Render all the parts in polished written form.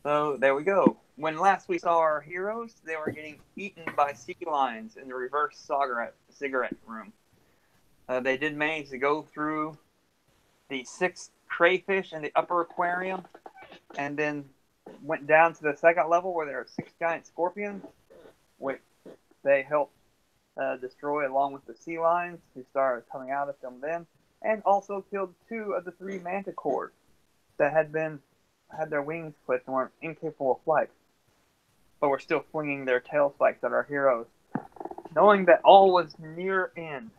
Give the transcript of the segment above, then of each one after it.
So there we go. When last we saw our heroes, they were getting eaten by sea lions in the reverse cigarette room. They did manage to go through the 6 crayfish in the upper aquarium, and then went down to the second level where there are 6 giant scorpions, which they helped destroy along with the sea lions who started coming out of them then, and also killed 2 of the 3 manticores that had their wings clipped and were incapable of flight, but were still flinging their tail spikes at our heroes. Knowing that all was near end,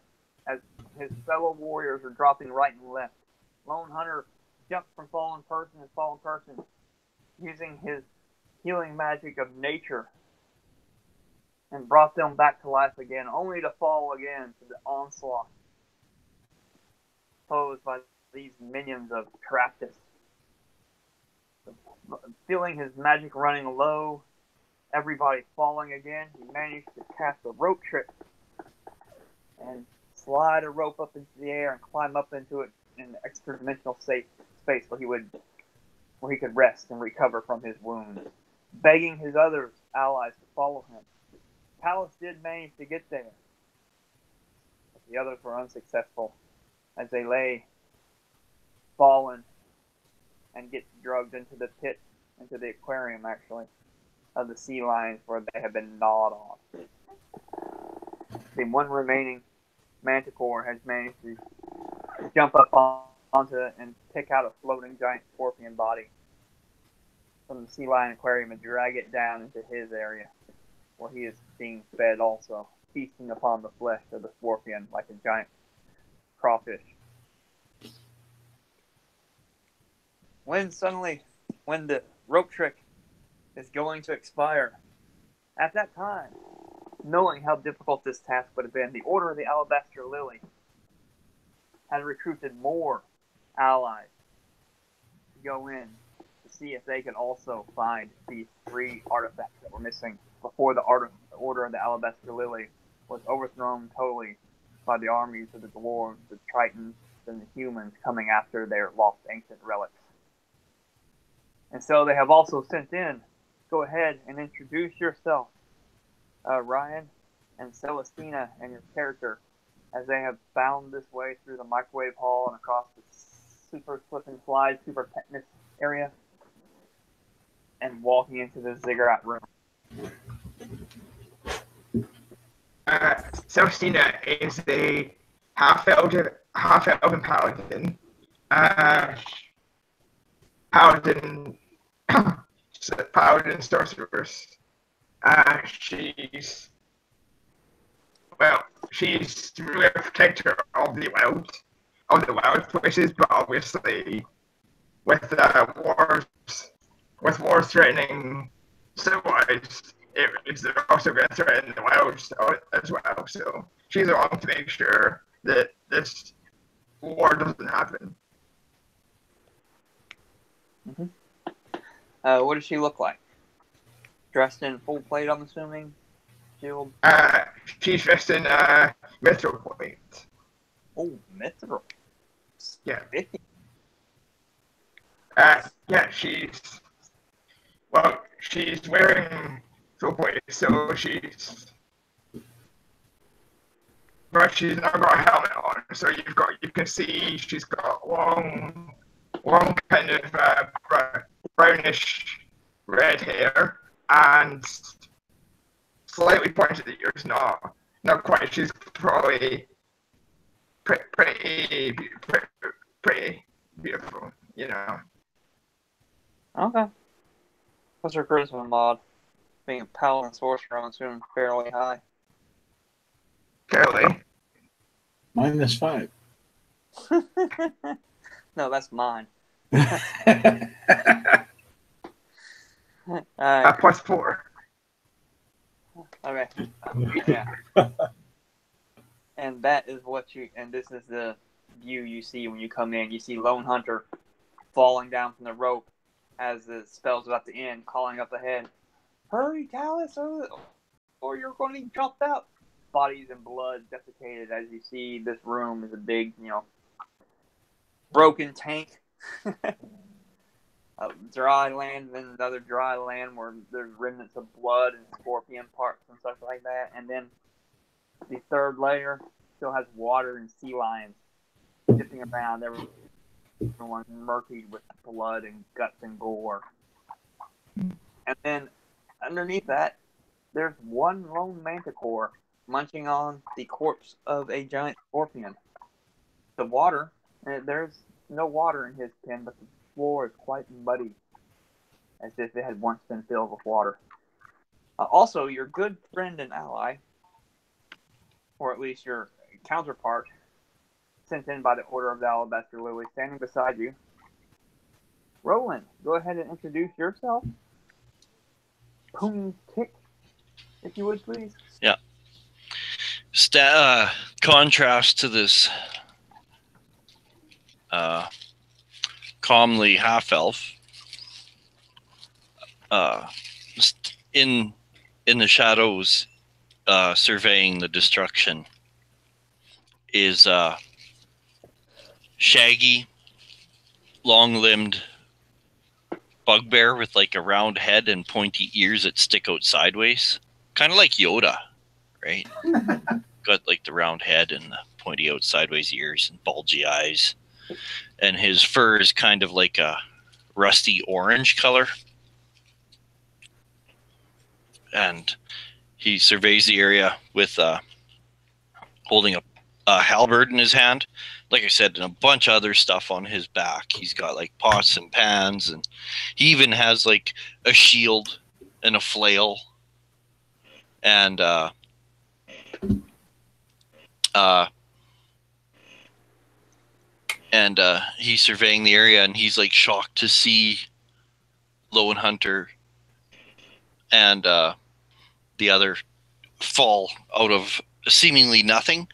as his fellow warriors were dropping right and left, Lone Hunter jumped from fallen person to fallen person, using his healing magic of nature, and brought them back to life again, only to fall again to the onslaught posed by these minions of Caractus. Feeling his magic running low, everybody falling again, he managed to cast a rope trick and slide a rope up into the air and climb up into it in an extra-dimensional space where he could rest and recover from his wounds, begging his other allies to follow him. Talus did manage to get there, but the others were unsuccessful as they lay fallen and get drugged into the pit, into the aquarium actually, of the sea lions where they have been gnawed off. The one remaining manticore has managed to jump up onto it and pick out a floating giant scorpion body from the sea lion aquarium and drag it down into his area, where he is being fed also, feasting upon the flesh of the scorpion like a giant crawfish. When the rope trick is going to expire, at that time, knowing how difficult this task would have been, the Order of the Alabaster Lily had recruited more allies to go in to see if they could also find these 3 artifacts that were missing before the Order of the Alabaster Lily was overthrown totally by the armies of the dwarves, the Tritons, and the humans coming after their lost ancient relics. And so they have also sent in, go ahead and introduce yourself, Ryan and Celestina and your character, as they have found this way through the microwave hall and across the super slip and slide, super tetanus area, and walking into the ziggurat room. Celestina is a half-elven paladin. Paladin sorceress. She's really a protector of the wild places, but obviously with wars threatening civilized areas, they're also going to threaten the wilds as well. So she's along to make sure that this war doesn't happen. Mm-hmm. What does she look like? Dressed in full plate, I'm assuming? Shield? She's dressed in mithril plate. Oh, mithril. Yeah. Spiffy. Yeah, she's wearing full plate, so but she's not got a helmet on, so you can see she's got long kind of brownish red hair and slightly pointed ears. Not quite. She's probably pretty beautiful, you know. Okay. What's her charisma mod? Being a paladin sorcerer, I'm assuming fairly high. Fairly. -5. No, that's mine. +4. Okay. Yeah. And that is and this is the view you see when you come in. You see Lone Hunter falling down from the rope as the spell's about to end, calling up ahead, "Hurry, Talus, or you're going to be chopped out." Bodies and blood desiccated as you see this room is a big, broken tank. dry land, then another dry land where there's remnants of blood and scorpion parts and stuff like that. And then the third layer still has water and sea lions dipping around. Everyone's murky with blood and guts and gore. And then underneath that, there's one lone manticore munching on the corpse of a giant scorpion. The water, there's no water in his pen, but the floor is quite muddy, as if it had once been filled with water. Also, your good friend and ally, or at least your counterpart, sent in by the Order of the Alabaster Lily, standing beside you. Roland, go ahead and introduce yourself. Plume Tick, if you would, please. Yeah. Contrast to this calmly half-elf in the shadows, surveying the destruction, is shaggy, long-limbed bugbear with like a round head and pointy ears that stick out sideways, kind of like Yoda, right? Got like the round head and the pointy out sideways ears and bulgy eyes, and his fur is kind of like a rusty orange color. And he surveys the area with holding a halberd in his hand, like I said, and a bunch of other stuff on his back. He's got like pots and pans, and he even has like a shield and a flail. And he's surveying the area, and he's like shocked to see Lone Hunter and the other fall out of seemingly nothing.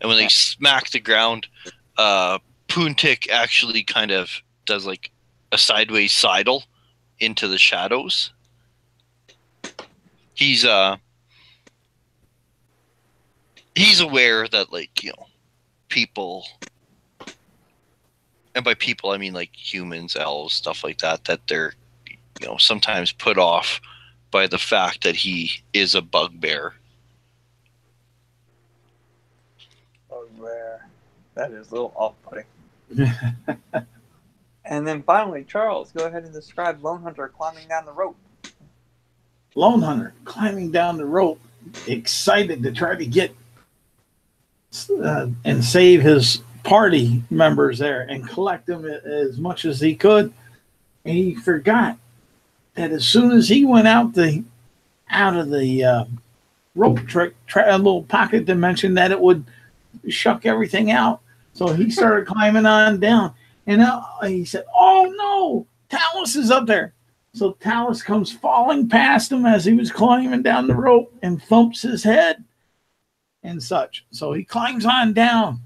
And when they smack the ground, Poontik actually kind of does like a sideways sidle into the shadows. He's aware that, like, you know, people, and by people I mean like humans, elves, stuff like that, that they're, you know, sometimes put off by the fact that he is a bugbear. Bugbear. That is a little off-putting. And then finally, Charles, go ahead and describe Lone Hunter climbing down the rope. Lone Hunter climbing down the rope, excited to try to get and save his party members there and collect them as much as he could. And he forgot that as soon as he went out of the rope trick, a little pocket dimension, that it would shuck everything out. So he started climbing on down. And he said, "Oh no, Talus is up there." So Talus comes falling past him as he was climbing down the rope and thumps his head and such. So he climbs on down.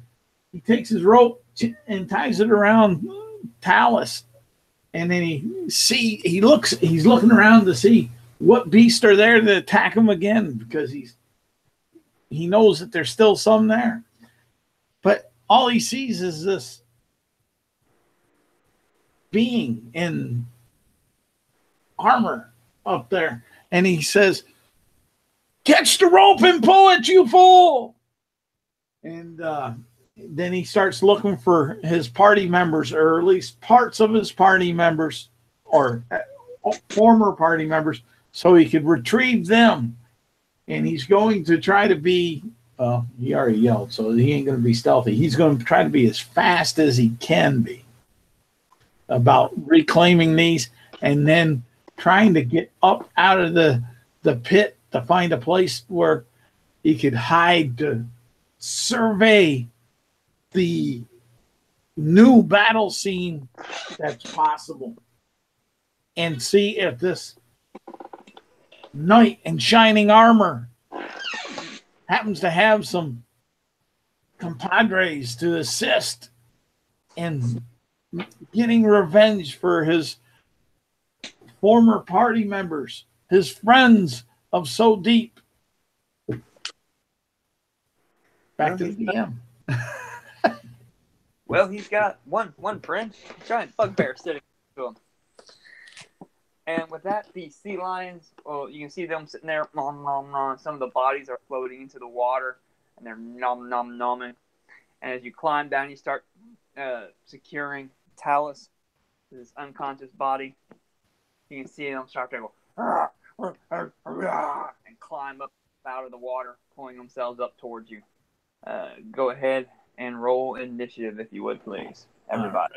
He takes his rope and ties it around Talus. And then he's looking around to see what beasts are there to attack him again, because he knows that there's still some there. But all he sees is this being in armor up there. And he says, "Catch the rope and pull it, you fool!" And then he starts looking for his party members, or at least parts of his party members, or former party members, so he could retrieve them. And he's going to try to be, he already yelled, so he ain't going to be stealthy. He's going to try to be as fast as he can be about reclaiming these, and then trying to get up out of the pit to find a place where he could hide to survey the new battle scene that's possible, and see if this knight in shining armor happens to have some compadres to assist in getting revenge for his former party members, his friends of so deep. Back to the DM. Well, he's got one friend, giant bugbear sitting to him. And with that, the sea lions, well, you can see them sitting there, nom, nom, nom. Some of the bodies are floating into the water, and they're nom, nom, nomming. And as you climb down, you start securing Talus, his unconscious body. You can see them start to go, "Arr, arr, arr, arr," and climb up out of the water, pulling themselves up towards you. Go ahead and roll initiative, if you would, please, everybody.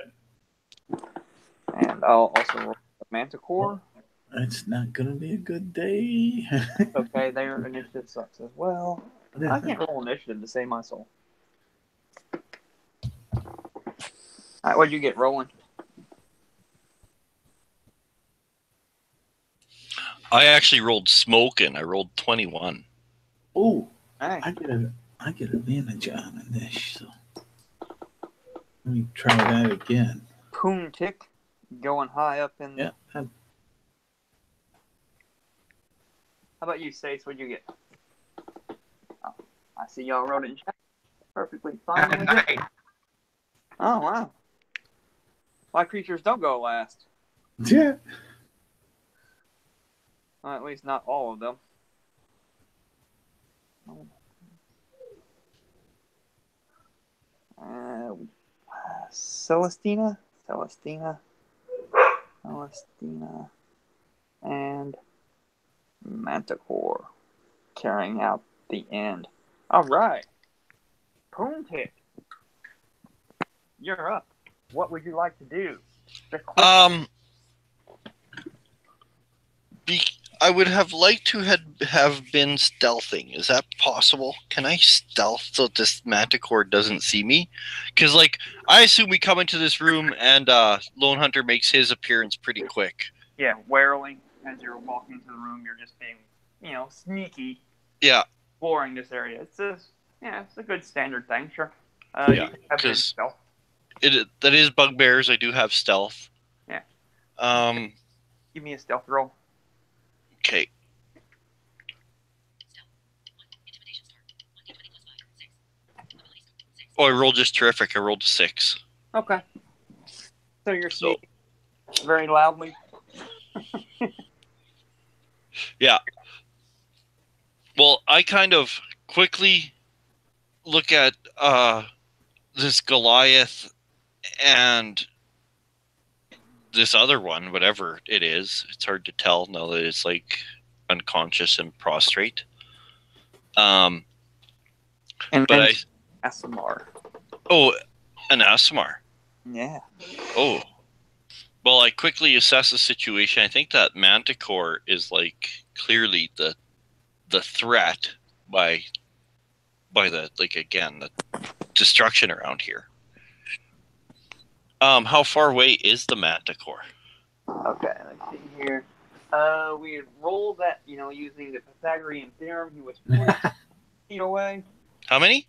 And I'll also roll the Manticore. It's not gonna be a good day. Okay, their initiative sucks as well. I can't roll initiative to save my soul. Alright, what'd you get rolling? I actually rolled smoking. I rolled 21. Oh, Hey. I get advantage on this. So let me try that again. Poon Tick going high up in. Yeah. How about you, Stace? What'd you get? Oh, I see y'all wrote it in chat. Perfectly fine. with it. 9. Oh, wow. My creatures don't go last. Yeah. Well, at least not all of them. Celestina, and Manticore carrying out the end. All right. Poontick, you're up. What would you like to do? I would have liked to have been stealthing. Is that possible? Can I stealth so this Manticore doesn't see me? Because, like, I assume we come into this room and Lone Hunter makes his appearance pretty quick. Yeah, warily. As you're walking into the room, you're just being, sneaky. Yeah. Exploring this area. It's a good standard thing, sure. Yeah, you have good stealth. That is bugbears. I do have stealth. Yeah. Give me a stealth roll. Okay. Oh, I rolled just terrific. I rolled a 6. Okay. So you're sneaking very loudly. Yeah. Well, I kind of quickly look at this Goliath and this other one, whatever it is. It's hard to tell now that it's like unconscious and prostrate. And Asimar. Oh, an Asimar. Yeah. Oh. Well, I quickly assess the situation. I think that Manticore is like clearly the threat by the the destruction around here. How far away is the Manticore? Okay, let's see here. We rolled that, using the Pythagorean theorem. He was 40 feet away. How many?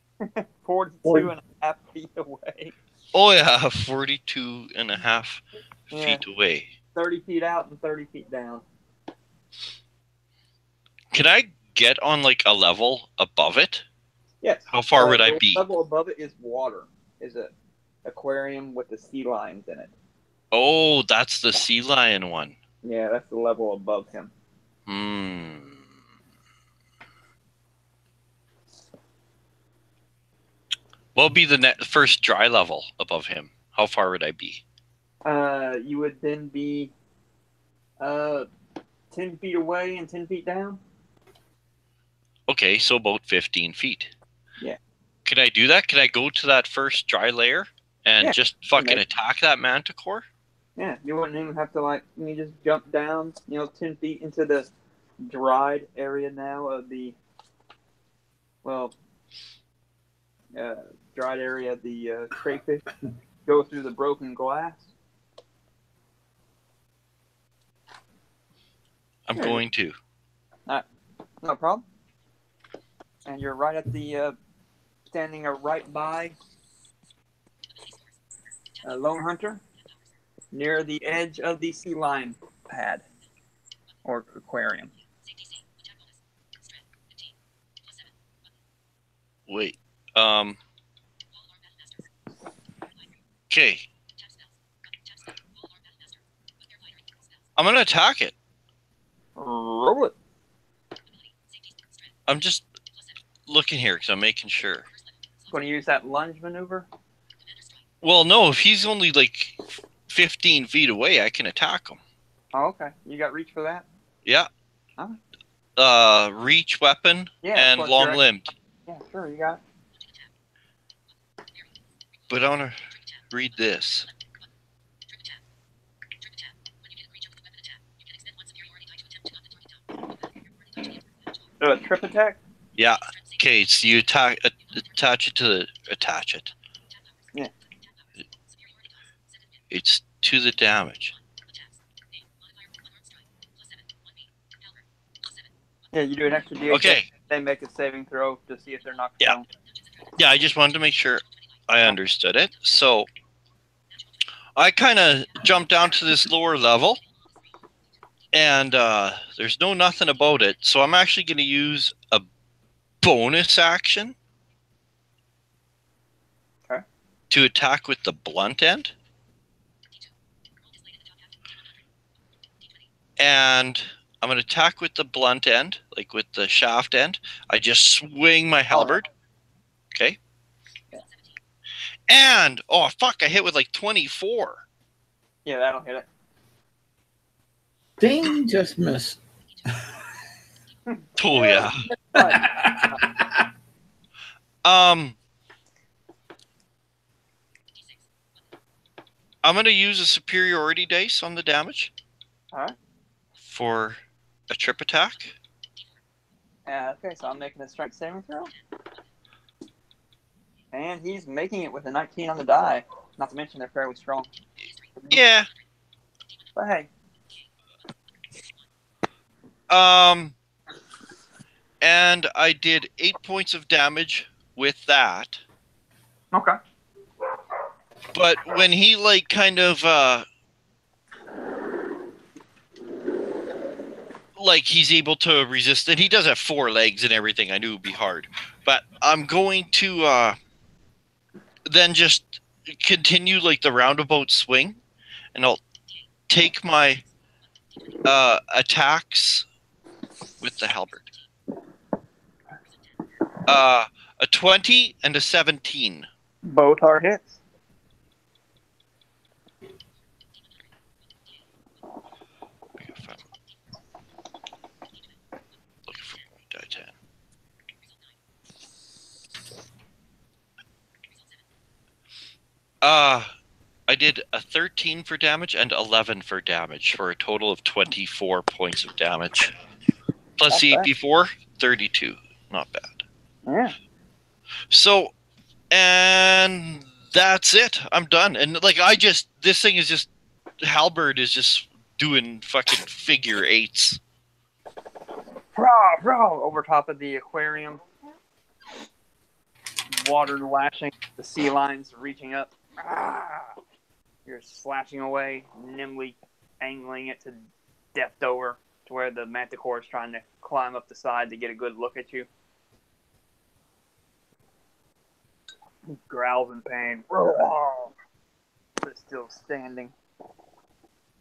42.5 feet away. Oh yeah, 42.5 feet away. 30 feet out and 30 feet down. Can I get on like a level above it? Yes. How far would I be? The level above it is water. Is an aquarium with the sea lions in it. Oh, that's the sea lion one. Yeah, that's the level above him. What would be the first dry level above him? How far would I be? You would then be 10 feet away and 10 feet down. Okay, so about 15 feet. Yeah. Can I do that? Can I go to that first dry layer and just fucking attack that Manticore? Yeah, you wouldn't even have to you just jump down, 10 feet into the dried area now of the, dried area of the crayfish. Go through the broken glass. I'm going to. No problem. And you're right at the, standing right by Lone Hunter, near the edge of the sea lion pad or aquarium. Wait. Okay. I'm gonna attack it. Roll it. I'm just looking here because I'm making sure. Going to use that lunge maneuver? Well, no, if he's only like 15 feet away, I can attack him. Oh, okay. You got reach for that? Yeah. Huh? Reach weapon Yeah, and plus long limbed. Yeah, sure, you got it. But I want to read this. A trip attack? Yeah. Okay, so you attach it. Yeah. It's to the damage. Yeah, you do an extra D8. Okay. They make a saving throw to see if they're knocked Yeah. down. Yeah, I just wanted to make sure I understood it. So I kind of jumped down to this lower level, and there's nothing about it. So I'm actually going to use a bonus action to attack with the blunt end. And I'm going to attack with the blunt end, like with the shaft end. I just swing my halberd. Okay. And, oh, fuck, I hit with like 24. Yeah, that'll hit it. Ding, just missed. Oh, yeah. I'm going to use a superiority dice on the damage. All right. For a trip attack. Okay, so I'm making a strength saving throw. And he's making it with a 19 on the die. Not to mention they're fairly strong. Yeah. But hey. And I did 8 points of damage with that. Okay. But when he like kind of like he's able to resist it, he does have 4 legs and everything. I knew it would be hard. But I'm going to then just continue like the roundabout swing, and I'll take my attacks with the halberd. A 20 and a 17. Both are hits. Looking for my die 10. I did a 13 for damage and 11 for damage for a total of 24 points of damage. Plus the 8 before, 32. Not bad. Yeah. So, and that's it. I'm done. And like this thing is just, halberd is just doing fucking figure 8s. Rah, over top of the aquarium. Water lashing, the sea lions reaching up. You're slashing away, nimbly angling it to depth over to where the manticore is trying to climb up the side to get a good look at you. He growls in pain. But still standing.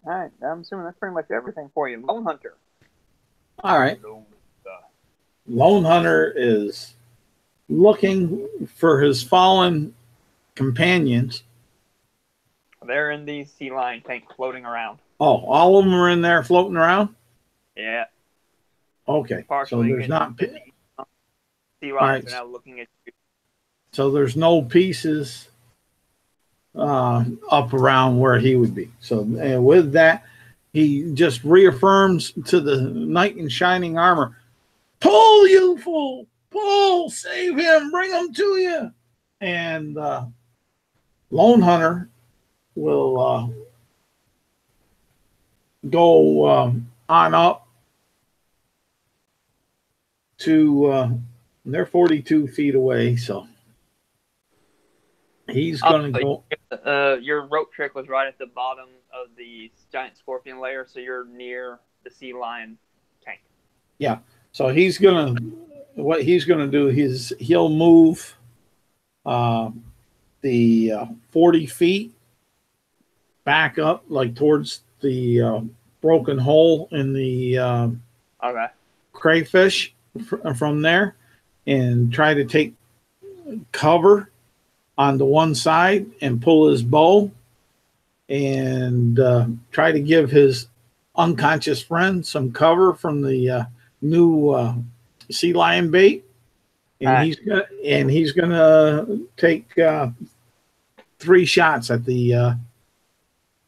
Alright, I'm assuming that's pretty much everything for you. Lone Hunter. All right. Lone Hunter is looking for his fallen companions. They're in the sea lion tank floating around. Oh, all of them are in there floating around? Yeah. Okay. Partially so there's not... Sea lions are now looking at you. So there's no pieces up around where he would be. So with that, he just reaffirms to the knight in shining armor, pull, you fool! Pull! Save him! Bring him to you! And Lone Hunter will go on up to... they're 42 feet away, so... He's going to go... your rope trick was right at the bottom of the giant scorpion layer, so you're near the sea lion tank. Yeah. So he's going to... What he's going to do is he'll move the 40 feet back up, like towards the broken hole in the Okay. crayfish from there and try to take cover on the one side and pull his bow and try to give his unconscious friend some cover from the new sea lion bait. And he's gonna take 3 shots at the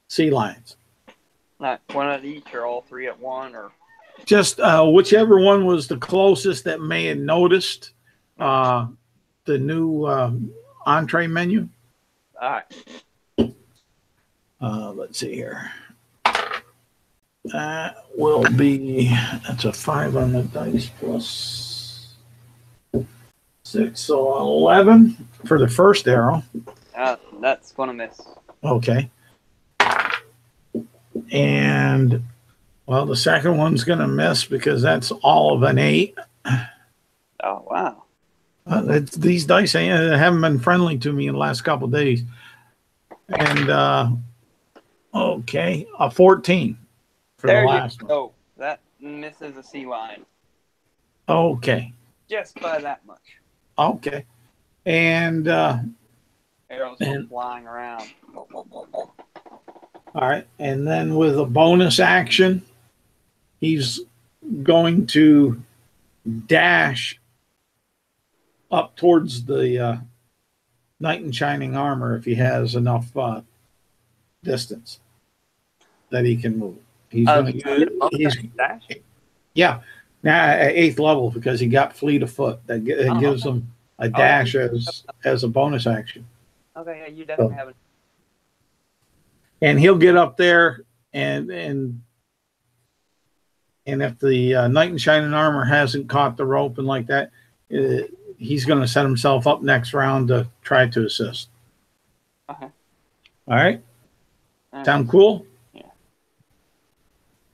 sea lions. Not one at each, or all 3 at one, or Just whichever one was the closest that may have noticed the new entree menu. all right. Let's see here. That will be, that's a 5 on the dice plus 6, so 11 for the first arrow. That's gonna miss. Okay. And, well, the second one's going to miss because that's all of an 8. Oh wow. These dice haven't been friendly to me in the last couple of days. And, okay, a 14 for There the you last one. go. That misses a sea lion Okay. just by that much. Okay. And, Arrows go And- flying around. all right. And then with a bonus action, he's going to dash up towards the knight in shining armor if he has enough distance that he can move. He's going to he's dash. yeah. Now at 8th level because he got fleet of foot. That gives him a dash as a bonus action. Okay, yeah, you definitely have it. And he'll get up there and if the knight in shining armor hasn't caught the rope and like that, he's going to set himself up next round to try to assist. Okay. All right. Sound cool? Yeah.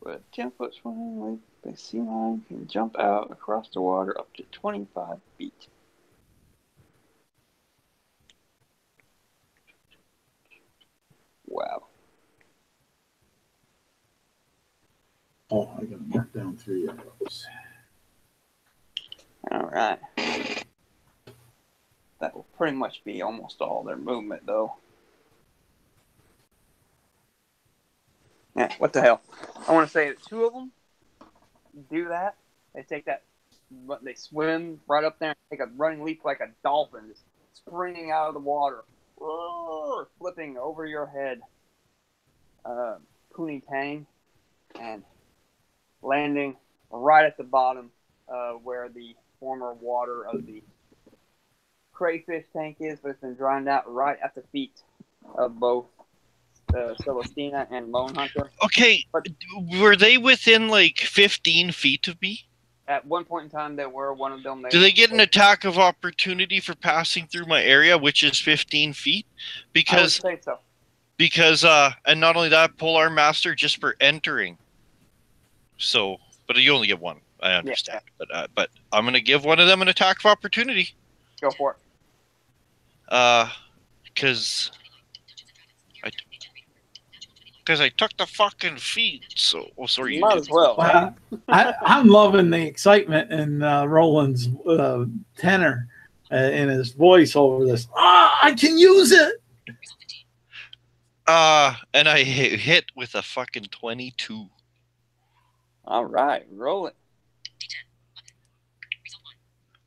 With 10-foot swimming length, the sea lion can jump out across the water up to 25 feet. Wow. Oh, I got to mark down 3 arrows. All right. That will pretty much be almost all their movement, though. Yeah, what the hell? I want to say that 2 of them do that. They take that, they swim right up there and take a running leap like a dolphin, just springing out of the water, roar, flipping over your head, Poonie Tang, and landing right at the bottom where the former water of the crayfish tank is, but it's been drowned out right at the feet of both Celestina and Lone Hunter. Okay, were they within like 15 feet of me? At one point in time, they were one of them. Do they get an attack of opportunity for passing through my area, which is 15 feet? Because I would say so. Because and not only that, Polar Master just for entering. So, but you only get one. I understand, but I'm gonna give one of them an attack of opportunity. Go for it. Because I took the fucking feet. So, sorry, You might as well. Right? I'm loving the excitement in Roland's tenor in his voice over this. I can use it. And I hit with a fucking 22. All right, roll it.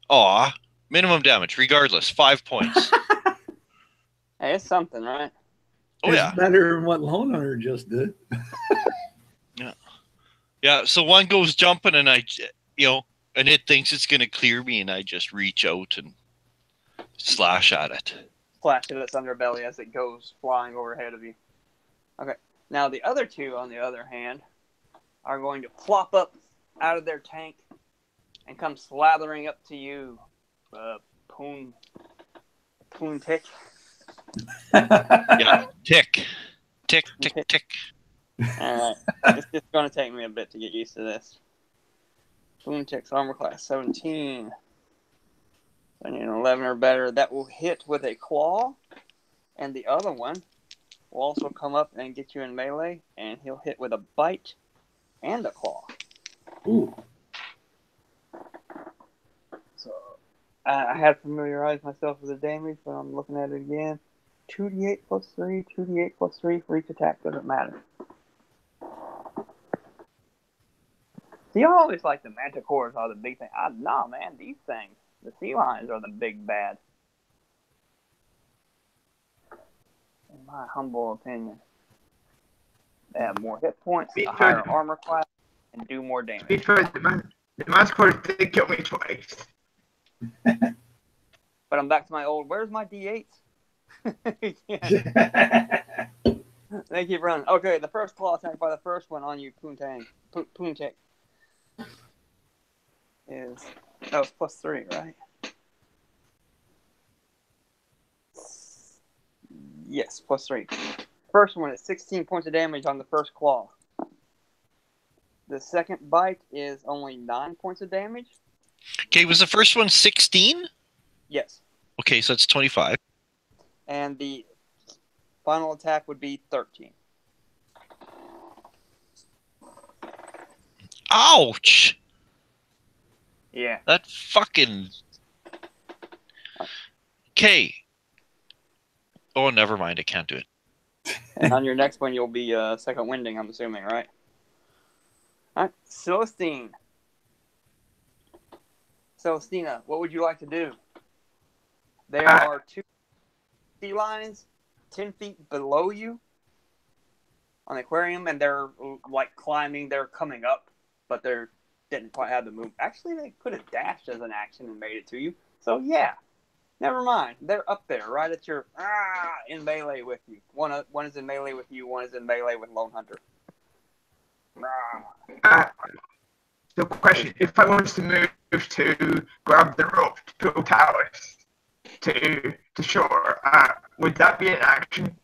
Aw, minimum damage, regardless, 5 points. Hey, it's something, right? Oh, yeah. It's better than what Lone Hunter just did. Yeah, so one goes jumping and and it thinks it's going to clear me and I just reach out and slash at it. Slash at its underbelly as it goes flying overhead of you. Okay, now the other 2, on the other hand, are going to plop up out of their tank and come slathering up to you, Poon Tick. Yeah, tick. Tick, tick, tick. Alright, it's just going to take me a bit to get used to this. Poon Tick's armor class 17. I need an 11 or better. That will hit with a claw, and the other one will also come up and get you in melee, and he'll hit with a bite and a claw. Ooh. So I had familiarized myself with the damage, but I'm looking at it again. 2d8 plus 3, 2d8 plus 3 for each attack. Doesn't matter. See, I always like the manticores are the big thing. Nah, man, these things, the sea lions are the big bad. In my humble opinion. They have more hit points, a higher armor class, and do more damage. The manticores did kill me twice. But I'm back to my old, where's my D8s? They keep running. Okay, the first claw attack by the first one on you, Poontang. Is, that was plus 3, right? Yes, plus 3. First one is 16 points of damage on the first claw. The second bite is only 9 points of damage. Okay, was the first one 16? Yes. Okay, so it's 25. And the final attack would be 13. Ouch! Yeah. That fucking... Okay. Oh, never mind. I can't do it. And on your next one, you'll be second winding, I'm assuming, right? Alright, Celestine. Celestina, what would you like to do? There are 2 sea lions 10 feet below you on the aquarium, and they're like climbing. They're coming up, but they didn't quite have the move. Actually, they could have dashed as an action and made it to you. So yeah, never mind. They're up there, right at your in melee with you. One is in melee with you. One is in melee with Lone Hunter. The question: if I wanted to move to grab the rope to pull Talus to shore, would that be an action?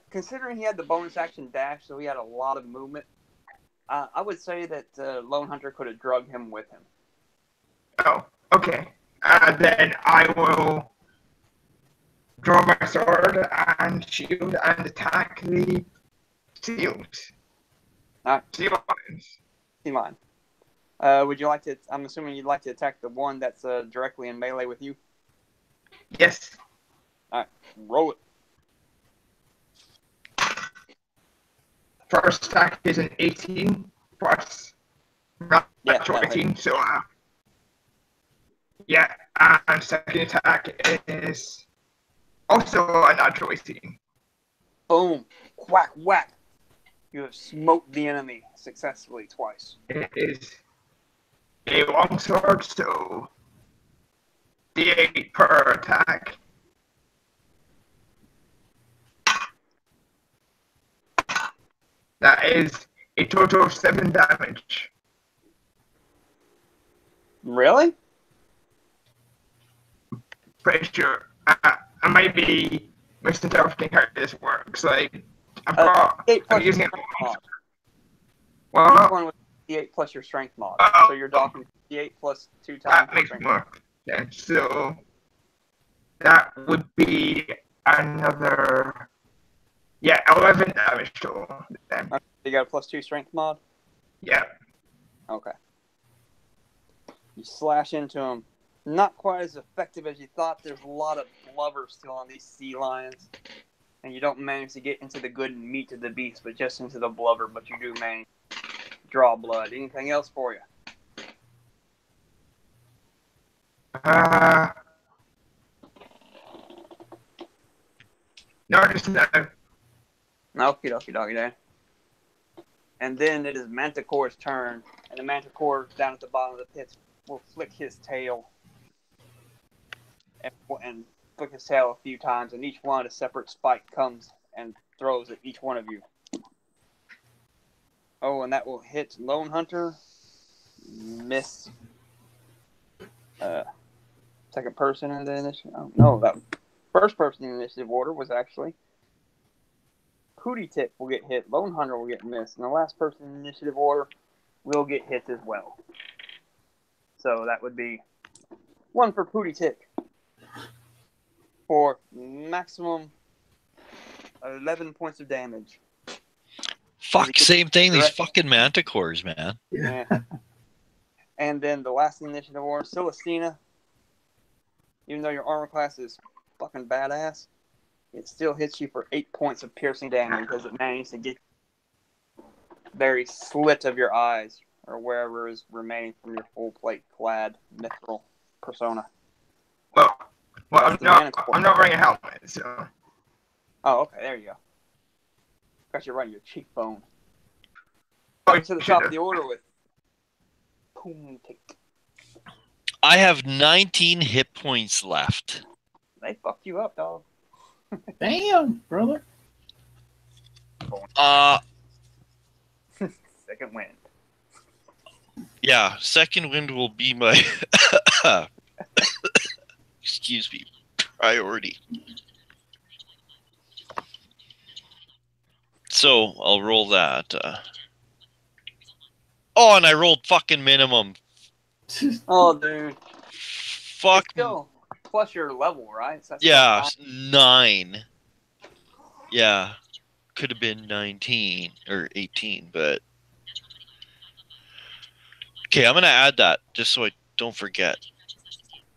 Considering he had the bonus action dash, so he had a lot of movement, I would say that Lone Hunter could have drugged him with him. Oh, okay. Then I will draw my sword and shield and attack the seals. Sea lions. Sea lion. Would you like to? I'm assuming you'd like to attack the one that's directly in melee with you. Yes. All right, roll it. First attack is an 18 plus natural 18, so yeah. And second attack is also a natural 18. Boom! Whack! Whack! You have smoked the enemy successfully twice. It is a longsword, so D8 per attack. That is a total of 7 damage. Really? Pretty sure. I might be misinterpreting how this works. Like, I'm using it. Well, each one with D8 plus your strength mod. So you're talking D8 plus 2 times. That makes more sense. So that would be another, 11 damage total. Then. Okay, you got a plus 2 strength mod? Yeah. Okay. You slash into him. Not quite as effective as you thought. There's a lot of blubber still on these sea lions. And you don't manage to get into the good meat of the beast, but just into the blubber. But you do manage to draw blood. Anything else for you? No, just no. Okie dokie dokie there. And then it is Manticore's turn. And the Manticore down at the bottom of the pit will flick his tail. And flick his tail a few times. And each one, a separate spike comes and throws at each one of you. Oh, and that will hit Lone Hunter. Miss. Second person in the initiative. Oh, no, that first person in the initiative order was actually Pooty Tip will get hit. Lone Hunter will get missed. And the last person in the initiative order will get hit as well. So that would be 1 for Pooty Tip. For maximum 11 points of damage. Fuck, same thing. These fucking manticores, man. Yeah. And then the last initiative war, Celestina. Even though your armor class is fucking badass, it still hits you for 8 points of piercing damage because it manages to get the very slit of your eyes or wherever is remaining from your full plate clad mithril persona. Well, I'm not wearing a helmet, so. Oh, okay, there you go. Got you right in your cheekbone. Oh, To the top of the order with Plume Mountain. I have 19 hit points left. They fucked you up, dog. Damn, brother. Second wind. Yeah, second wind will be my excuse me, priority. So I'll roll that. Oh, and I rolled fucking minimum. Oh, dude. Fuck. Still plus your level, right? So that's yeah, 9. Yeah, could have been 19 or 18, but okay, I'm gonna add that just so I don't forget.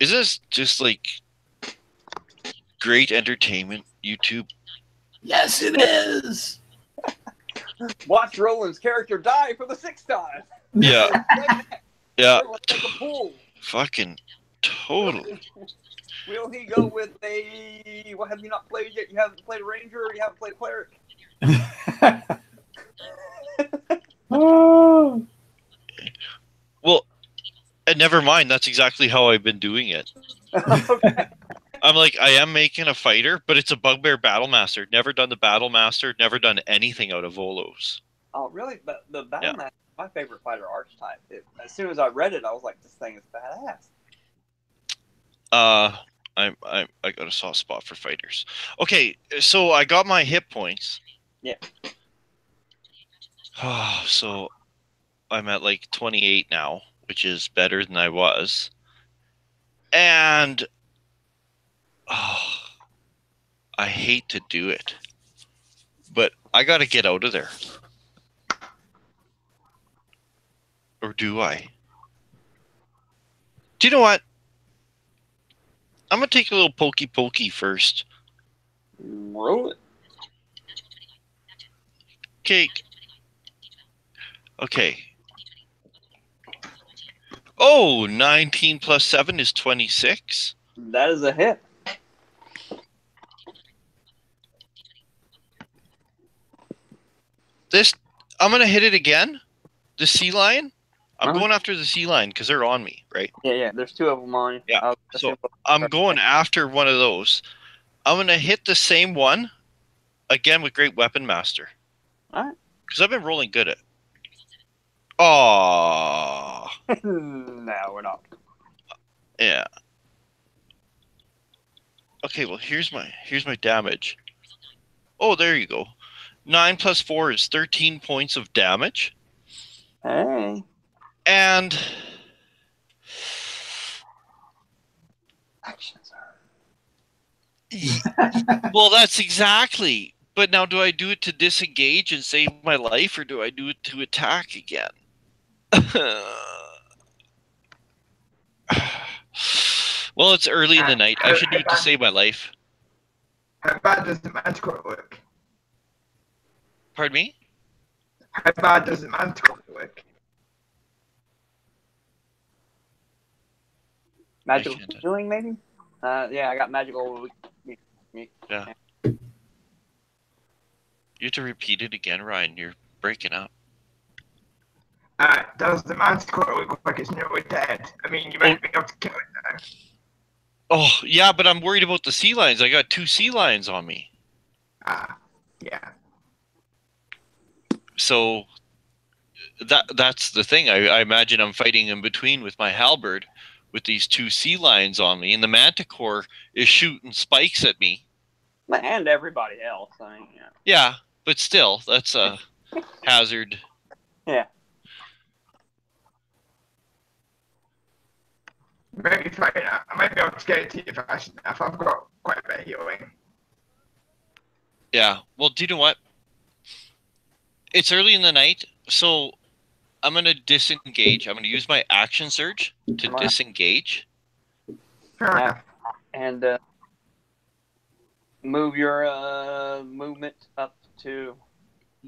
Is this just like great entertainment, YouTube? Yes, it is. Watch Roland's character die for the 6th time. Yeah. Yeah. Like a pool. Fucking totally. Will he go with a... What have you not played yet? You haven't played a ranger or you haven't played a cleric? Oh. Well, and never mind. That's exactly how I've been doing it. Okay. I'm like, I am making a fighter, but it's a bugbear battle master. Never done the battle master. Never done anything out of Volos. Oh, really? But the battle master is my favorite fighter archetype. As soon as I read it, I was like, this thing is badass. I got a soft spot for fighters. Okay, so I got my hit points. Yeah. So I'm at like 28 now, which is better than I was. And I hate to do it, but I got to get out of there. Or do I? Do you know what? I'm going to take a little pokey first. Roll it. Cake. Okay. Oh, 19 plus 7 is 26. That is a hit. This, I'm going to hit it again. The sea lion. I'm going after the sea lion because they're on me, right? Yeah. There's 2 of them on you. Yeah. So I'm going after one of those. I'm going to hit the same one again with Great Weapon Master. All right. Because I've been rolling good at it. Oh. No, we're not. Yeah. Okay, well here's my damage. Oh, there you go. 9 plus 4 is 13 points of damage. Hey. And Actions are. Well, that's exactly. But now, do I do it to disengage and save my life, or do I do it to attack again? Well, it's early in the night. I should do it to save my life. How bad does the manticore look? Pardon me? How bad does the manticore look? Magical healing, maybe? Yeah, I got magical. Yeah. You have to repeat it again, Ryan. You're breaking up. Does the manticore look like it's nearly dead? I mean, you might be able to kill it now. Oh, yeah, but I'm worried about the sea lions. I got 2 sea lions on me. Yeah. So that's the thing. I imagine I'm fighting in between with my halberd with these 2 sea lions on me, and the manticore is shooting spikes at me. And everybody else. I mean, yeah, but still, that's a hazard. Yeah. Maybe fine. I might be able to get it to you fast enough. I've got quite a bit of healing. Yeah. Well, do you know what? it's early in the night, so I'm gonna disengage. I'm gonna use my action surge to disengage. Fair enough. And move your movement up to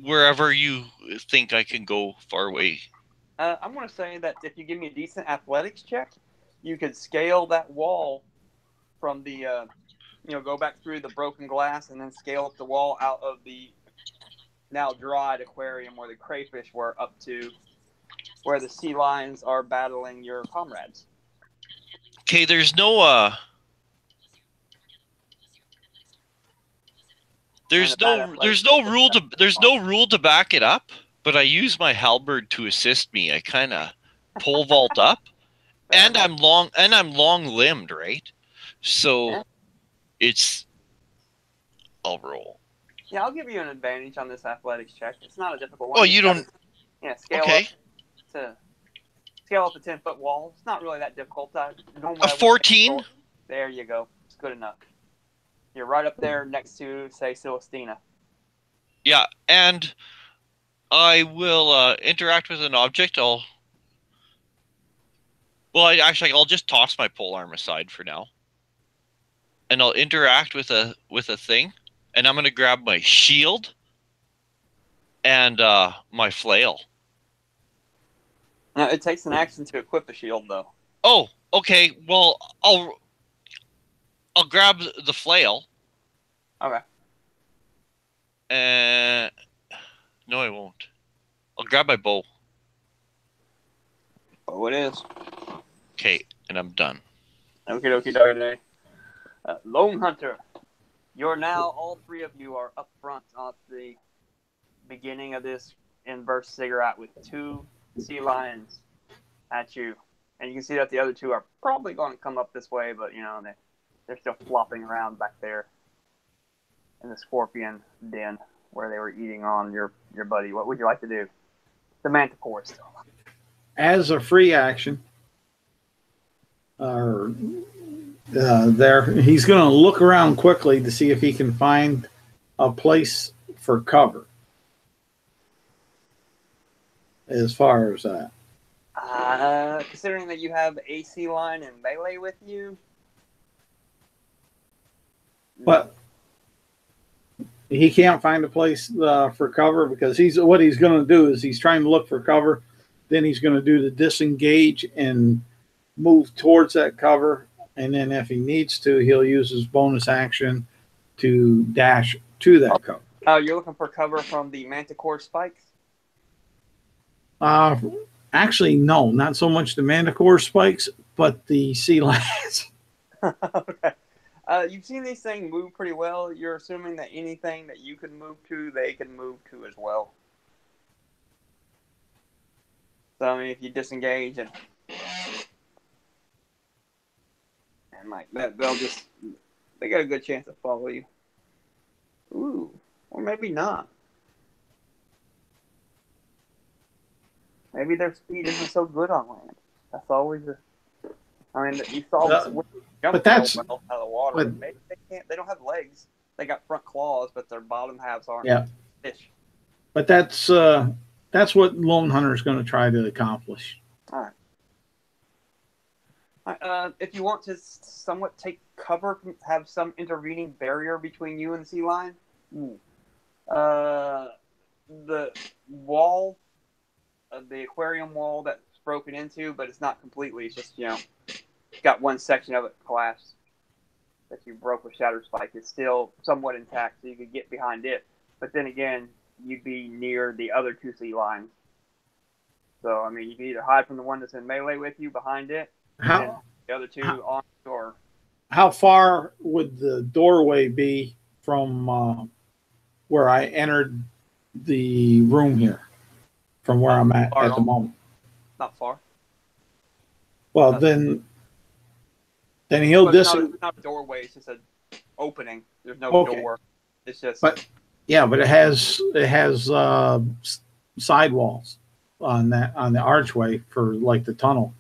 Wherever you think I can go far away. I'm going to say that if you give me a decent athletics check, you could scale that wall from the, go back through the broken glass and then scale up the wall out of the now dried aquarium where the crayfish were up to where the sea lions are battling your comrades. Okay, there's no rule to back it up, but I use my halberd to assist me. I kind of pole vault up, and I'm long limbed, right? So I'll roll. Yeah, I'll give you an advantage on this athletics check. It's not a difficult one. Oh, you don't. Yeah, scale up to 10-foot wall. It's not really that difficult. A 14. There you go. It's good enough. You're right up there next to, say, Celestina. Yeah, and I will interact with an object. I'll just toss my polearm aside for now, and I'll interact with a thing, and I'm gonna grab my shield and my flail. Now, it takes an action to equip a shield, though. Oh, okay. Well, I'll grab the flail. Okay. No, I won't. I'll grab my bow. Oh, it is. Okay, and I'm done. Okie dokie. Lone Hunter, all three of you are up front at the beginning of this inverse cigarette with two sea lions at you. And you can see that the other two are probably going to come up this way, but, they're still flopping around back there in the scorpion den where they were eating on your buddy. What would you like to do? The manticore is still up. As a free action, he's going to look around quickly to see if he can find a place for cover. As far as that. Considering that you have AC line and melee with you. But he can't find a place for cover because what he's going to do is he's trying to look for cover. Then he's going to do the disengage and move towards that cover. And then if he needs to, he'll use his bonus action to dash to that cover. Oh, you're looking for cover from the manticore spikes? Actually, no, not so much the manticore spikes, but the sea lions. Okay. You've seen these things move pretty well. You're assuming that anything that you can move to, they can move to as well. So, I mean, if you disengage and like that, they got a good chance to follow you. Ooh, or maybe not. Maybe their speed isn't so good on land. That's always you saw them jump well out of the water. Maybe they can't. They don't have legs. They got front claws, but their bottom halves aren't. Yeah. Fish. But that's what Lone Hunter is going to try to accomplish. All right. If you want to somewhat take cover, have some intervening barrier between you and the sea lion, the wall, the aquarium wall that's broken into, but it's not completely. It's just got one section of it collapsed that you broke with Shatter Spike. It's still somewhat intact, so you could get behind it. But then again, you'd be near the other two sea lions. So, I mean, you can either hide from the one that's in melee with you behind it, and the other two on the door. How far would the doorway be from where I entered the room here? From where I'm at the moment? Not far. Well, then he'll it's not a doorway. It's just an opening. There's no door. It's just. But it has sidewalls on the archway for like the tunnel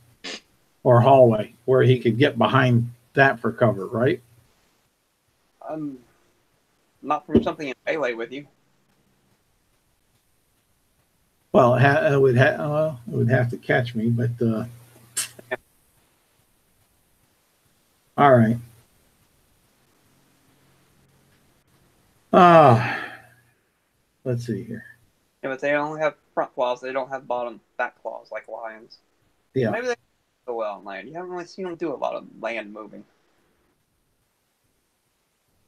or hallway where he could get behind that for cover, right? Not from something in melee with you. Well, it would have to catch me, but all right. Let's see here. Yeah, but they only have front claws. They don't have back claws like lions. Yeah, Maybe they do well on land. You haven't really seen them do a lot of land moving.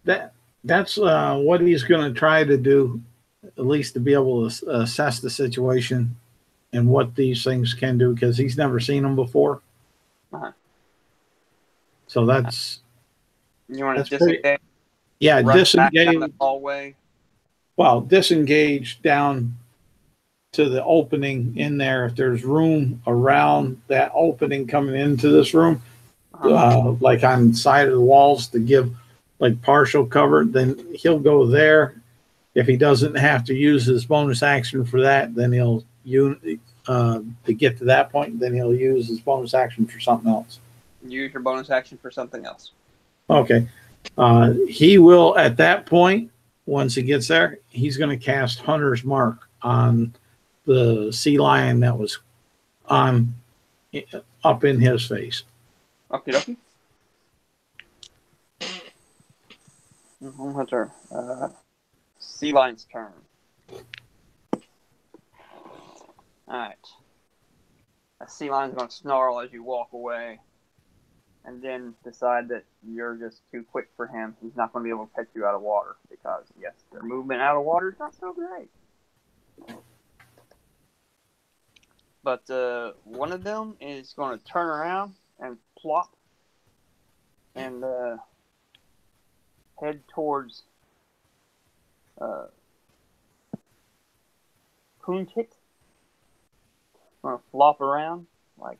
that's what he's going to try to do, at least to be able to assess the situation and what these things can do, because he's never seen them before. Uh-huh. So that's You want to pretty, disengage? yeah, Run back down disengage. the hallway. Well, disengage down to the opening in there. If there's room around that opening coming into this room, like on the side of the walls to give like partial cover, then he'll go there. If he doesn't have to use his bonus action for that, then he'll to get to that point, then he'll use his bonus action for something else. Use your bonus action for something else. Okay. He will, at that point, once he gets there, he's going to cast Hunter's Mark on the sea lion that was on up in his face. Okie dokie. Hunter. Sea lion's turn. Alright. A sea lion's going to snarl as you walk away, and then decide that you're just too quick for him. He's not going to be able to catch you out of water because, yes, their movement out of water is not so great. But one of them is going to turn around and plop and head towards Kuntit. Going to flop around like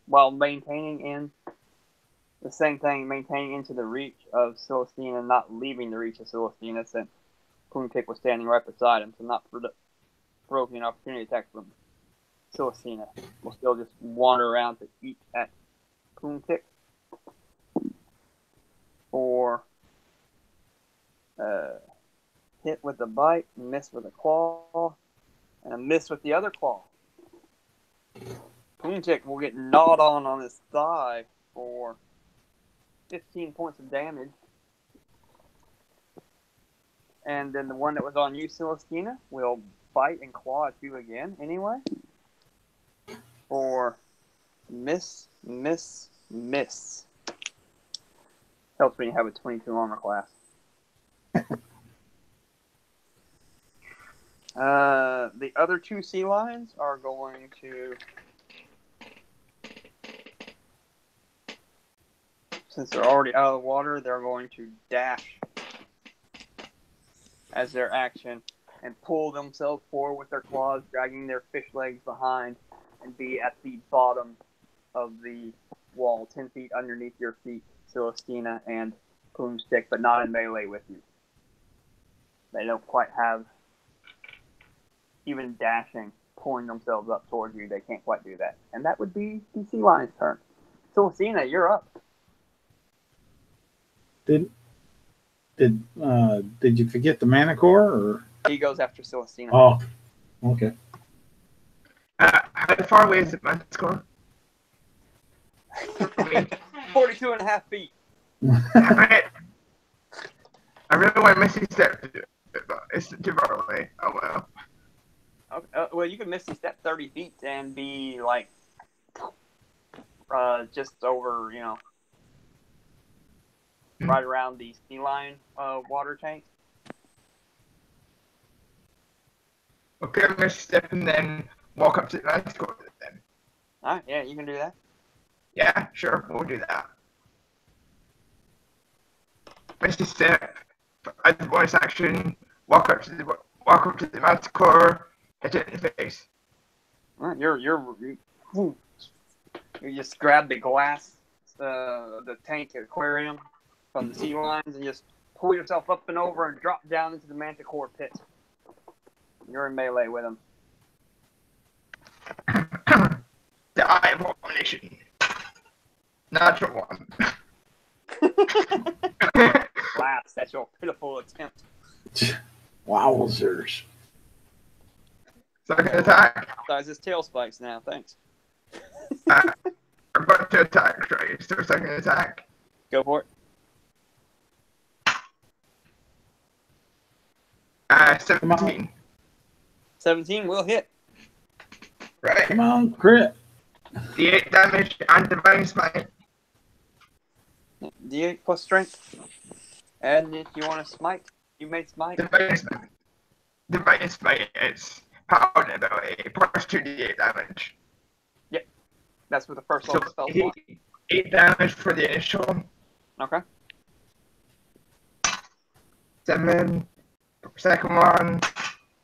while maintaining in the same thing, maintaining into the reach of Celestina, not leaving the reach of Celestina since Kuntik was standing right beside him, so not provoking an opportunity attack from Celestina. Will still just wander around to eat at Kuntik for hit with a bite, miss with a claw, and a miss with the other claw. Kuntik will get gnawed on his thigh for 15 points of damage. And then the one that was on you, Celestina, will bite and claw at you again anyway. For miss. Helps when you have a 22 armor class. The other two sea lions are going to, since they're already out of the water, they're going to dash as their action and pull themselves forward with their claws, dragging their fish legs behind, and be at the bottom of the wall, 10 feet underneath your feet, Celestina and Plume-Stick, but not in melee with you. They don't quite have, even dashing, pulling themselves up towards you, they can't quite do that. And that would be the sea lion's turn. Celestina, you're up. Did you forget the Manicore, or He goes after Celestina. Oh, okay. How far away is it, my score? 42 and a half feet. I really want to Misty Step, but it's too far away. Oh well. Okay, well, you can Misty Step 30 feet and be like just over, right around the sea lion water tank. Okay, I'm gonna step and then walk up to the Manticore then. Alright, yeah, you can do that. Yeah, sure, we'll do that. Misty Step, as a voice action, walk up to the Manticore, hit it in the face. Alright, you just grab the glass, the tank aquarium from the sea lions and just pull yourself up and over and drop down into the Manticore pit. You're in melee with him. The Eye of Abomination. Natural one. Laughs at your pitiful attempt. Wowzers. Second attack. Size his tail spikes now. Thanks. I'm about to attack, right? So second attack. Go for it. 17. 17 will hit. Right. Come on, crit. D8 damage and divine smite. D8 plus strength. And if you want to smite, you may smite. Divine smite. Divine smite is powered ability plus 2d8 damage. That's what the first So level spell for. 8 damage for the initial. Okay. 7 for the second one,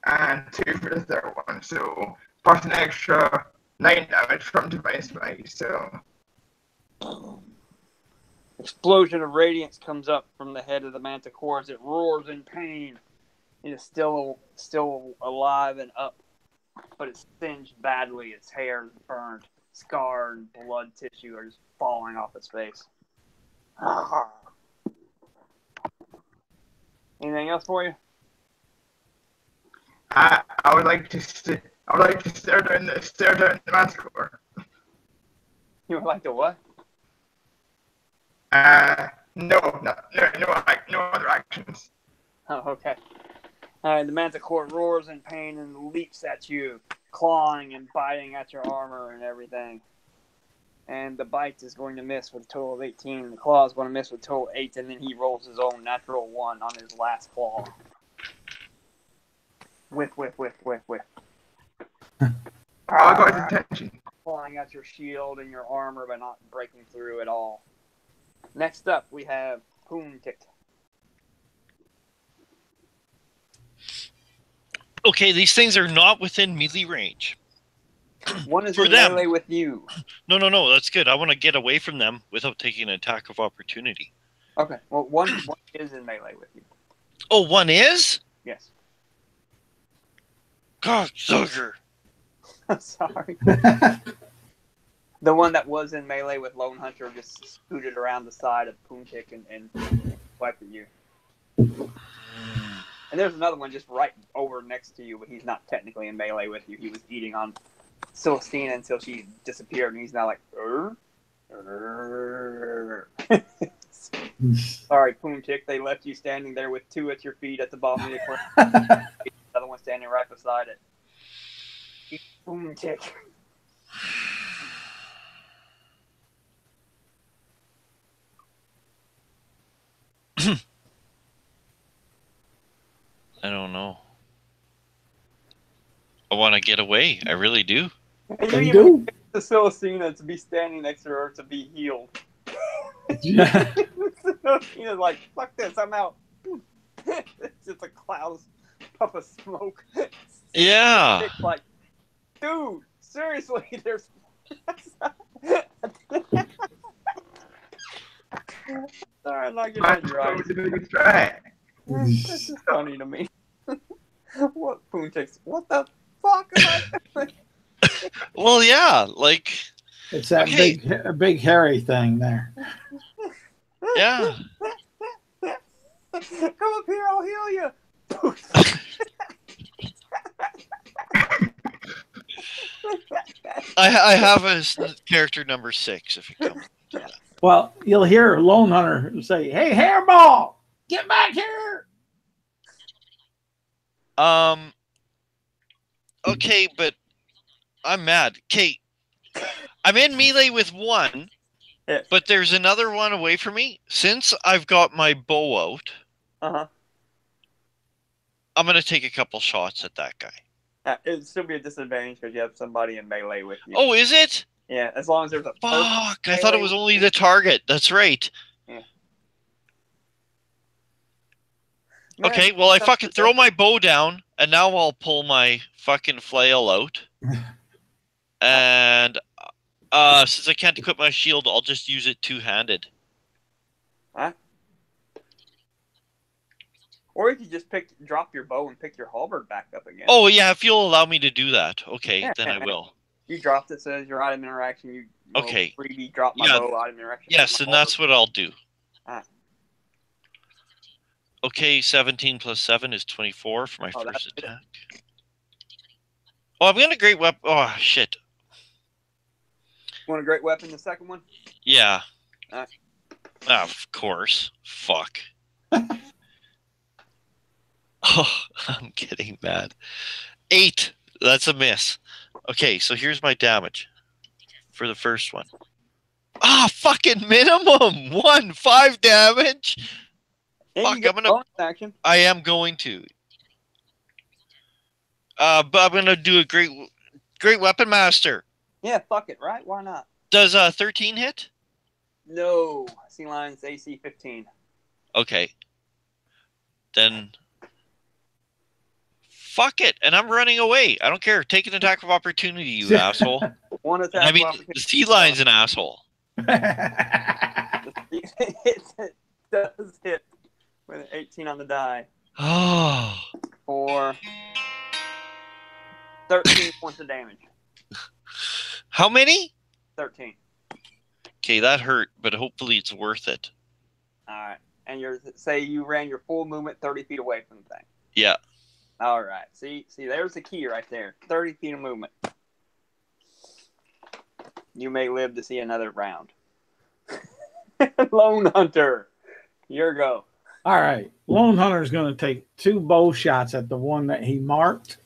and 2 for the third one. So plus an extra 9 damage from divine smite. So Explosion of radiance comes up from the head of the manticore as it roars in pain. It is still alive and up, but it's singed badly. Its hair is burned, scar and blood tissue are just falling off its face. Anything else for you? I would like to stare down the manticore. You would like to what? No other actions. Oh, okay. Alright, the manticore roars in pain and leaps at you, clawing and biting at your armor and everything. And the bite is going to miss with a total of 18. The claw is going to miss with a total of 8, and then he rolls his own natural 1 on his last claw. Whiff. I got his attention. Clawing at your shield and your armor, but not breaking through at all. Next up, we have Plume Mountain. Okay, these things are not within melee range. One is For in them. melee with you. No, that's good. I want to get away from them without taking an attack of opportunity. Okay, well, one is in melee with you. Oh, one is? Yes. God, sugar. Sorry. The one that was in melee with Lone Hunter just scooted around the side of Poontick and swiped at you. And there's another one just right over next to you, but he's not technically in melee with you. He was eating on Celestina until she disappeared, and he's now like, Sorry, Poontick, they left you standing there with 2 at your feet at the bottom of the corner. Another one standing right beside it. Poontick. I don't know. I want to get away. I really do. And You you do? even picked the Celestina to be standing next to her to be healed. Celestina's like, fuck this, I'm out. It's just a cloud puff of smoke. Yeah. It's like, dude, seriously, there's. Sorry, I'm not getting on your eyes. Manticore was the biggest threat. This is funny to me. What Poontick's? What the fuck am I doing? Well, yeah. Like, It's that Okay. big hairy thing there. yeah. Come up here, I'll heal you. I have a character number 6 if you come. Well, you'll hear Lone Hunter say, "Hey, Hairball, get back here!" Okay, but I'm mad. Okay, I'm in melee with one, Yeah. but there's another one away from me. Since I've got my bow out, Uh-huh. I'm gonna take a couple shots at that guy. It'd still be a disadvantage because you have somebody in melee with you. Oh, is it? Yeah, as long as there's a person Fuck! I thought it melee was with only you. the target. That's right. Man, Okay, well, I fucking throw my bow down, and now I'll pull my fucking flail out. And since I can't equip my shield, I'll just use it two-handed. Huh? Or you could just drop your bow and pick your halberd back up again. Oh, yeah, if you'll allow me to do that. Okay, then I will. You dropped it, says your item interaction. You Okay. freebie drop my Yeah. bow item interaction. Yes, and that's what I'll do. Ah. Okay, 17 plus 7 is 24 for my Oh, first that's- attack. Oh, I'm gonna great weapon. Oh shit. Want a great weapon? The second one. Yeah. Alright. Of course. Fuck. Oh, I'm getting mad. 8. That's a miss. Okay, so here's my damage for the first one. Ah, fucking minimum 5 damage. And Fuck, you get bonus action. I am going to. But I'm gonna do a great weapon master. Yeah, fuck it, right? Why not? Does 13 hit? No. Sea Lion's AC 15. Okay. Then fuck it, and I'm running away. I don't care. Take an attack of opportunity, you asshole. One attack I mean, of opportunity. the sea lion's an asshole. It does hit with an 18 on the die Oh. for 13 points of damage. How many? 13. Okay, that hurt, but hopefully it's worth it. All right. And say you ran your full movement 30 feet away from the thing. Yeah. All right. See, there's the key right there. 30 feet of movement. You may live to see another round. Lone Hunter, your go. All right. Lone Hunter's going to take 2 bow shots at the one that he marked.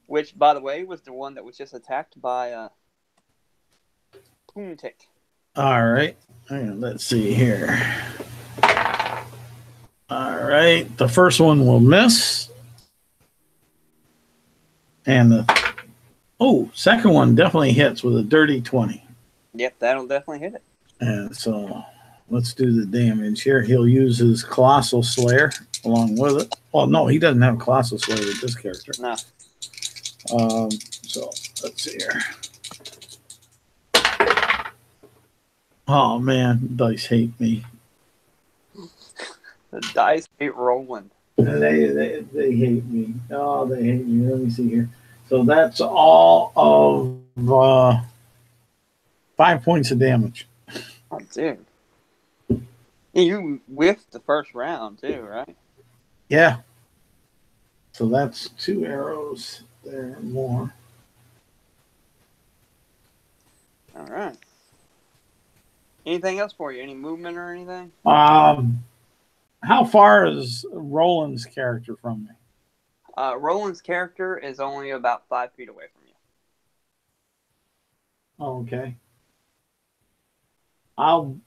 Which, by the way, was the one that was just attacked by Plume Tick. All right. Let's see here. All right. The first one will miss. And the second one definitely hits with a dirty 20. Yep, that'll definitely hit it. And so let's do the damage here. He'll use his Colossal Slayer along with it. Well, no, he doesn't have Colossal Slayer with this character. No. So let's see here. Oh man, dice hate me. The dice hate rolling. They hate me. Oh, they hate me. Let me see here. So that's all of 5 points of damage. Oh, dude. Yeah, you whiffed the first round too, right? Yeah. So that's 2 arrows there more. All right. Anything else for you? Any movement or anything? How far is Roland's character from me? Roland's character is only about 5 feet away from you. Oh, okay. I'll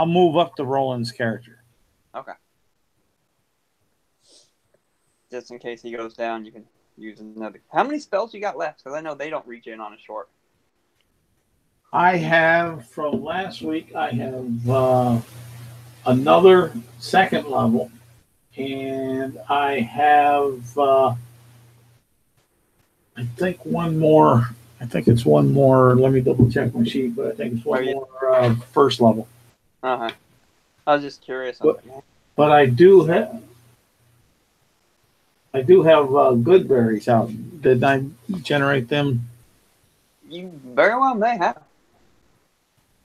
move up to Roland's character. Okay. Just in case he goes down, you can use another. How many spells you got left? Because I know they don't reach in on a short. I have, from last week, I have another 2nd level, and I have, I think one more. I think it's one more. Let me double check my sheet, but I think it's one more 1st level. Uh-huh. I was just curious. But I do have. Good berries out. Did I generate them? You very well may have.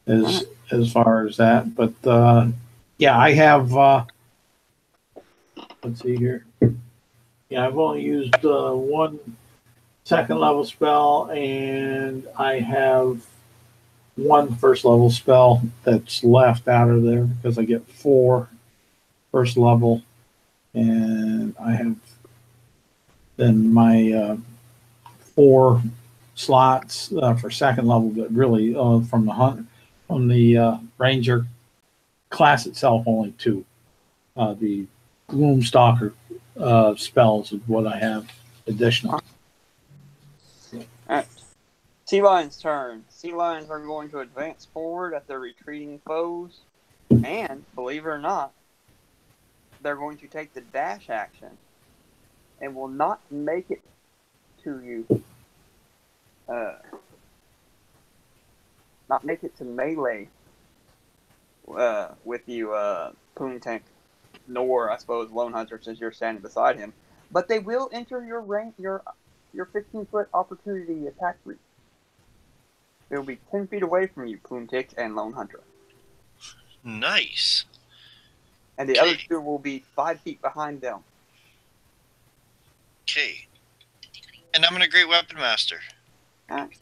As far as that, but yeah, I have. Let's see here. Yeah, I've only used 1 2nd level spell, and I have 1 1st level spell that's left out of there because I get 4 1st level, and I have then my 4 slots for 2nd level, but really from the Ranger class itself, only 2. The Gloomstalker spells is what I have additional. All right. Sea Lion's turn. Sea Lions are going to advance forward at their retreating foes, and believe it or not, they're going to take the dash action and will not make it to you. Not make it to melee with you, Poon Tank, nor I suppose Lone Hunter, since you're standing beside him. But they will enter your 15-foot opportunity attack reach. They'll be 10 feet away from you, Poon Tick and Lone Hunter. Nice. And the other 2 will be 5 feet behind them. Okay. And I'm going to Great Weapon Master. Alright.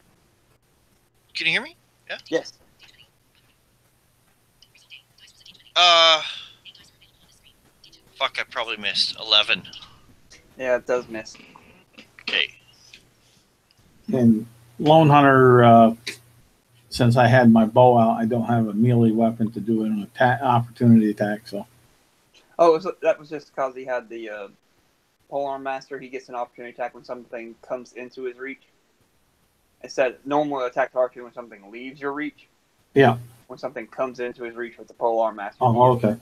Can you hear me? Yeah? Yes. Fuck, I probably missed. 11. Yeah, it does miss. Okay. And Lone Hunter, since I had my bow out, I don't have a melee weapon to do an opportunity attack. So. Oh, that was just because he had the Polearm Master. He gets an opportunity attack when something comes into his reach. It said normal attack opportunity when something leaves your reach. Yeah. When something comes into his reach with the Polearm Master. Oh, okay.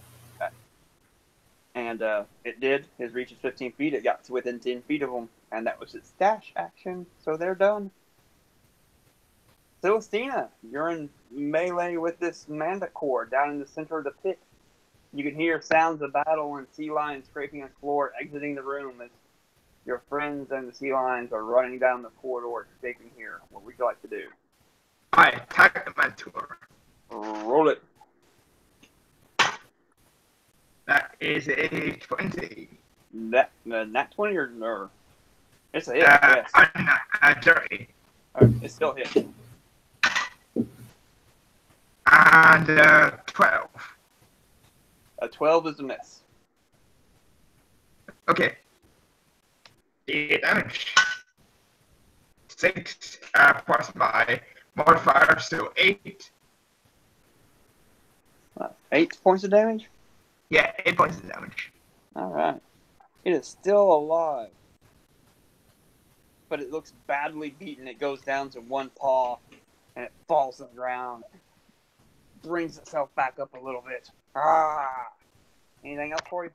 And it did. His reach is 15 feet. It got to within 10 feet of him. And that was its dash action. So they're done. Celestina, you're in melee with this manticore down in the center of the pit. You can hear sounds of battle and sea lions scraping on the floor, exiting the room as your friends and the sea lions are running down the corridor, escaping here. What would you like to do? I attack the mentor. Roll it. That is a 20. Nat 20 or it's a hit. Yes. Dirty. It's still a hit. And 12. A 12 is a miss. Okay. 8 damage. 6 plus my modifier, so 8. 8 points of damage? Yeah, 8 points of damage. Alright. It is still alive. But it looks badly beaten. It goes down to one paw and it falls to the ground. Brings itself back up a little bit. Ah! Anything else for you?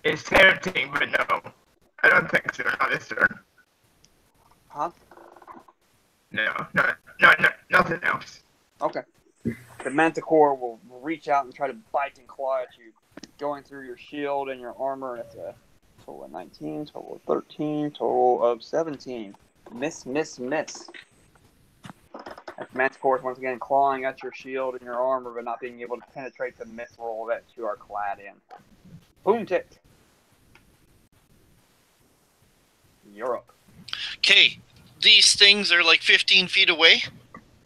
It's tempting, but no. I don't think so. Not this turn. Huh? No, nothing else. Okay. The Manticore will reach out and try to bite and claw at you, going through your shield and your armor. That's a total of 19, total of 13, total of 17. Miss, miss, miss. That Manticore is once again clawing at your shield and your armor, but not being able to penetrate the mithril that you are clad in. Boom tick. You're up. Okay, these things are like 15 feet away.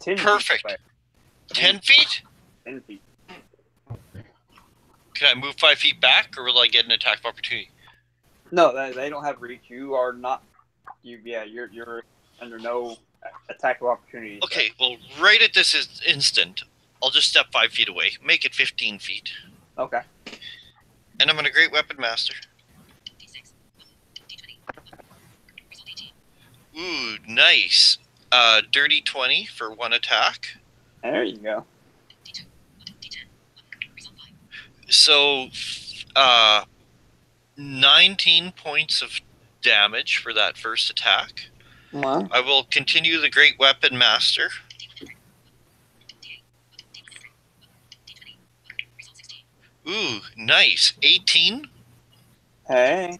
10 Perfect. feet away. 10 feet? 10 feet. Can I move 5 feet back, or will I get an attack of opportunity? No, they don't have reach. You are not. You're under no attack of opportunity. Okay, well, right at this instant, I'll just step 5 feet away. Make it 15 feet. Okay. And I'm going to Great Weapon Master. Ooh, nice. Dirty 20 for one attack. There you go. So, 19 points of damage for that first attack. Wow. I will continue the Great Weapon Master. Ooh, nice. 18. Hey.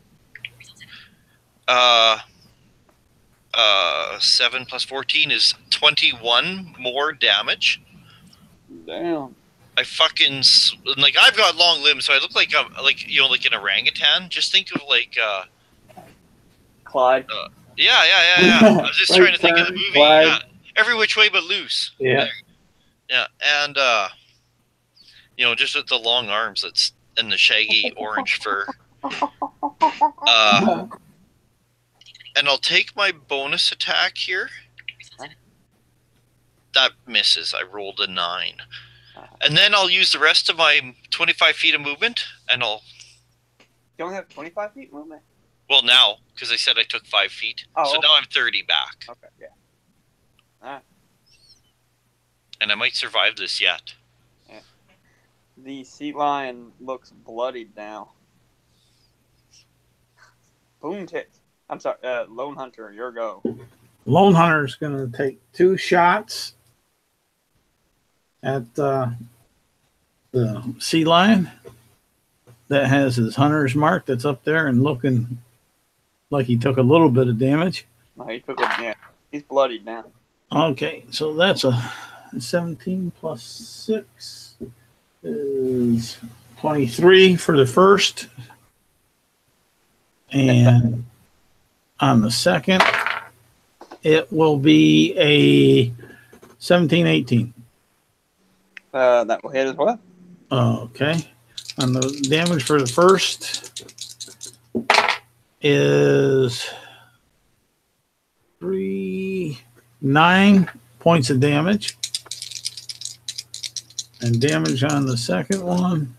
7 plus 14 is 21 more damage. Damn. I fucking like I've got long limbs, so I look like like an orangutan. Just think of like Clyde. Yeah. I was just trying to think of the movie. Clyde. Yeah. Every Which Way But Loose. Yeah. Yeah, and just with the long arms and the shaggy orange fur. And I'll take my bonus attack here. That misses. I rolled a 9. And then I'll use the rest of my 25 feet of movement, and I'll... You only have 25 feet movement? Well, now, because I said I took 5 feet. Oh, so okay. now I'm 30 back. Okay, yeah. Alright. And I might survive this yet. Yeah. The sea lion looks bloodied now. Boom tick. I'm sorry, Lone Hunter, your go. Lone Hunter's going to take 2 shots at the sea lion that has his hunter's mark that's up there and looking like he took a little bit of damage. No, he took it, yeah. He's bloodied now. Okay, so that's a 17 plus 6 is 23 for the first. And on the second, it will be a 17-18. That will hit as well. Okay. And the damage for the first is 9 points of damage. And damage on the second one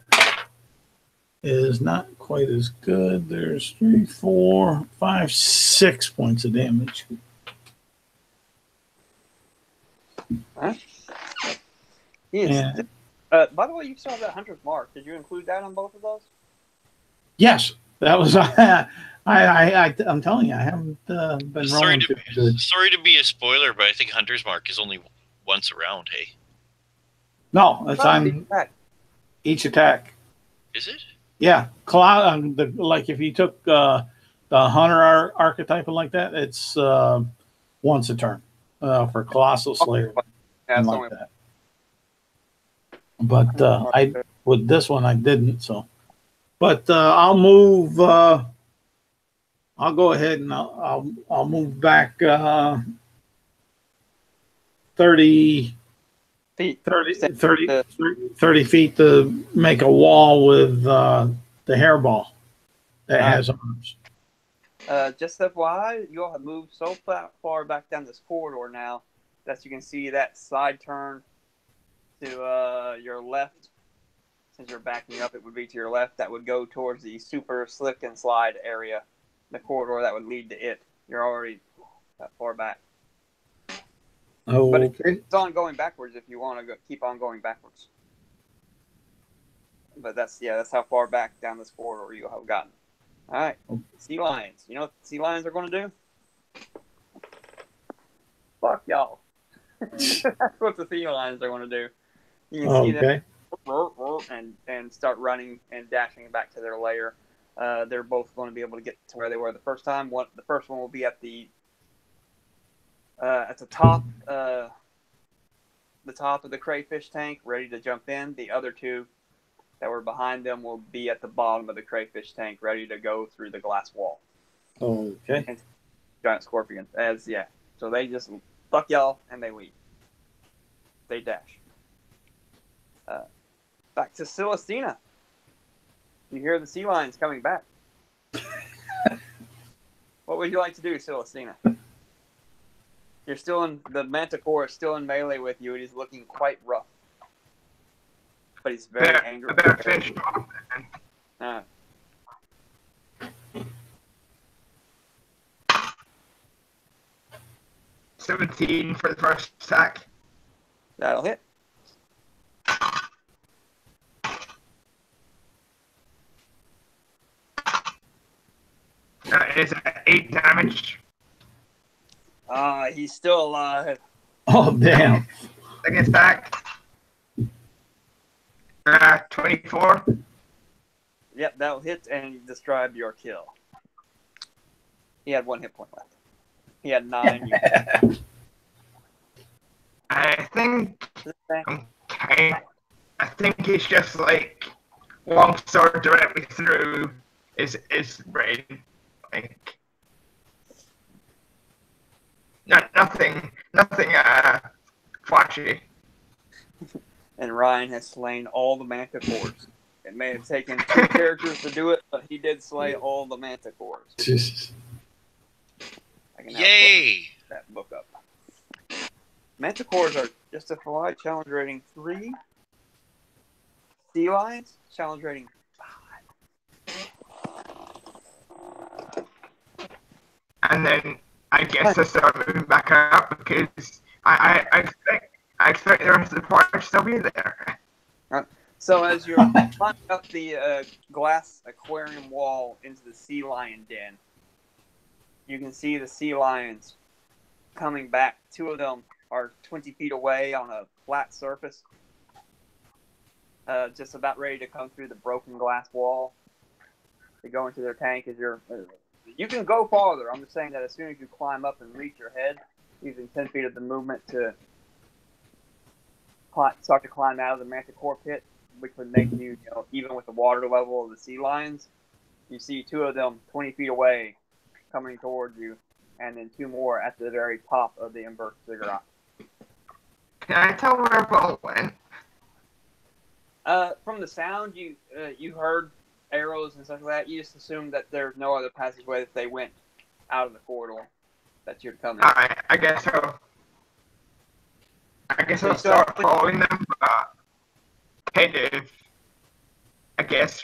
is not quite as good. There's 3, 4, 5, 6 points of damage. Huh? Yes. By the way, you saw that Hunter's Mark. Did you include that on both of those? Yes, that was. I'm telling you, I haven't been rolling too good. Sorry to be a spoiler, but I think Hunter's Mark is only once around. Hey. No, it's on each attack. Is it? Yeah, like if you took the hunter archetype like that, it's once a turn for Colossal Slayer. Yeah, like that. But I with this one I didn't. So, but I'll move. I'll go ahead and I'll move back 30 feet to make a wall with the hairball that has arms. Just FYI, you all have moved so far back down this corridor now that you can see that side turn to your left. Since you're backing up, it would be to your left. That would go towards the super slick and slide area, the corridor that would lead to it. You're already that far back. Oh, but okay. It's on going backwards if you want to keep on going backwards. But that's how far back down this corridor you have gotten. All right, sea lions. You know what sea lions are going to do? Fuck y'all. That's what the sea lions are going to do. You can see them and start running and dashing back to their lair. They're both going to be able to get to where they were the first time. The first one will be at the top, the top of the crayfish tank, ready to jump in. The other two that were behind them will be at the bottom of the crayfish tank, ready to go through the glass wall. Okay. And giant scorpions, So they just fuck y'all and they leave. They dash. Back to Celestina. You hear the sea lions coming back. What would you like to do, Celestina? You're still in the Manticore is still in melee with you. It is looking quite rough, but he's very angry. Fish. 17 for the first attack. That'll hit. That is 8 damage. He's still alive. Oh, damn. Second attack. 24. Yep, that'll hit, and you describe your kill. He had 1 hit point left. He had 9. I think. Okay. I think it's just like long sword directly through his brain. Like nothing flashy. And Ryan has slain all the manticores. It may have taken 2 characters to do it, but he did slay all the manticores. I can now put that book up. Manticores are just a FYI challenge rating 3. Sea lions challenge rating 5. And then I guess I start moving back up because I expect the rest of the party to still be there. So as you're climbing up the glass aquarium wall into the sea lion den, you can see the sea lions coming back. 2 of them are 20 feet away on a flat surface, just about ready to come through the broken glass wall. They go into their tank as you can go farther. I'm just saying that as soon as you climb up and reach your head, using 10 feet of the movement to start to climb out of the manticore pit, which would make you, even with the water level of the sea lions, You see 2 of them 20 feet away coming towards you, and then 2 more at the very top of the inverse ziggurat. Can I tell where both went? From the sound, you heard arrows and stuff like that. You just assumed that there's no other passageway, that they went out of the corridor that you're coming. Alright, I guess I'll start following them, but kind of, I guess,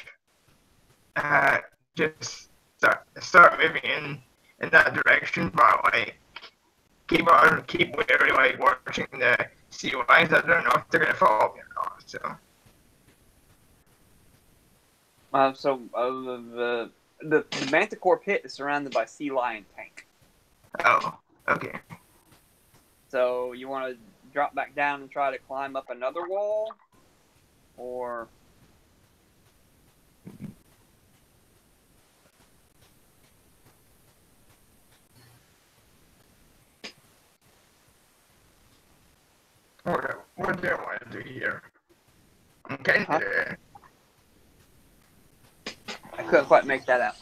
just start moving in that direction, but like keep wary, like watching the sea lines. I don't know if they're gonna follow me or not. So. The Manticore pit is surrounded by sea lion tank. Oh, okay. So you want to drop back down and try to climb up another wall, or? What do I want to do here? I'm kind of. I couldn't quite make that out.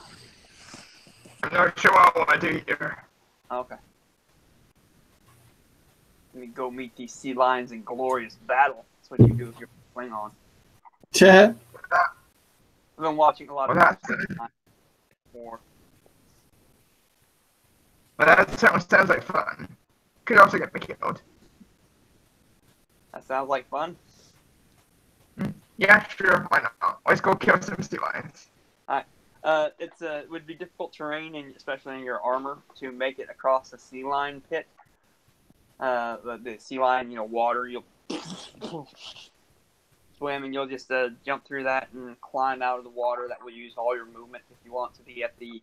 I'm not sure what I want to do here. Okay. Let me go meet these sea lions in glorious battle. That's what you do if you're playing on. Chat. I've been watching a lot of more. But that sounds like fun. Could also get me killed. That sounds like fun. Yeah, sure. Why not? Let's go kill some sea lions. It would be difficult terrain, and especially in your armor, to make it across the sea lion pit. The sea lion, water, you'll swim, and you'll just jump through that and climb out of the water. That will use all your movement if you want to be at the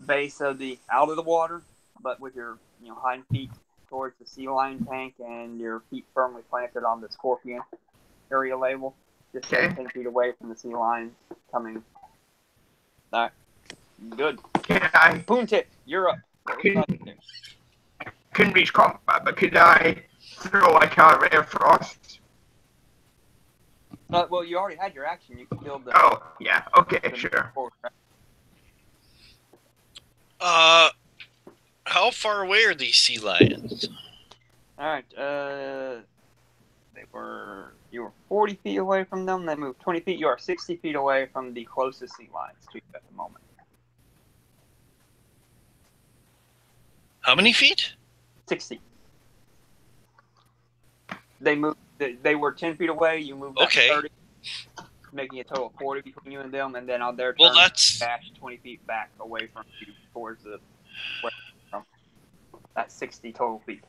base of out of the water, but with your hind feet towards the sea lion tank and your feet firmly planted on the scorpion area label, just 10 feet away from the sea lions coming. All right, good. Poontip, you're up. Couldn't reach combat, but could I throw like a ray of frost? Well, you already had your action. You can build the. Oh, yeah. Okay, sure. How far away are these sea lions? All right. You were 40 feet away from them. They moved 20 feet. You are 60 feet away from the closest sea lions to you at the moment. How many feet? 60. They moved. They were 10 feet away. You moved back 30, making a total of 40 between you and them. And then on their turn, dash 20 feet back away from you towards the. That's 60 total feet.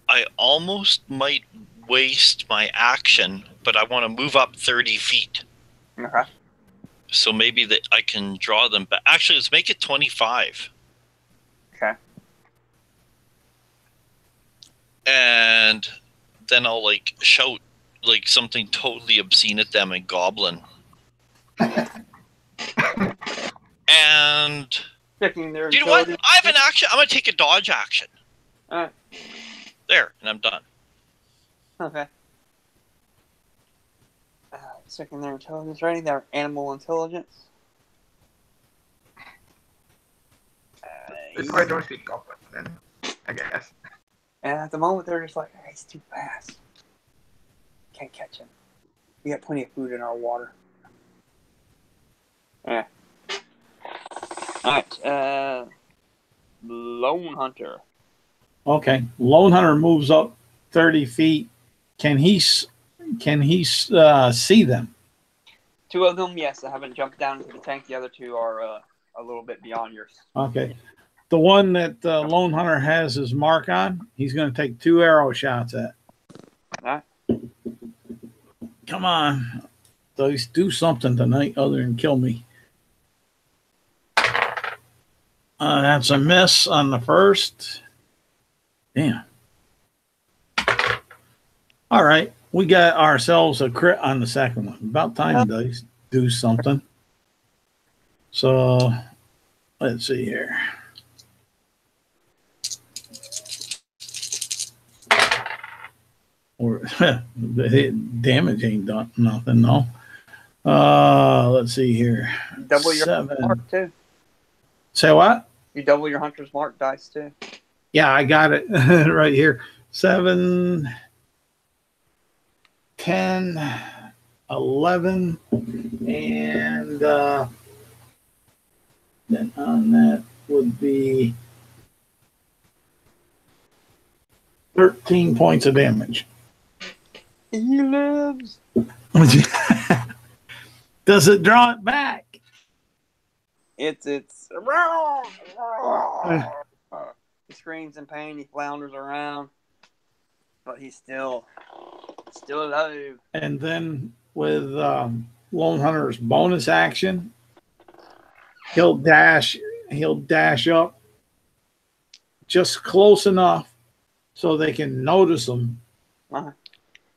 I almost might waste my action, but I want to move up 30 feet. Okay. So maybe that I can draw them back. Actually, let's make it 25. Okay. And then I'll shout something totally obscene at them in Goblin. And Checking their you know what? I have an action. I'm gonna take a dodge action. Alright. There, and I'm done. Okay. Checking their intelligence rating. Their animal intelligence. They probably don't speak Goblin then, I guess. And at the moment, they're just like, hey, he's too fast. Can't catch him. We got plenty of food in our water. Yeah. Alright, Lone Hunter. Okay. Lone Hunter moves up 30 feet. Can he see them? 2 of them, yes. I haven't jumped down into the tank. The other 2 are a little bit beyond yours. Okay. The one that Lone Hunter has his mark on, he's going to take 2 arrow shots at. Alright. Come on. Do something tonight other than kill me. That's a miss on the first. Damn. All right. We got ourselves a crit on the second one. About time to do something. So, let's see here. Or the damage ain't done nothing, no. Let's see here. Double your 7. mark too. Say what? You double your hunter's mark dice too. Yeah, I got it right here. 7, 10, 11, and then on that would be 13 points of damage. He lives. Does it draw it back? It's he screams in pain. He flounders around, but he's still alive. And then with Lone Hunter's bonus action, he'll dash up just close enough so they can notice him. Uh-huh.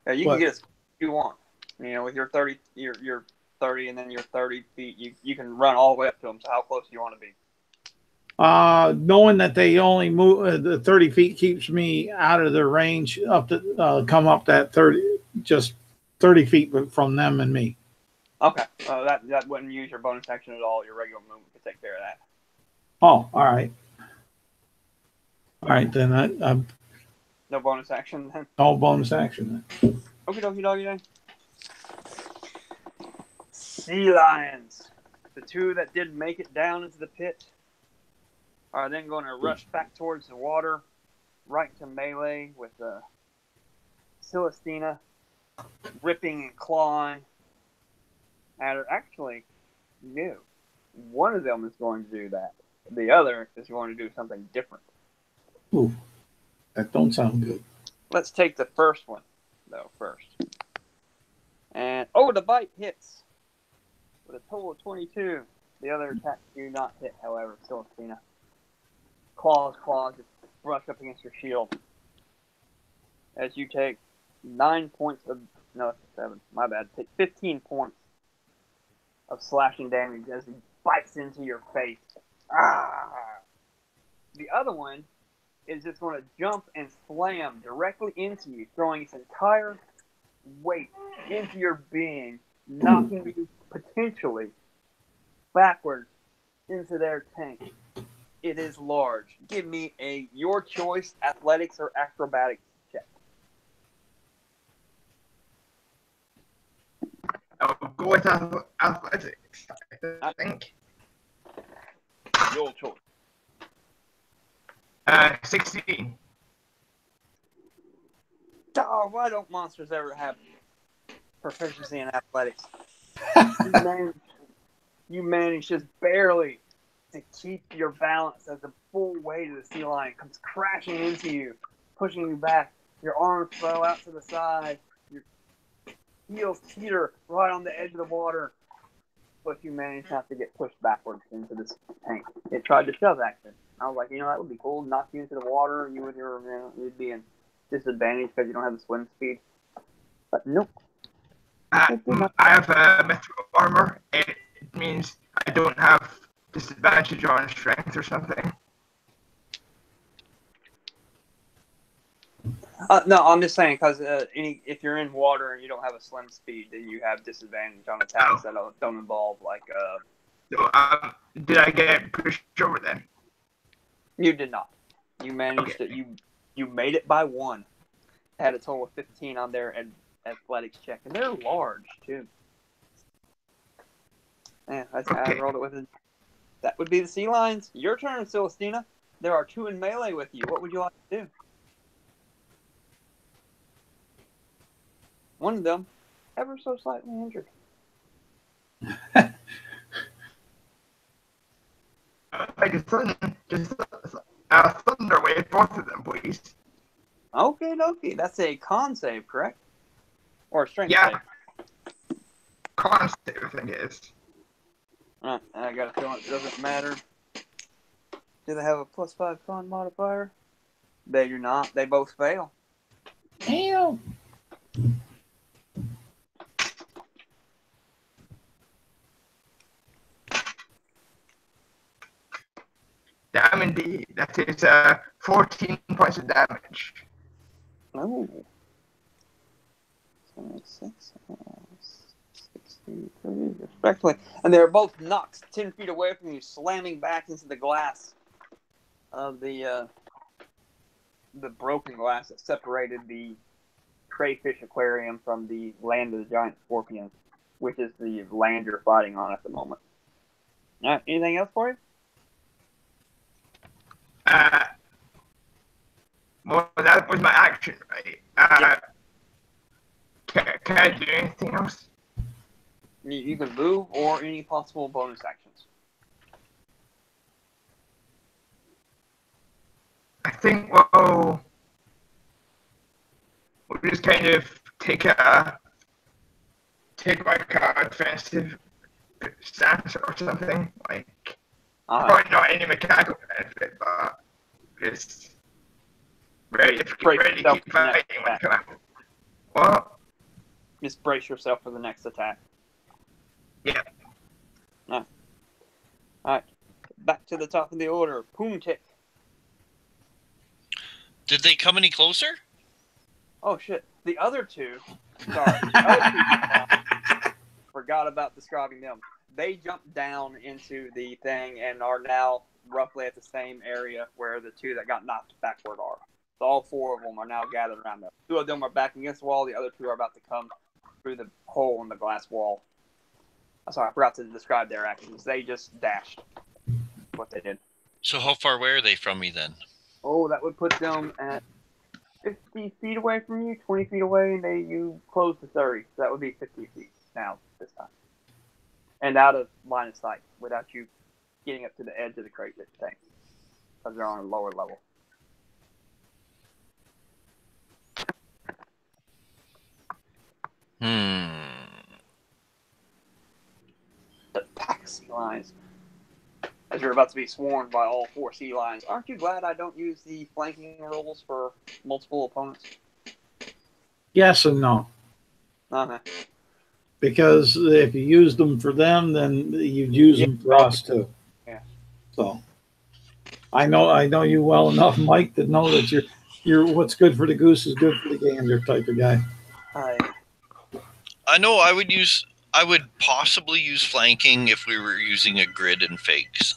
Yeah, you can get as you want. You know, with your 30, your 30, and then your 30 feet, you can run all the way up to them. So how close do you want to be? Knowing that they only move the 30 feet keeps me out of their range up to come up that 30, just 30 feet from them and me. Okay, that wouldn't use your bonus action at all. Your regular movement could take care of that. Oh, all right. All right, then I'm no bonus action then. No bonus action then. Okie dokie doggy then. Sea lions. The two that did make it down into the pit are then going to rush back towards the water, right to melee with Celestina, ripping and clawing at her. Actually, no. One of them is going to do that. The other is going to do something different. Ooh, that don't sound good. Let's take the first one, though, first. And, the bite hits with a total of 22. The other attacks do not hit, however, Celestina. Claws, just brush up against your shield. As you take 9 points of... No, it's 7. My bad. Take 15 points of slashing damage as he bites into your face. Ah! The other one is just going to jump and slam directly into you, throwing its entire weight into your being, knocking you potentially backwards into their tank. It is large. Give me your choice, athletics or acrobatics check. I'll go with athletics, I think. Your choice. 16. Oh, why don't monsters ever have proficiency in athletics? You manage just barely to keep your balance as the full weight of the sea lion comes crashing into you, pushing you back. Your arms throw out to the side. Your heels teeter right on the edge of the water. But you manage not to get pushed backwards into this tank. It tried to shove action. I was like, that would be cool. Knock you into the water. You'd be in disadvantage because you don't have the swim speed. But nope. I have mythical armor. It means I don't have disadvantage on strength or something. No, I'm just saying because if you're in water and you don't have a swim speed, then you have disadvantage on attacks that don't involve So, did I get pushed over then? You did not. You managed to. You made it by 1. Had a total of 15 on their athletics check, and they're large too. Yeah, I rolled it with it. That would be the sea lions. Your turn, Celestina. There are 2 in melee with you. What would you like to do? One of them, ever so slightly injured. Thunder wave both of them, please. Okay, dokie. That's a con save, correct? Or a strength Yeah. save? Con save, I think it is. Alright, I got a feeling it doesn't matter. Do they have a +5 con modifier? They do not. They both fail. Damn. Damn indeed. That is 14 points of damage. Oh. 6, 63, respectively. And they're both knocked 10 feet away from you, slamming back into the glass of the broken glass that separated the crayfish aquarium from the land of the giant scorpions, which is the land you're fighting on at the moment. All right, anything else for you? Well, that was my action, right? Can I do anything else? You can move or any possible bonus actions. I think we'll just kind of take like a defensive stance or something. Like, probably not any mechanical benefit, but just ready to keep fighting when it comes out. What? Just brace yourself for the next attack. Yeah. All right. Back to the top of the order. Poomtick. Did they come any closer? Oh, shit. The other two. Sorry. The other two, forgot about describing them. They jumped down into the thing and are now roughly at the same area where the two that got knocked backward are. So all four of them are now gathered around them. Two of them are back against the wall. The other two are about to come through the hole in the glass wall. Sorry, I forgot to describe their actions. They just dashed. What they did. So how far away are they from me then? Oh, that would put them at 50 feet away from you, 20 feet away, and you close to 30. So that would be 50 feet now this time. And out of line of sight without you getting up to the edge of the crate thing. Because they're on a lower level. The pack of sea lions. As you're about to be swarmed by all 4 sea lions. Aren't you glad I don't use the flanking rules for multiple opponents? Yes and no. Uh-huh. Because if you used them for them, then you'd use them for us too. Yeah. So I know you well enough, Mike, to know that you're what's good for the goose is good for the gander type of guy. I know I would possibly use flanking if we were using a grid and fakes.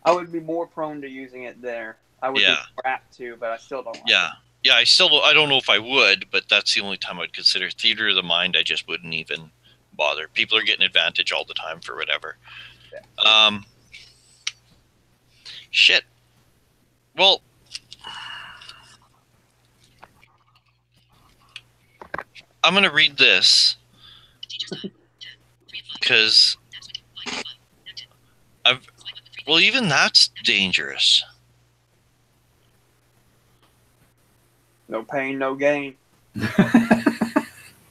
I would be more prone to using it there. I would be more apt to, but I still don't like it. Yeah, I don't know if I would, but that's the only time I'd consider. Theater of the mind, I just wouldn't even bother. People are getting advantage all the time for whatever. Yeah. Shit. Well, I'm going to read this because even that's dangerous. No pain, no gain.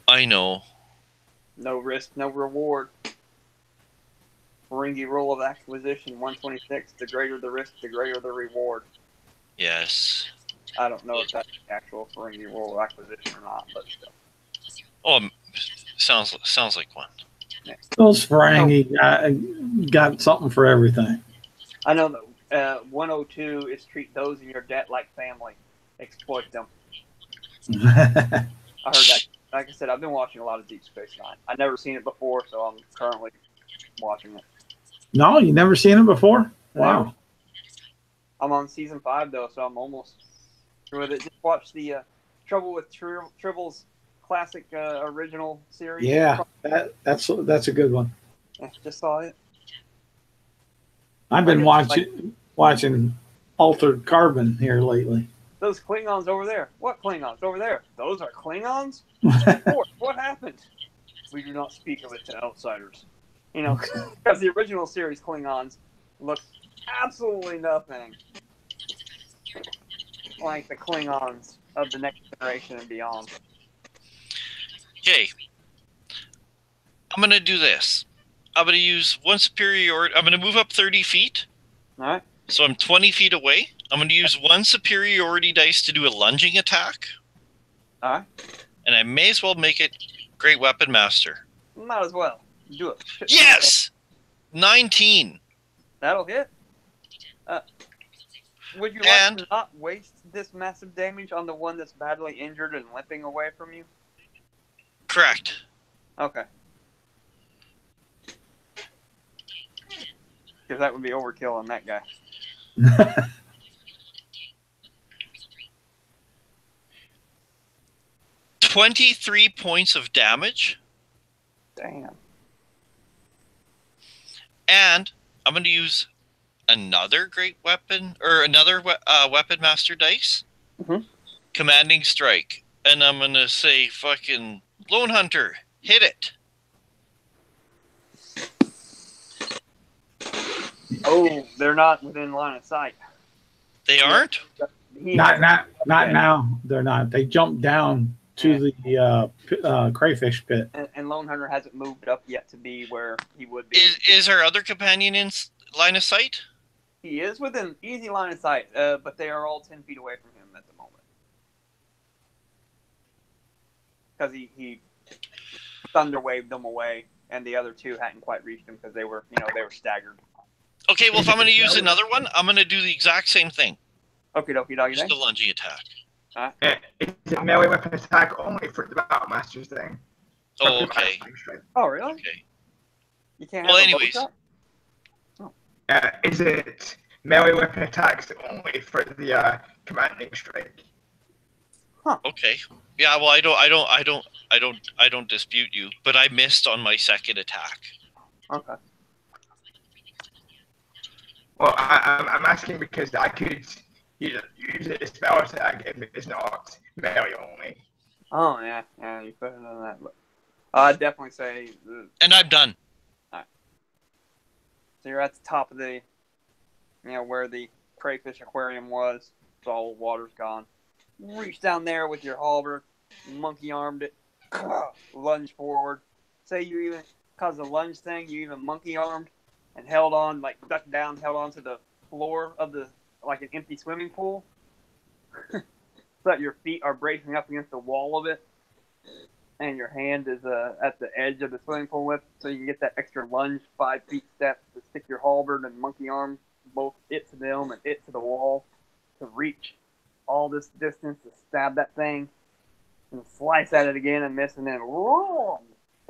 I know. No risk, no reward. Ferengi rule of acquisition 126. The greater the risk, the greater the reward. Yes. I don't know if that's the actual Ferengi rule of acquisition or not, but still. Oh, sounds like one. Yeah. Those Ferengi got something for everything. I know that 102 is treat those in your debt like family. Exploit them. I heard that. Like I said, I've been watching a lot of Deep Space Nine. I've never seen it before, so I'm currently watching it. No, you never seen it before? Wow. I'm on season 5 though, so I'm almost through with it. Just watched the Trouble with Tribble's classic original series. Yeah, that's a good one. Yeah, just saw it. I've been watching Altered Carbon here lately. Those Klingons over there. What Klingons over there? Those are Klingons? What happened? We do not speak of it to outsiders. You know, because the original series Klingons look absolutely nothing like the Klingons of the next generation and beyond. Okay. I'm going to do this. I'm going to use one superiority. I'm going to move up 30 feet. All right. So I'm 20 feet away. I'm going to use one superiority dice to do a lunging attack. All right. And I may as well make it Great Weapon Master. Might as well. Do it. Yes! 19. That'll hit. Would you like to not waste this massive damage on the one that's badly injured and limping away from you? Correct. Okay. Because that would be overkill on that guy. 23 points of damage. Damn. And I'm going to use another great weapon, or another weapon master dice. Mhm. Commanding strike. And I'm going to say, fucking Lone Hunter, hit it. Oh, they're not within line of sight. They aren't? Not now. They're not. They jumped down to the crayfish pit. And Lone Hunter hasn't moved up yet to be where he would be. Is our other companion in line of sight? He is within easy line of sight, but they are all 10 feet away from him at the moment. Because he thunder waved them away, and the other two hadn't quite reached him because they were staggered. Okay, well, if I'm going to use another one, I'm going to do the exact same thing. Okie dokie doggy Just day. a lunging attack. It's a melee weapon attack only for the Battle Masters thing. Oh, okay. Oh, really? Okay. You can't Well, have anyways. a shot? Is it melee weapon attacks only for the commanding strike? Okay. Yeah, well, I don't dispute you, but I missed on my second attack. Okay. Well, I'm asking because I could use it as spell attack if it's not melee only. Oh, yeah, you put it on that. But I'd definitely say... And I'm done. So you're at the top of the, where the crayfish aquarium was. So all the water's gone. Reach down there with your halberd, monkey armed it, lunge forward. Say you even, cause the lunge thing, you even monkey armed and held on, like ducked down, held on to the floor of like an empty swimming pool. So that your feet are bracing up against the wall of it. And your hand is at the edge of the swimming pool lip, so you can get that extra lunge 5 feet step to stick your halberd and monkey arm, both it to them and it to the wall, to reach all this distance to stab that thing, and slice at it again and miss, and then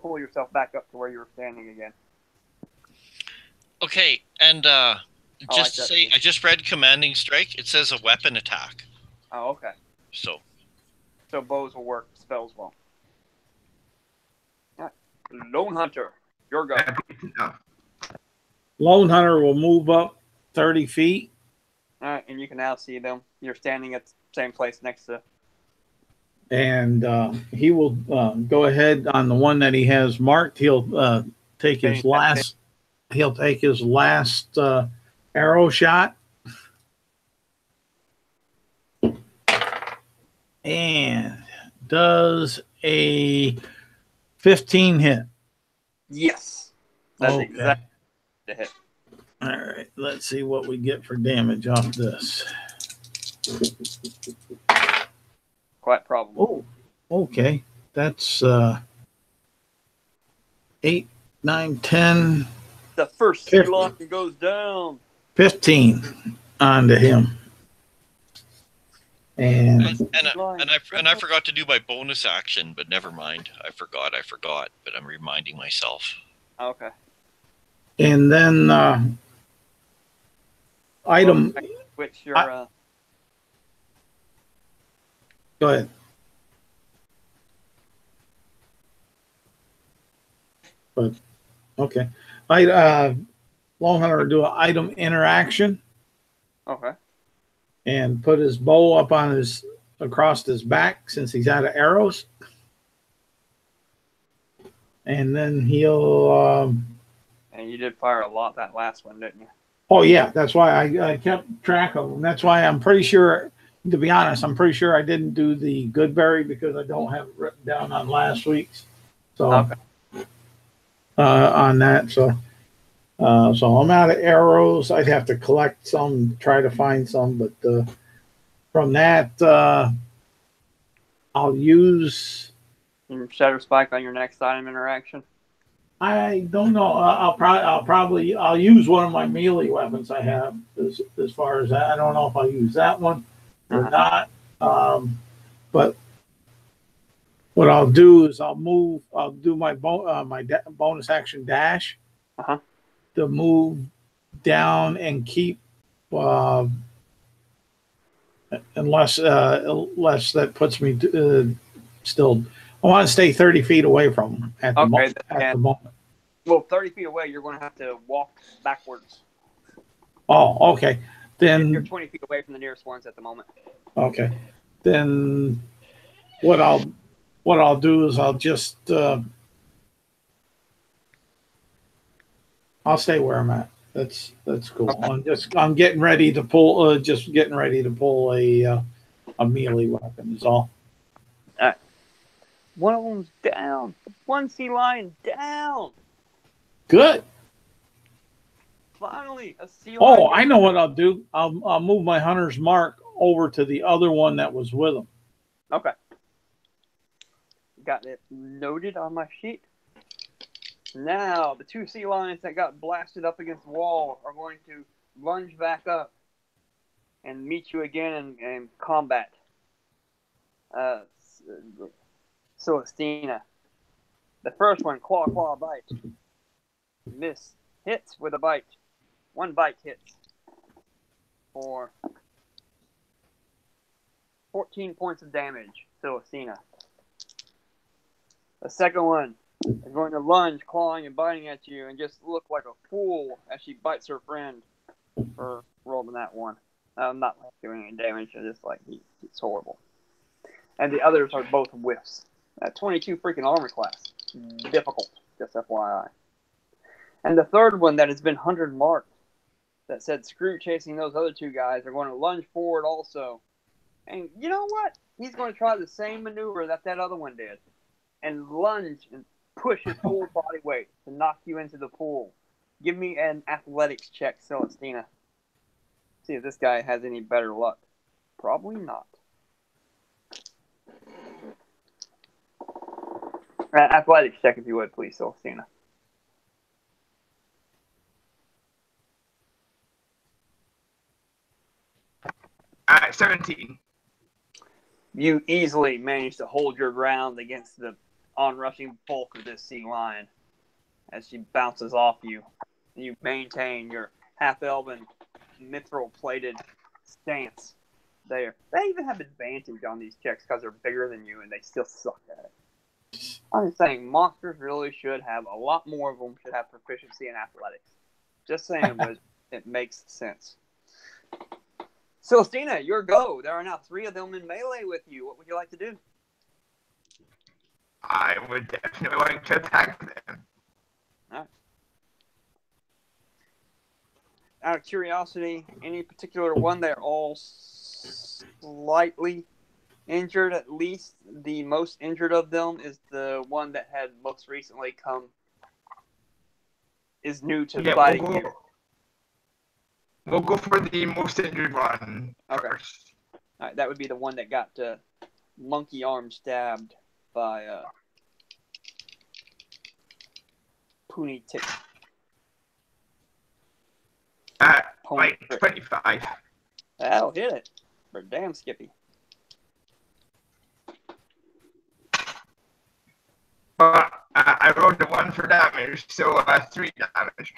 pull yourself back up to where you were standing again. Okay, and just to like say, I just read commanding strike. It says a weapon attack. Oh, okay. So bows will work, spells won't. Lone Hunter, your go. Lone Hunter will move up 30 feet. All right, and you can now see them. You're standing at the same place next to. And he will go ahead on the one that he has marked. He'll take his last. He'll take his last arrow shot. And does a 15 hit. Yes. That's Okay. exactly the hit. All right. Let's see what we get for damage off this. Quite probable. Oh, okay. That's 8, 9, 10. The first 15. lock goes down. 15 onto him. And I forgot to do my bonus action, but never mind. I forgot, but I'm reminding myself. Okay. And then item. Which your Go ahead. But okay, Lone Hunter will do an item interaction okay. and put his bow up on across his back since he's out of arrows, and then he'll. And you did fire a lot that last one, didn't you? Oh yeah, that's why I kept track of them. That's why I'm pretty sure. To be honest, I'm pretty sure I didn't do the Goodberry because I don't have it written down on last week's. So Okay. On that, so I'm out of arrows. I'd have to collect some, try to find some, but from that, I'll use. Your Shatter Spike on your next item interaction. I don't know. I'll use one of my melee weapons I have. As far as that, I don't know if I'll use that one or not. But what I'll do is I'll move. I'll do my bonus action dash Uh-huh. to move down and keep. Unless that puts me still. I want to stay 30 feet away from them at the moment. Well, 30 feet away, you're going to have to walk backwards. Oh, okay. Then you're 20 feet away from the nearest ones at the moment. Okay. Then what I'll do is I'll just I'll stay where I'm at. That's cool. Okay. I'm getting ready to pull a melee weapon is all. All right. One of them's down. One sea lion down. Good. Finally, a sea lion. Oh, I know what I'll do. I'll move my hunter's mark over to the other one that was with him. Okay. Got it noted on my sheet. Now, the two sea lions that got blasted up against the wall are going to lunge back up and meet you again in combat. Celestina. The first one, claw, bite. Miss. Hits with a bite. One bite hits. For 14 points of damage, Celestina. The second one is going to lunge, clawing and biting at you and just look like a fool as she bites her friend for rolling that one. I'm not doing any damage, it's just like it's horrible. And the others are both whiffs. At 22 freaking armor class. Difficult, just FYI. And the third one that has been 100 marked, that said screw chasing those other two guys, are going to lunge forward also. And you know what? He's going to try the same maneuver that other one did. And lunge and push his full body weight to knock you into the pool. Give me an athletics check, Celestina. See if this guy has any better luck. Probably not. Athletics check if you would, please, Celestina. 17. You easily manage to hold your ground against the onrushing bulk of this sea lion as she bounces off you. You maintain your half-elven, mithril-plated stance there. They even have advantage on these checks because they're bigger than you and they still suck at it. I'm just saying, monsters really should have, a lot more of them should have proficiency in athletics. Just saying, but it makes sense. Celestina, your go. There are now 3 of them in melee with you. What would you like to do? I would definitely like to attack them. All right. Out of curiosity, any particular one? They're all slightly injured. At least the most injured of them is the one that had most recently is new to fighting you. We'll go for the most injured one first. All right, that would be the one that got monkey arm stabbed by Puni Tick. Like 25. That'll hit it. For damn Skippy. I rolled a 1 for damage, so 3 damage.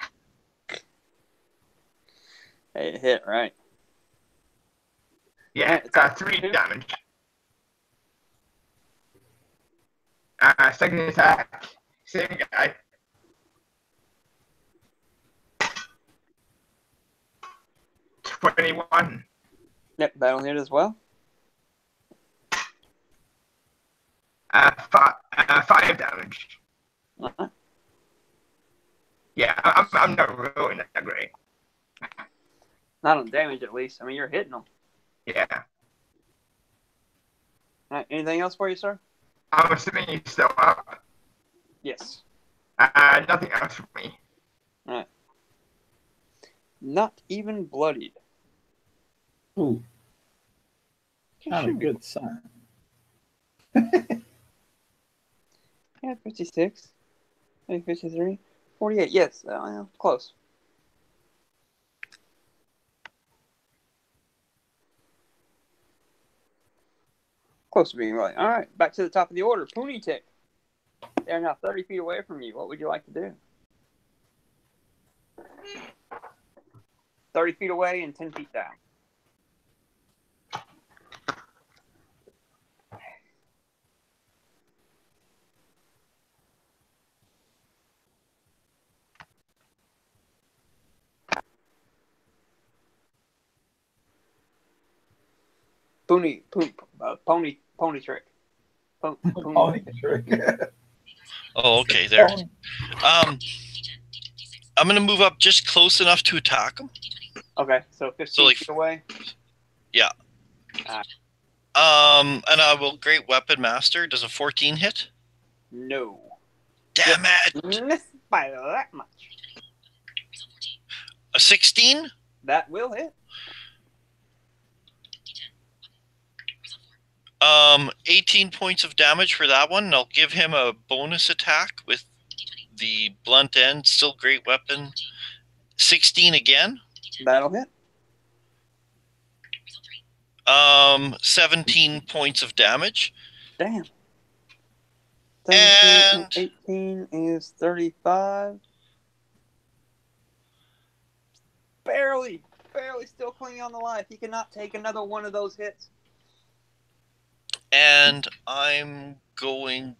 Hey, it hit, right? Yeah, it's 3 damage. Second attack, same guy. $21. Yep, that'll hit as well. 5 damage. Uh-huh. Yeah, I'm not really that great. Not on damage, at least. I mean, you're hitting them. Yeah. All right, anything else for you, sir? I'm assuming he's still up. Yes. Nothing else for me. All right. Not even bloodied. Ooh. Not a good sign. Yeah, 56. 53. 48. Yes, close. Close to being right. All right, back to the top of the order. Punitik. They're now 30 feet away from you. What would you like to do? 30 feet away and 10 feet down. Pony trick. Pony trick. Oh, okay, there. I'm gonna move up just close enough to attack him. Okay, so 15 feet away. Yeah. And I will Great Weapon Master. Does a 14 hit? No. Damn it! Missed by that much. A 16? That will hit. 18 points of damage for that one. And I'll give him a bonus attack with the blunt end. Still Great Weapon. 16 again. That'll hit. 17 points of damage. Damn. 17 And 18 is 35. Barely still clinging on the life. He cannot take another one of those hits. And I'm going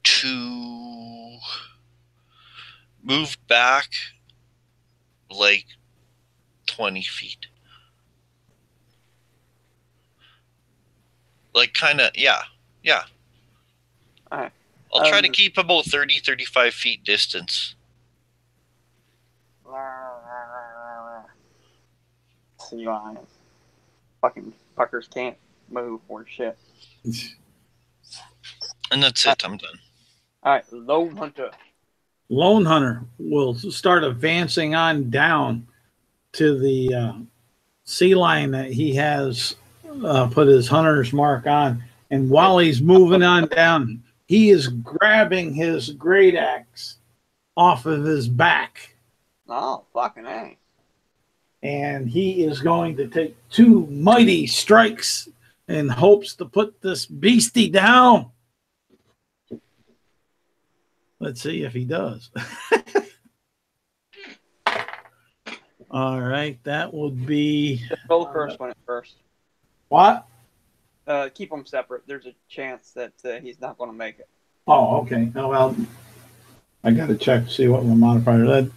to move back like 20 feet. Like, kind of, yeah. All right. I'll try to keep about 30, 35 feet distance. Sea lion. Fucking fuckers can't move or shit. And that's it. I'm done. All right, Lone Hunter. Lone Hunter will start advancing on down to the sea lion that he has put his hunter's mark on. And while he's moving on down, he is grabbing his great axe off of his back. Oh, fucking A. And he is going to take 2 mighty strikes in hopes to put this beastie down. Let's see if he does. All right, that would be... Just roll the first one at first. What? Keep them separate. There's a chance that he's not going to make it. Oh, okay. Oh, well, I got to check to see what my modifier is.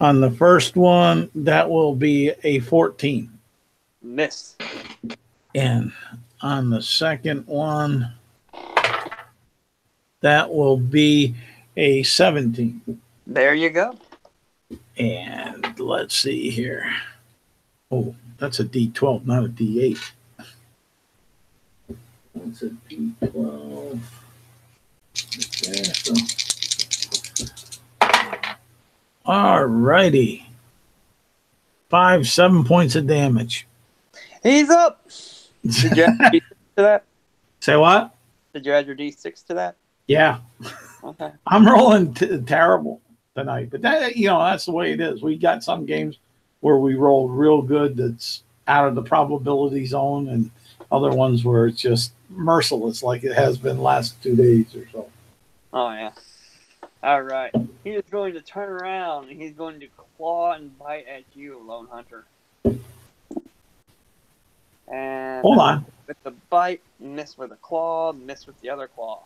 On the first one, that will be a 14. Miss. And on the second one, that will be a 17. There you go. And let's see here. Oh, that's a D12, not a D8. That's a D12. Okay, so. All righty. 7 points of damage. He's up. Did you add your D6 to that? Say what? Did you add your D6 to that? Yeah. Okay. I'm rolling terrible tonight, but that, that's the way it is. We got some games where we roll real good that's out of the probability zone, and other ones where it's just merciless, like it has been last 2 days or so. Oh, yeah. All right. He is going to turn around, and he's going to claw and bite at you, Lone Hunter. And hold on. With the bite, miss with a claw, miss with the other claw.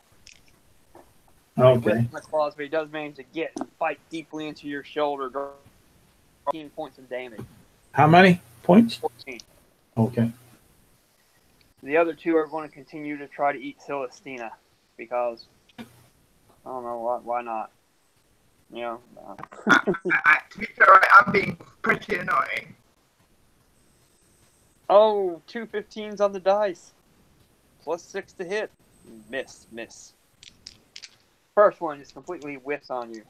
Okay. With the claws, but he does manage to get and bite deeply into your shoulder. 14 points of damage. How many points? 14. Okay. The other 2 are going to continue to try to eat Celestina because I don't know why not. To be fair, I'm being pretty annoying. Oh, 2 15s on the dice. Plus 6 to hit. Miss. First one just completely whiffs on you.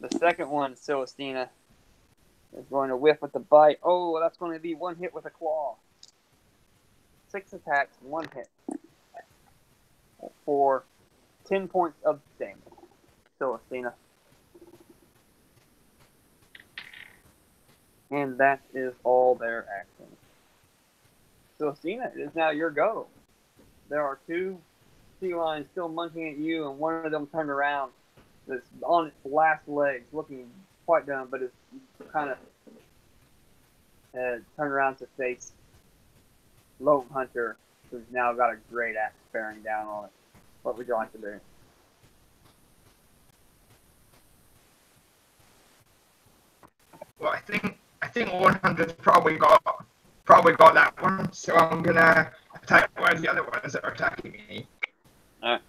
The second one, Celestina, is going to whiff with the bite. Oh, that's going to be 1 hit with a claw. 6 attacks, 1 hit. For 10 points of damage. Celestina. And that is all their actions. So, Cena, it is now your go. There are 2 sea lions still munching at you, and one of them turned around. It's on its last legs, looking quite done, but it's kind of turned around to face Lone Hunter, who's now got a great axe bearing down on it. What would you like to do? Well, I think 100's probably got that one, so I'm gonna attack one of the other ones that are attacking me. Alright.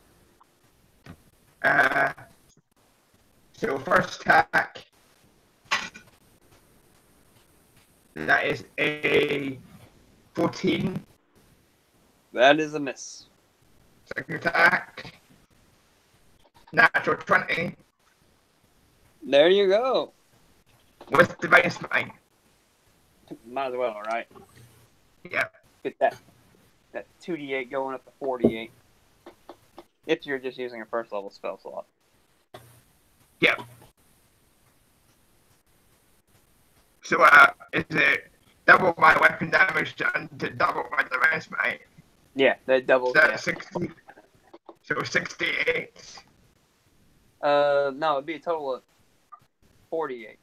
So first attack, that is a 14. That is a miss. Second attack, natural 20 There you go. with divine smite. Might as well, right? Yeah. Get that 2d8 going up to 48. If you're just using a first level spell slot. Yeah. So is it double my weapon damage and double my divine smite? Yeah, that doubles. So Yeah. 60. So 68. No, it'd be a total of 48.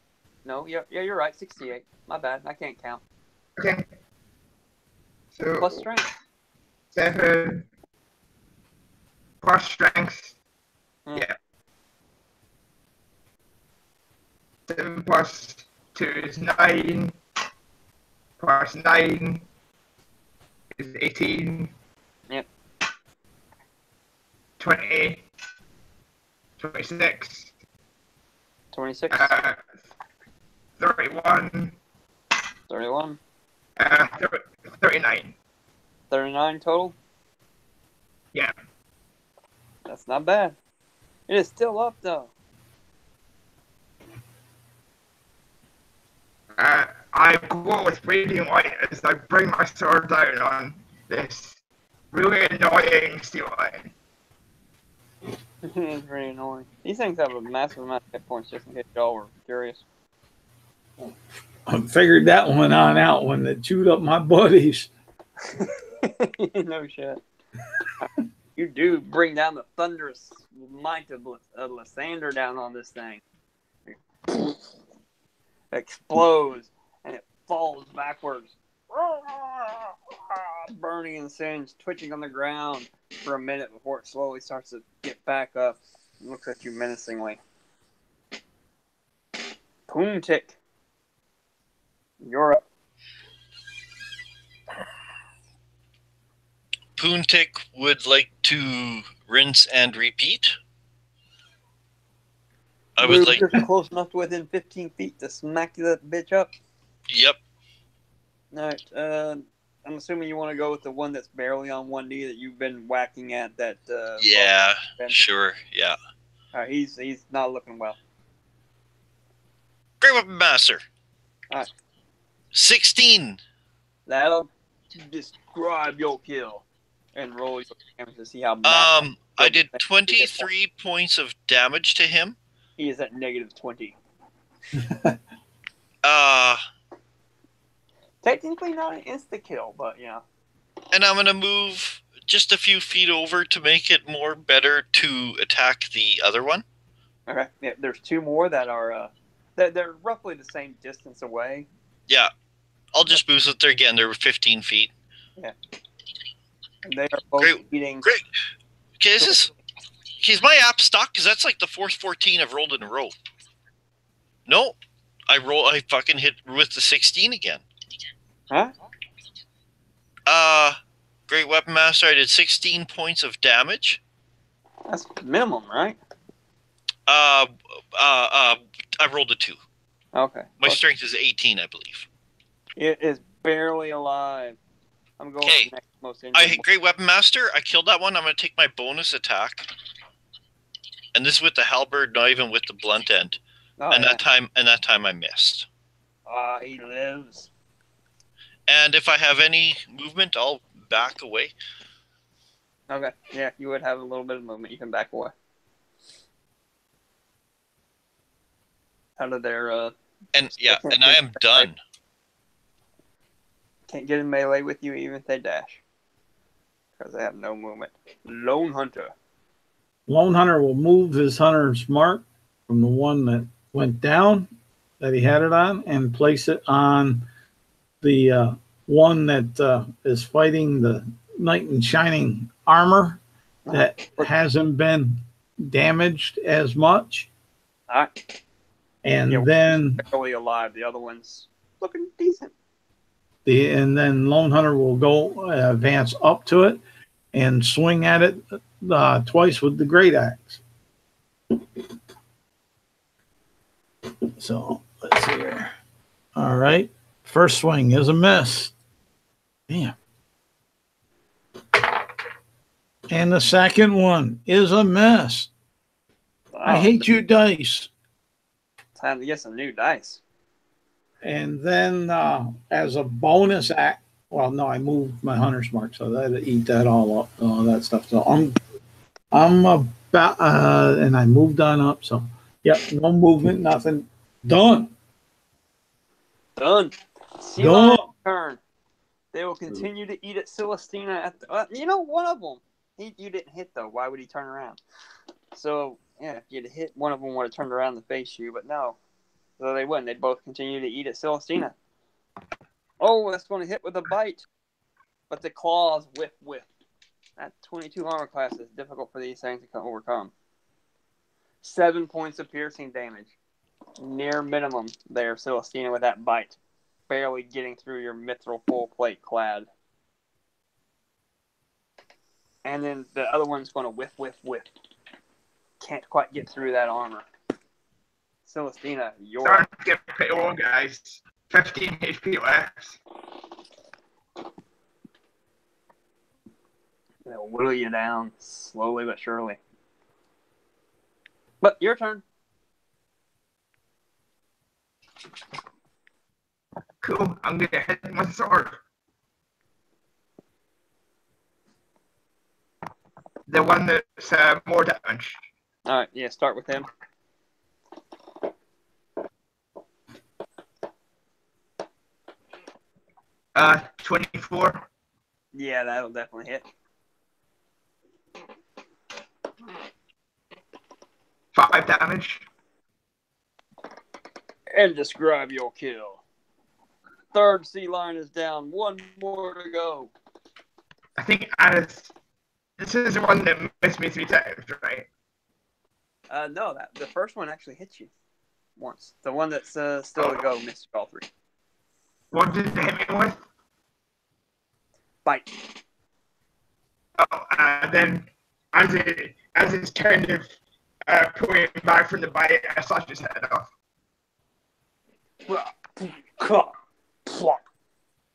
No, yeah, you're right. 68. My bad. I can't count. Okay. So Plus strength. 7 plus strength. Hmm. Yeah. 7 plus 2 is 9. Plus 9 is 18. Yep. 20. 26. 26. 31. 31. 39. 39 total. Yeah. That's not bad. It is still up though. I go with radiant light as I bring my sword down on this really annoying steel line. It's pretty annoying. These things have a massive amount of hit points, just in case y'all were curious. I figured that one on out when they chewed up my buddies. No shit. You do bring down the thunderous might of Lysander down on this thing. It explodes and it falls backwards, burning and singed, twitching on the ground for a minute before it slowly starts to get back up and looks at you menacingly. Poontik, you're up. Poontik would like to rinse and repeat. I would like. Just close enough to within 15 feet to smack that bitch up. Yep. All right. I'm assuming you want to go with the one that's barely on 1D that you've been whacking at. That. Yeah. Sure. Yeah. All right. He's not looking well. Great Weapon Master. All right. 16. That'll describe your kill and roll your damage to see how. I did 23 points of damage to him. He is at negative 20. Technically not an insta kill, but yeah. And I'm gonna move just a few feet over to make it more better to attack the other one. Okay. Yeah, there's 2 more that are they're roughly the same distance away. Yeah. I'll just boost it there again. They're 15 feet. Yeah. And they are both eating. Great. Okay, is my app stuck? Because that's like the fourth 14 I've rolled in a row. No. I fucking hit with the 16 again. Huh? Great Weapon Master, I did 16 points of damage. That's minimum, right? I rolled a 2. Okay. My strength is 18, I believe. It is barely alive. I'm going with the next most injured. I hit Great Weapon Master. I killed that one. I'm going to take my bonus attack. And this is with the halberd, not even with the blunt end. Oh, and that time I missed. He lives. And if I have any movement, I'll back away. Okay. Yeah, you would have a little bit of movement. You can back away. Out of their And yeah, and I am done. Can't get in melee with you even if they dash. Because they have no movement. Lone Hunter. Lone Hunter will move his hunter's mark from the one that went down that he had it on and place it on the one that is fighting the knight in shining armor that hasn't been damaged as much. All right. And Yeah, then barely alive. The other one's looking decent. and then Lone Hunter will go advance up to it and swing at it twice with the great axe. So let's see here. All right. First swing is a miss. Damn. And the second one is a miss. I hate you, dice. Time to get some new dice. And then as a bonus act, well, no, I moved my hunter's mark, so that'll eat that all up, all that stuff. So I'm about, and I moved on up. So, yep, no movement, nothing. Done. Done. Sea Lion's turn. They will continue to eat at Celestina. One of them. You didn't hit, though. Why would he turn around? So, yeah, if you'd hit, one of them would have turned around to face you, but no. So they wouldn't. They'd both continue to eat at Celestina. Oh, that's going to hit with a bite. But the claws whiff. That 22 armor class is difficult for these things to overcome. 7 points of piercing damage. Near minimum there, Celestina, with that bite. Barely getting through your mithril full plate clad. And then the other one's going to whiff. Can't quite get through that armor. Celestina, you're Starting to get pretty old, guys. 15 HP left. They'll whittle you down slowly but surely. But your turn. Cool. I'm gonna hit my sword. The one that's more damage. All right, yeah, start with him. Uh, 24. Yeah, that'll definitely hit. 5 damage. And describe your kill. Third sea lion is down. One more to go. I think this is the one that missed me 3 times, right? No, the first one actually hit you once. The one that's still to go missed all 3. What did it hit me with? Bite. Oh, then as it's kind of pulling back from the bite, I slash his head off.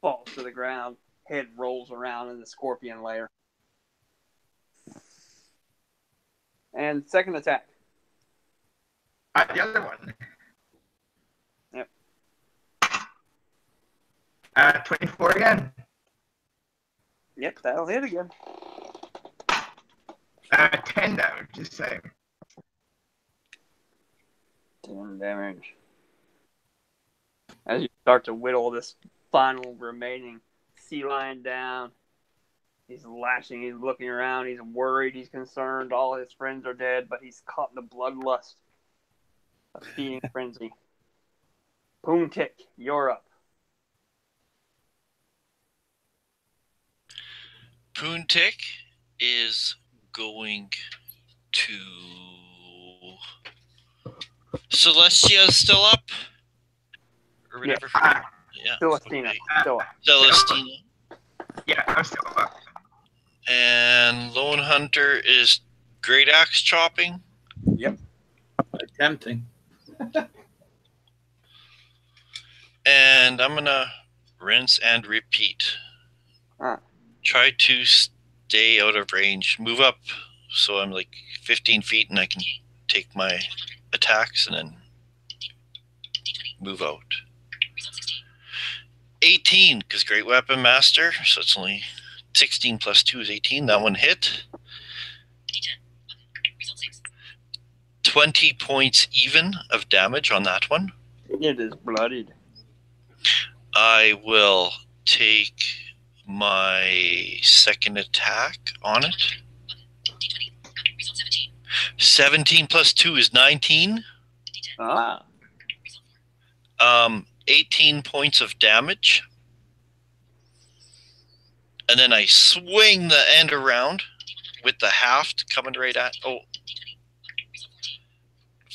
Falls to the ground. Head rolls around in the scorpion lair. And second attack. The other one. Yep. 24 again. Yep, that'll hit again. 10 damage, the same. 10 damage. As you start to whittle this final remaining sea lion down, he's lashing, he's looking around, he's worried, he's concerned, all his friends are dead, but he's caught in the bloodlust of feeding frenzy. Poontick, you're up. Poontick is going to... Celestia's still up? Or whatever. Yeah. Celestina, still up. Celestina. Yeah, I'm still up. And Lone Hunter is Great Axe chopping. Yep. Attempting. And I'm going to rinse and repeat. Try to stay out of range. Move up so I'm like 15 feet and I can take my attacks and then move out. 18, because Great Weapon Master, so it's only 16 plus 2 is 18. That one hit. 20 points even of damage on that one. It is bloodied. I will take my second attack on it. 17 plus 2 is 19. Ah. 18 points of damage. And then I swing the end around with the haft coming right at...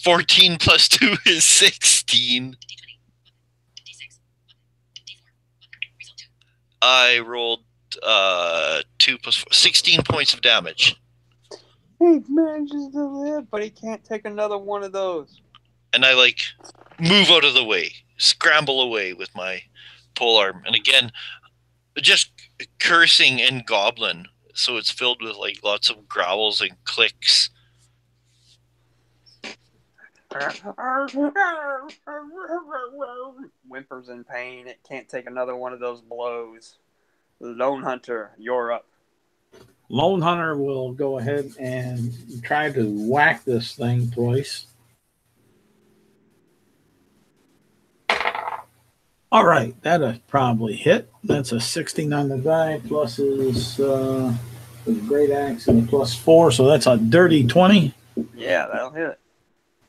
14 plus 2 is 16. I rolled 2 plus 4, 16 points of damage. He manages to live, but he can't take another one of those. And I move out of the way, scramble away with my polearm. And again, just cursing in Goblin. So it's filled with lots of growls and clicks. Whimpers in pain. It can't take another one of those blows. Lone Hunter, you're up. Lone Hunter will go ahead and try to whack this thing twice. All right, that'll probably hit. That's a 16 on the die, plus his great axe and a +4, so that's a dirty 20. Yeah, that'll hit it.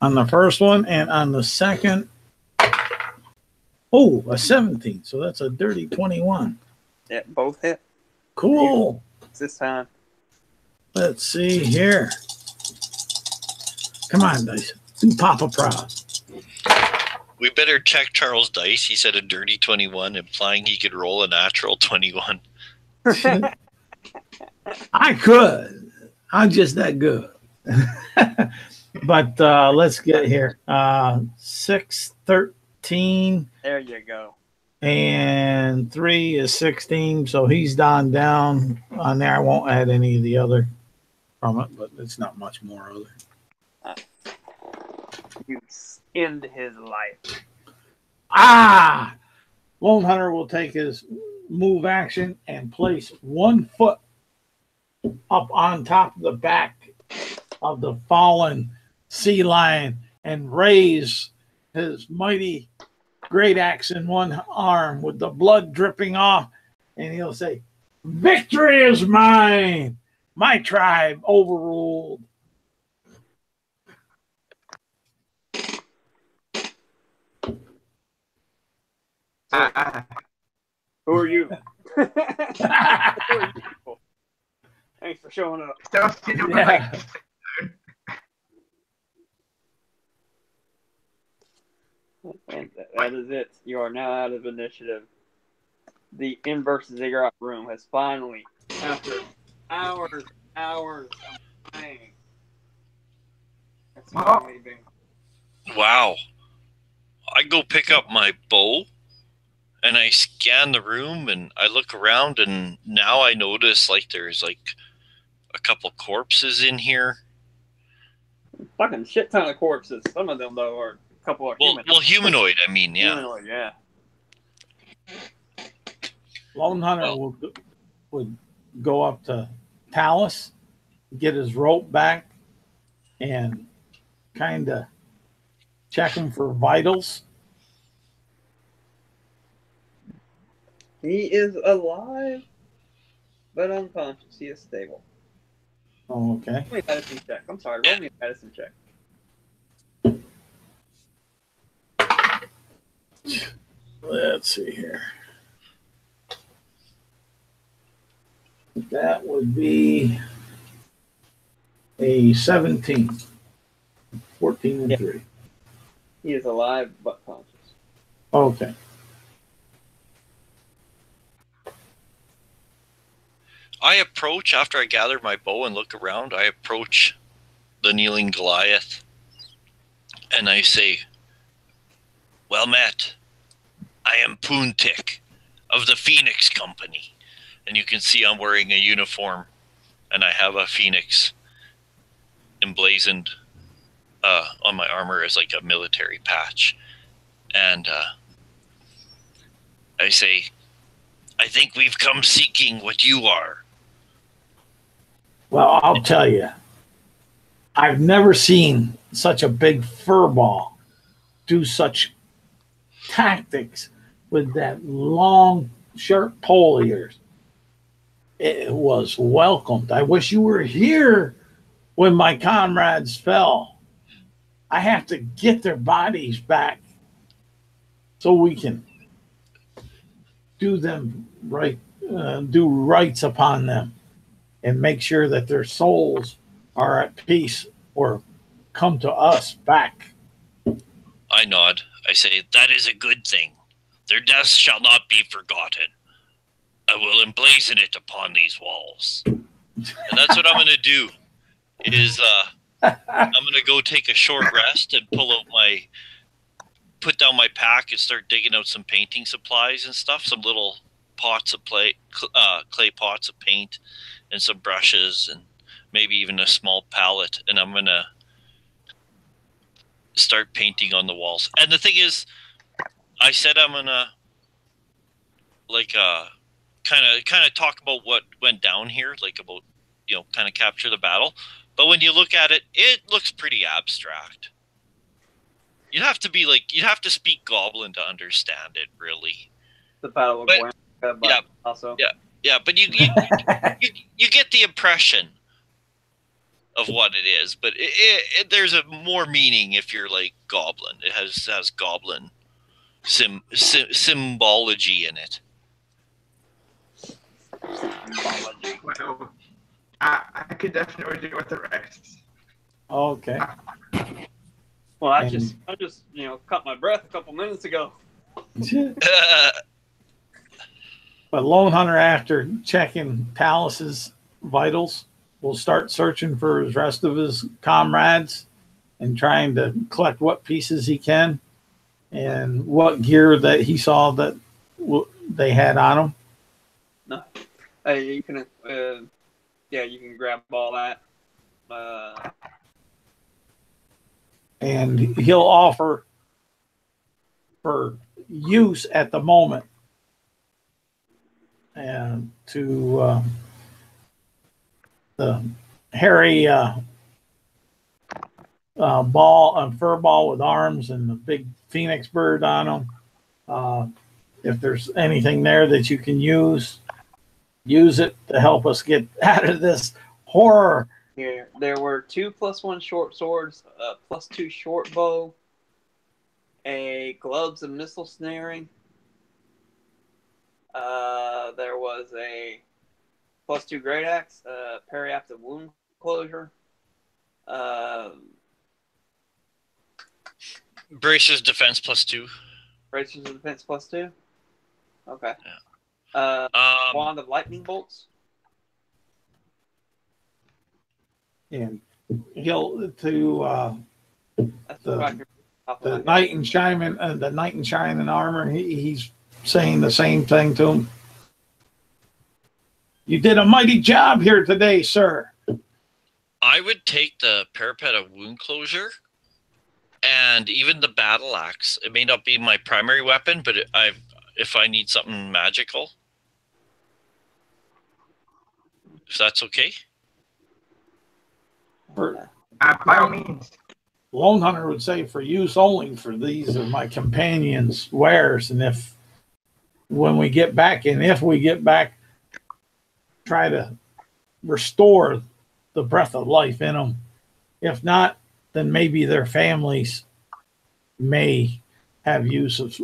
On the first one, and on the second, a 17, so that's a dirty 21. Yeah, both hit. Cool. This time. Let's see here. Come on, dice. Do Papa proud. We better check Charles' dice. He said a dirty 21, implying he could roll a natural 21. I could. I'm just that good. But let's get here. 6, 13. There you go. And 3 is 16. So he's down on there. I won't add any of the other from it, but it's not much more other. You end his life. Lone Hunter will take his move action and place 1 foot up on top of the back of the fallen sea lion and raise his mighty great axe in one arm with the blood dripping off, and he'll say, "Victory is mine. My tribe overruled." Who are you? Who are you people? Thanks for showing up. Yeah. And that is it. You are now out of initiative. The inverse ziggurat room has finally, after hours of playing, it's finally been. Wow. I go pick up my bow and I scan the room and I look around, and now I notice there's a couple corpses in here. Fucking shit ton of corpses. Some of them, though, are a couple of humanoid. Well, humanoid, I mean, yeah. Humanoid, yeah. Lone Hunter would go up to Talus, get his rope back, and kind of check him for vitals. He is alive, but unconscious. He is stable. Oh, okay. Roll me a medicine check. I'm sorry. Roll me a medicine check. Let's see here. That would be a 17. 14 and 3. He is alive but conscious. Okay. I approach, after I gather my bow and look around, I approach the kneeling Goliath and I say, "Well met. I am Poontik of the Phoenix Company." And you can see I'm wearing a uniform and I have a phoenix emblazoned on my armor as a military patch. And I say, "I think we've come seeking what you are." Well, I'll tell you, I've never seen such a big furball do such tactics with that long sharp pole ears. It was welcomed. I wish you were here when my comrades fell. I have to get their bodies back so we can do them right, do rights upon them, and make sure that their souls are at peace or come to us back. I nod. I say, that is a good thing. Their deaths shall not be forgotten. I will emblazon it upon these walls. And that's what I'm going to do, is I'm going to go take a short rest and put down my pack and start digging out some painting supplies and stuff, some little pots of clay pots of paint and some brushes and maybe even a small palette. And I'm going to start painting on the walls. And the thing is, I said I'm going to kind of talk about what went down here, like about, kind of capture the battle. But when you look at it, it looks pretty abstract. You'd have to speak Goblin to understand it, really. The Battle of Guernica, but yeah, also. Yeah, but you get the impression of what it is. But there's a more meaning if you're like Goblin. It has Goblin symbology in it. Well, I could definitely do with the rest. Okay. Well, I just caught my breath a couple minutes ago. But Lone Hunter, after checking Talus's vitals, will start searching for his rest of his comrades and trying to collect what pieces he can and what gear that he saw that they had on them. No, you can, you can grab all that. And he'll offer for use at the moment and to the hairy fur ball with arms and the big phoenix bird on them. If there's anything there that you can use it to help us get out of this horror. Here, there were 2 +1 short swords, +2 short bow, a gloves and missile snaring. There was a +2 great axe, periaptive wound closure. Bracer's defense +2. Bracer's defense +2. Okay. Yeah. Wand of lightning bolts. And he'll to That's the knight in shining armor. He's saying the same thing to him. You did a mighty job here today, sir. I would take the parapet of wound closure and even the battle axe. It may not be my primary weapon, but if I need something magical, if that's okay. By all means. Lone Hunter would say for use only, for these are my companions' wares, and if we get back, try to restore the breath of life in them. If not, then maybe their families may have use of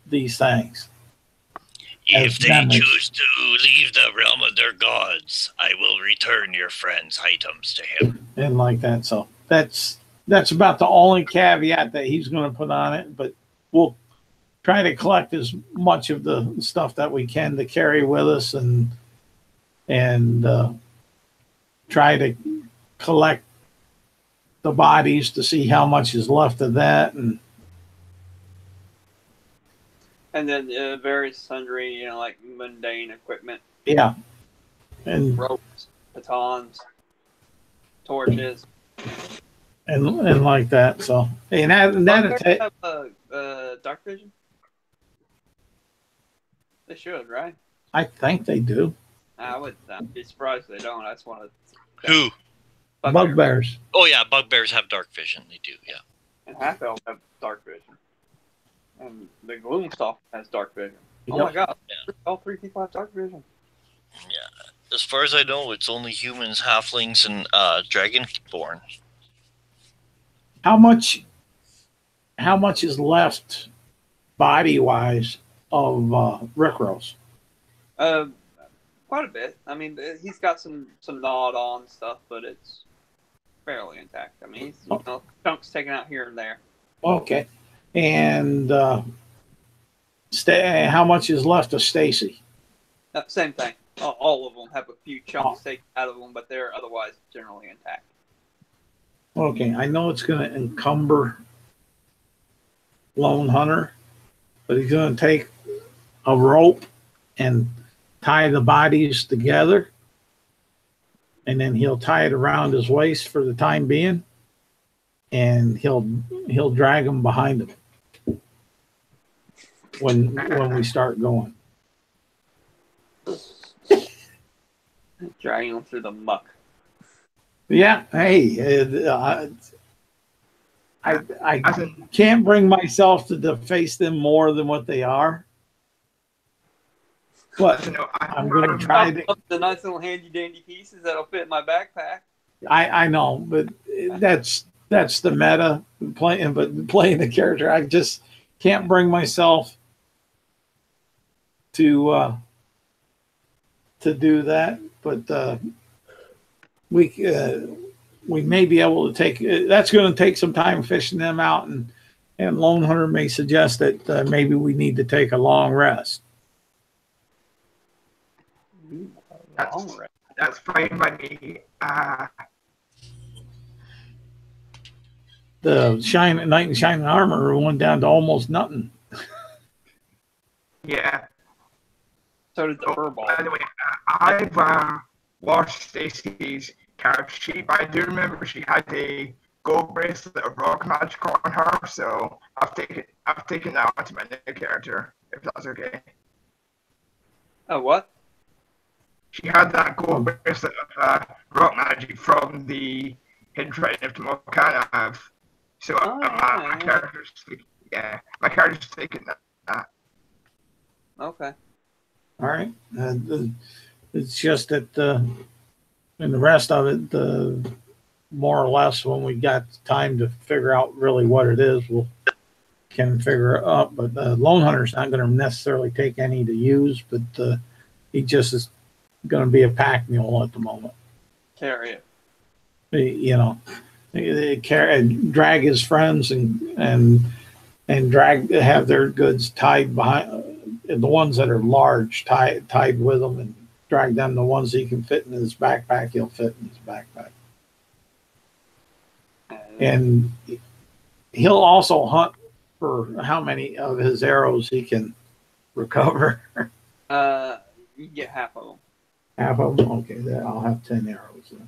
these things. If they choose to leave the realm of their gods, I will return your friend's items to him. And like that. So that's about the only caveat that he's going to put on it. But we'll try to collect as much of the stuff that we can to carry with us and try to collect the bodies to see how much is left of that. And then various sundry, like mundane equipment. Yeah. And ropes, batons, torches. And like that. So, and that have dark vision? They should, right? I think they do. I'd be surprised if they don't. I just want to. Who? Bugbears. Oh, yeah, bugbears have dark vision. They do, yeah. And half elves have dark vision. And the Gloomstalk has dark vision. Oh my Yep. god. All 3 people have dark vision. Yeah. As far as I know, it's only humans, halflings, and dragonborn. How much is left body wise of Rick Rose? Quite a bit. I mean, he's got some gnawed on stuff, but it's fairly intact. I mean, he's chunks taken out here and there. Okay. And how much is left of Stacy? Same thing. All of them have a few chunks taken out of them, but they're otherwise generally intact. Okay, I know it's going to encumber Lone Hunter, but he's going to take a rope and tie the bodies together, and then he'll tie it around his waist for the time being, and he'll drag them behind him when we start going. Dragging them through the muck. Yeah, hey, I can't bring myself to deface them more than what they are. But I'm going to try to. The nice little handy dandy pieces that'll fit in my backpack. I know, but that's the meta playing the character. I just can't bring myself to do that. But we may be able to take. That's going to take some time fishing them out, and Lone Hunter may suggest that maybe we need to take a long rest. That's fine by me. The Knight in Shining Armor went down to almost nothing. Yeah. So did the furball. By the way, I've watched Stacy's character sheet, but I do remember she had a gold bracelet of rock magic on her, so I've taken that onto my new character, if that's okay. Oh, what? She had that gold bracelet of rock magic from the Hidden Treasure of Tomokana. So my character's taking that. Okay. All right. It's just that and the rest of it, more or less, when we got time to figure out really what it is, can figure it up. But Lone Hunter's not going to necessarily take any to use, but he just is going to be a pack mule at the moment. Carry it. You know, drag his friends and have their goods tied behind the ones that are large, tied with them, and drag them. The ones he can fit in his backpack, he'll fit in his backpack. And he'll also hunt for how many of his arrows he can recover. You get half of them. Half of them? Okay, I'll have 10 arrows then.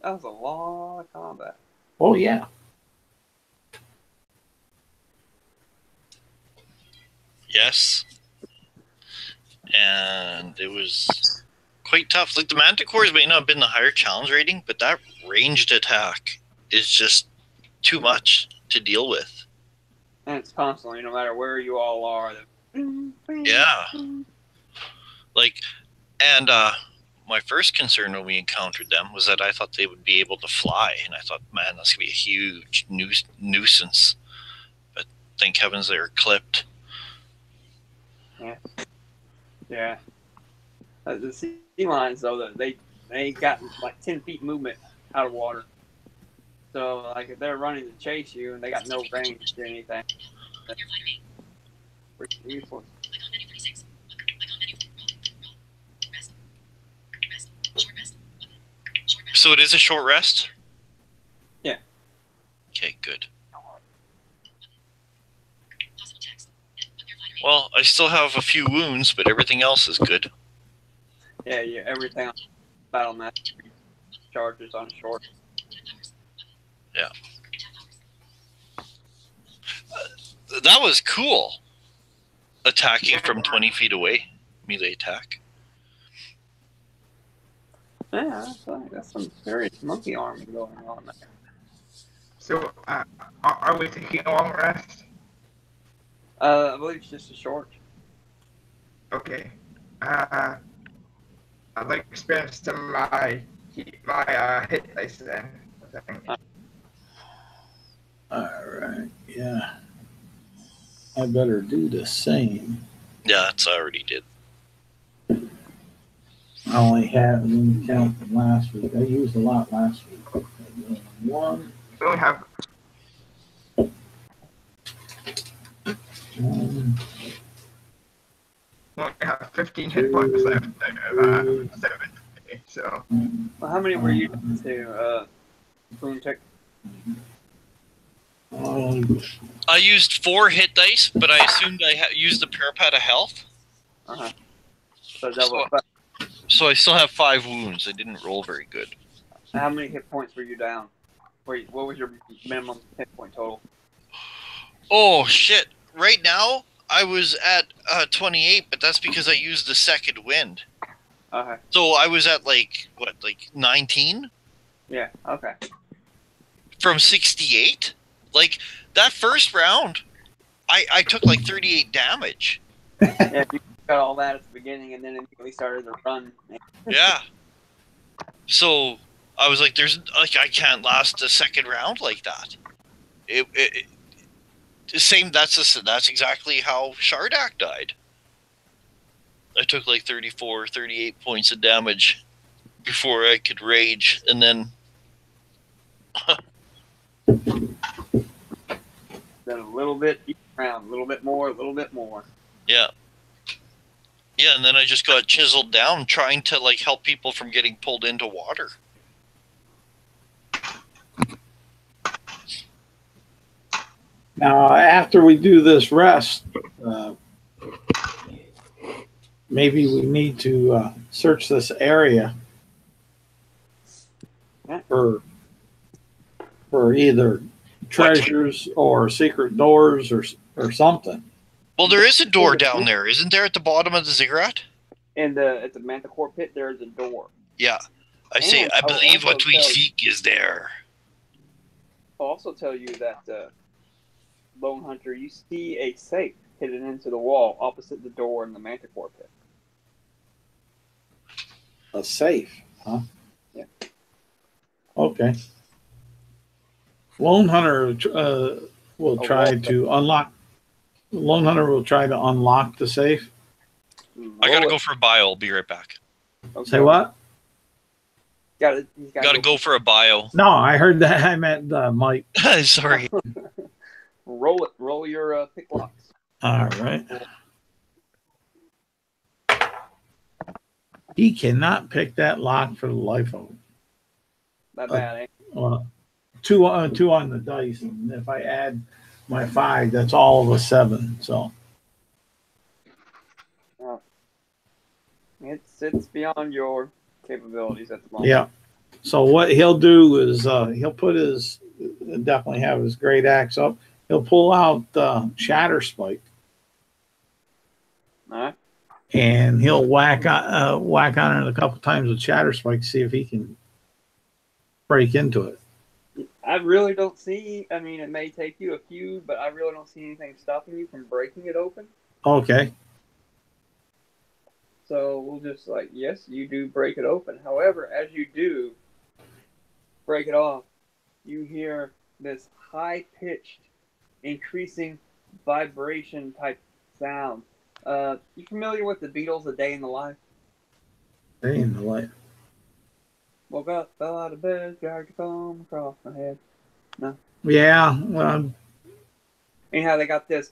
That was a lot of combat. Oh, yeah. Yes. And it was quite tough. Like, the Manticores may not have been the higher challenge rating, but that ranged attack is just too much to deal with. And it's constantly, no matter where you all are. Yeah. Like, and my first concern when we encountered them was that I thought they would be able to fly, and I thought, man, that's gonna be a huge nuisance. But thank heavens they were clipped. Yeah. The sea lions, though, they got like 10 feet movement out of water. So, like, if they're running to chase you and they got no range to anything, that's pretty useless. So it is a short rest? Yeah. Okay, good. Well, I still have a few wounds, but everything else is good. Yeah, everything on battle match charges on short. Yeah. That was cool. Attacking from 20 feet away. Melee attack. Yeah, that's some serious monkey arming going on there. So, are we taking a long rest? I believe it's just a short. Okay. I'd like to spend some of my hit dice then. I think. All right. Yeah. I better do the same. Yeah, it's I already did. I only have, let me count from last week. I used a lot last week. One, We only have one, we only have 15 hit points left out of 7. So Well, how many were you to Boomtick? I used 4 hit dice, but I assumed I used the parapet of health. Uh-huh. So double. So I still have 5 wounds. I didn't roll very good. How many hit points were you down? Wait, what was your minimum hit point total? Oh shit! Right now I was at 28, but that's because I used the second wind. Okay. So I was at like 19? Yeah. Okay. From 68? Like that first round, I took like 38 damage. Yeah, you got all that at the beginning, and then immediately started the run. Yeah. So I was like, "There's like I can't last a second round like that." It same. That's exactly how Shardak died. I took like 34, 38 points of damage before I could rage, and then Then a little bit each round, a little bit more, a little bit more. yeah, and then I just got chiseled down trying to like help people from getting pulled into water. Now, after we do this rest, maybe we need to search this area for either treasures or secret doors or something. Well, there is a door down there, isn't there, at the bottom of the ziggurat? And at the Manticore pit, there is a door. Yeah, I say And I I will believe what also we tell you- seek is there. I'll also tell you that Lone Hunter, you see a safe hidden into the wall opposite the door in the Manticore pit. A safe, huh? Yeah. Okay. Lone Hunter will try to unlock. Lone Hunter will try to unlock the safe. I gotta go for a bio. I'll be right back. Okay. Say what? Gotta Go for a bio. No, I heard that. I meant Mike. Sorry. Roll it. Roll your pick locks. All right. He cannot pick that lock for the life of him. Not bad, eh? Well, two on the dice, and if I add my 5, that's all of a 7. So It's beyond your capabilities at the moment. yeah. So what he'll do is he'll put his definitely have his great axe up. He'll pull out Shatter Spike, All right. and he'll whack on it a couple times with Shatter Spike, see if he can break into it. I really don't see. I mean, it may take you a few, but I really don't see anything stopping you from breaking it open. Okay. So we'll just yes, you do break it open. However, as you do break it off, you hear this high-pitched, increasing vibration type sound. You familiar with the Beatles' "A Day in the Life"? Day in the light. Woke up, fell out of bed, dragged a comb across my head. No. Yeah. Well, Anyhow, they got this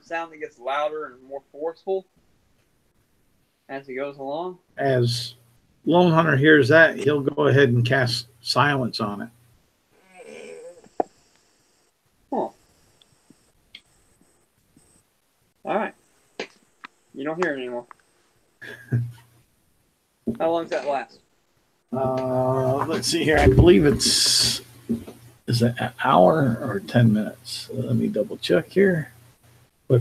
sound that gets louder and more forceful as he goes along. as Lone Hunter hears that, he'll go ahead and cast silence on it. Huh. All right. You don't hear it anymore. How long does that last? Let's see here. I believe is it an hour or 10 minutes? Let me double check here.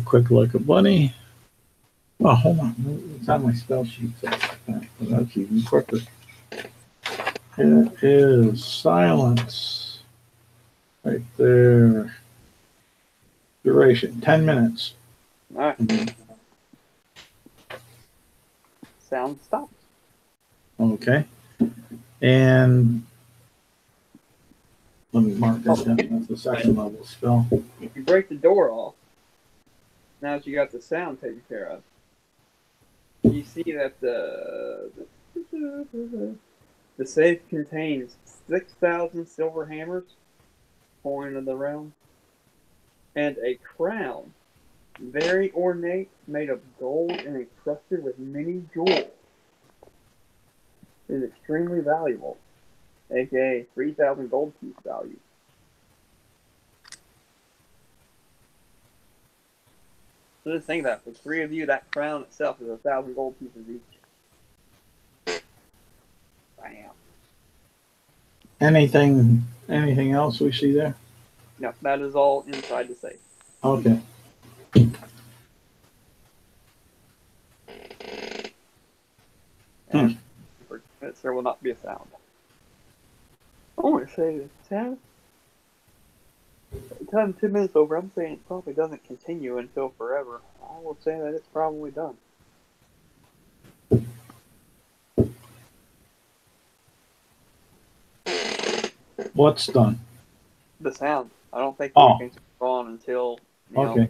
Quick look at Bunny. Oh, hold on. It's on my spell sheet. So that's even quicker. It is silence. Right there. Duration 10 minutes. All right. Sound stops. Okay. And let me mark that down. That's the second level spell. If you break the door off, now that you got the sound taken care of, you see that the safe contains 6,000 silver hammers, coin of the realm, and a crown, very ornate, made of gold and encrusted with many jewels. It is extremely valuable, aka 3,000 gold piece value. So just think that for 3 of you, that crown itself is 1,000 gold pieces each. Bam. Anything else we see there? No, that is all inside the safe. Okay. And for minutes, there will not be a sound. I want to say the sound. Time 2 minutes over. I'm saying it probably doesn't continue until forever. I will say that it's probably done. What's done? The sound. I don't think Oh. anything's on until you Okay. know,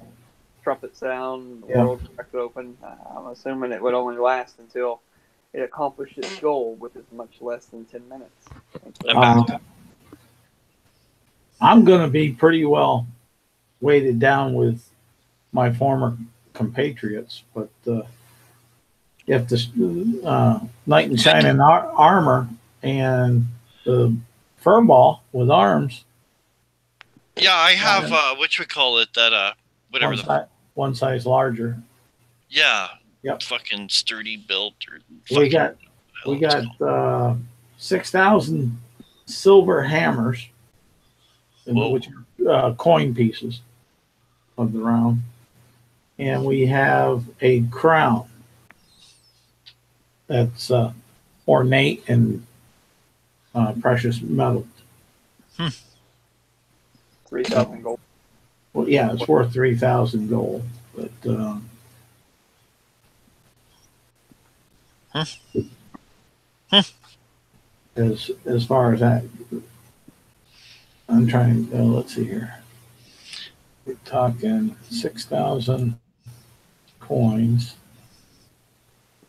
trumpet sound, the Yeah. world cracked open. I'm assuming it would only last until it accomplished its goal, which is much less than 10 minutes. I'm going to be pretty well weighted down with my former compatriots, but if the knight in shining armor and the furball with arms, Yeah, I have what we call it, that whatever one size larger. Yeah. Yep. Fucking sturdy built or We got 6,000 silver hammers, which are coin pieces of the round, and we have a crown that's ornate and precious metal. 3,000 gold. Well, yeah, it's worth 3,000 gold, but as far as that, I'm trying. Let's see here. We're talking 6,000 coins.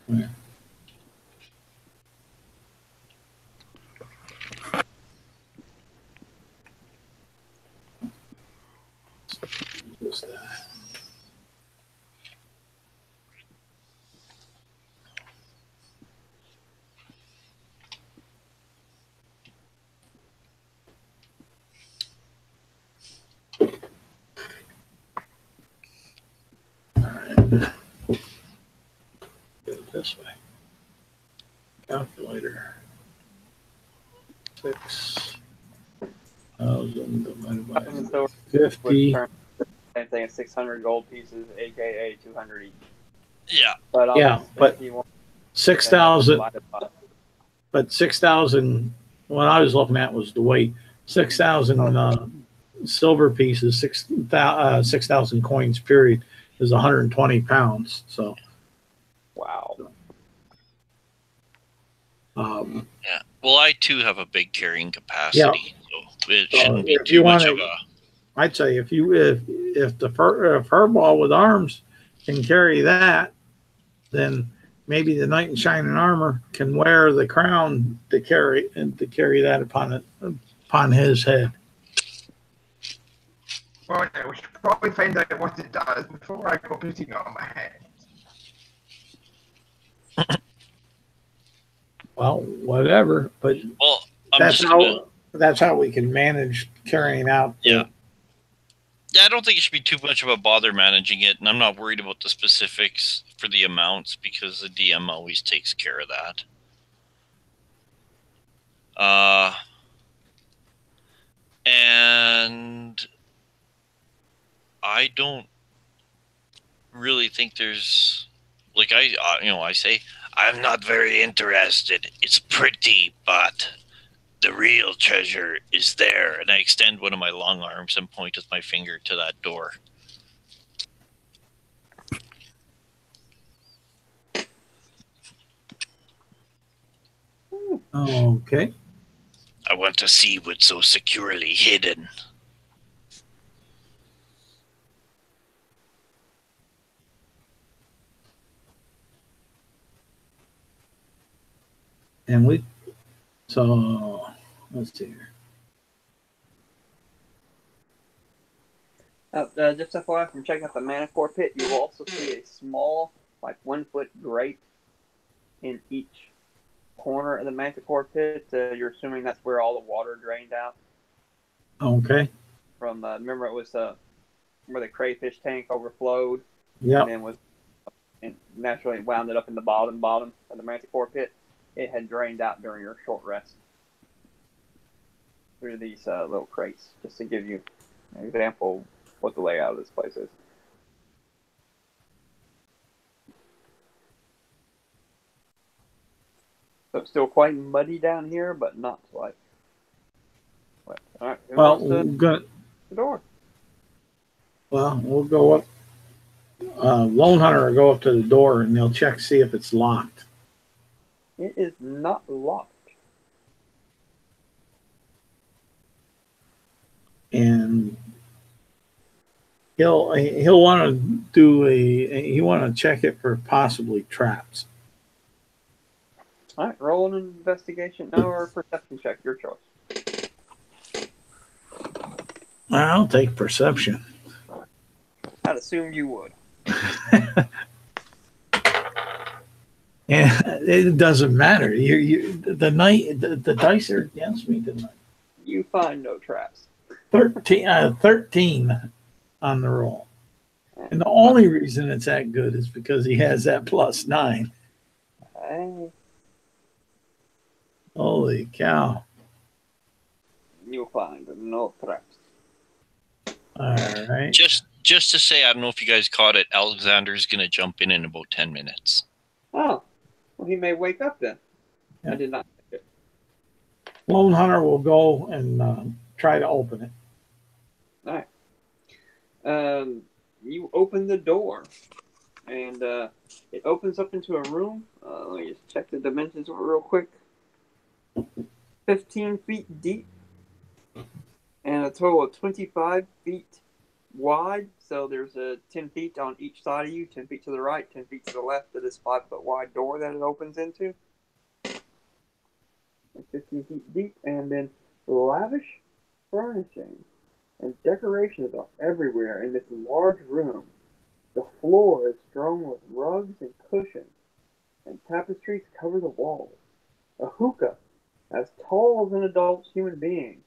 Come here. Just that. This way. Calculator. 6,000 divided by 50. Same thing as 600 gold pieces, aka 200 each. Yeah. But 6,000. But 6,000. What I was looking at was the weight. 6,000 silver pieces, 6,000 coins. Period is 120 pounds. So. Wow. Yeah. Well, I too have a big carrying capacity, so it shouldn't be if too you much wanna, of a. I'd say if the furball with arms can carry that, then maybe the knight in shining armor can wear the crown to carry that upon his head. Well, we should probably find out what it does before I go putting it on my head. Well, whatever, but that's how we can manage carrying out. Yeah, I don't think it should be too much of a bother managing it, and I'm not worried about the specifics for the amounts because the DM always takes care of that. And I don't really think there's I say I'm not very interested. It's pretty, but The real treasure is there. And I extend one of my long arms and point with my finger to that door. Okay. I want to see what's so securely hidden. And so let's see here. Just FYI, from checking out the Manticore pit, you will also see a small, like 1 foot grate in each corner of the Manticore pit. You're assuming that's where all the water drained out. Okay. From remember it was where the crayfish tank overflowed. Yeah. And naturally wound it up in the bottom of the Manticore pit. It had drained out during your short rest through these little crates, just to give you an example of what the layout of this place is. So it's still quite muddy down here, but not like wet. All right. Well, the door. Well, we'll go up. Lone Hunter will go up to the door and they'll check, see if it's locked. It is not locked. And he'll want to check it for possibly traps. All right, roll an investigation or a perception check, your choice. I'll take perception. I'd assume you would. Yeah, it doesn't matter. The dice are against me tonight. You find no traps. 13 on the roll. And the only reason it's that good is because he has that +9. Hey. Holy cow. You'll find no traps. All right. Just to say, I don't know if you guys caught it, Alexander's going to jump in about 10 minutes. Oh. Well, he may wake up then. Yeah. I did not think it. Lone Hunter will go and try to open it. All right. You open the door, and it opens up into a room. Let me just check the dimensions real quick. 15 feet deep, and a total of 25 feet wide. So there's 10 feet on each side of you, 10 feet to the right, 10 feet to the left of this 5 foot wide door that it opens into. 15 feet deep, and then lavish furnishing and decorations are everywhere in this large room. The floor is strewn with rugs and cushions, and tapestries cover the walls. A hookah, as tall as an adult human being,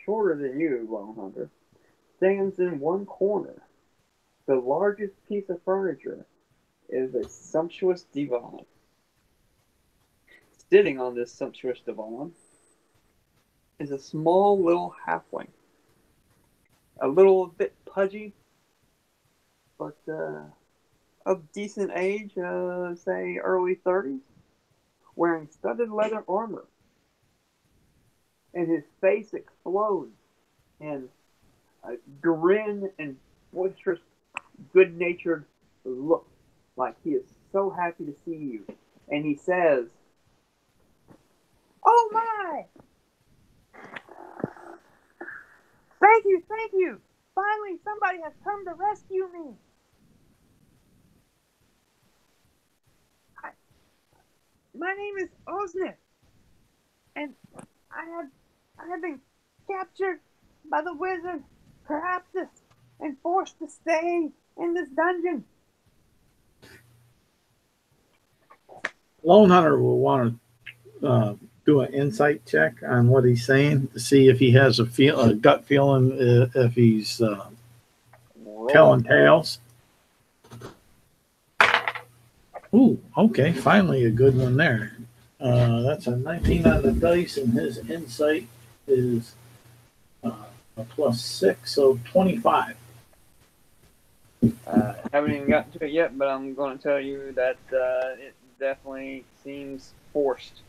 shorter than you, Lone Hunter, stands in one corner. The largest piece of furniture is a sumptuous divan. Sitting on this sumptuous divan is a small little halfling. A little bit pudgy, but of decent age, say early 30s, wearing studded leather armor. And his face explodes in a grin and boisterous, good-natured look, like he is so happy to see you. And he says, "Oh my! Thank you, thank you! Finally, somebody has come to rescue me! My name is Osnith, and I have been captured by the wizard Caraptus and forced to stay in this dungeon." Lone Hunter will want to do an insight check on what he's saying to see if he has a gut feeling if he's telling tales. Ooh, okay, finally a good one there. That's a 19 on the dice, and his insight is a +6, so 25. Haven't even gotten to it yet, but I'm going to tell you that it definitely seems forced.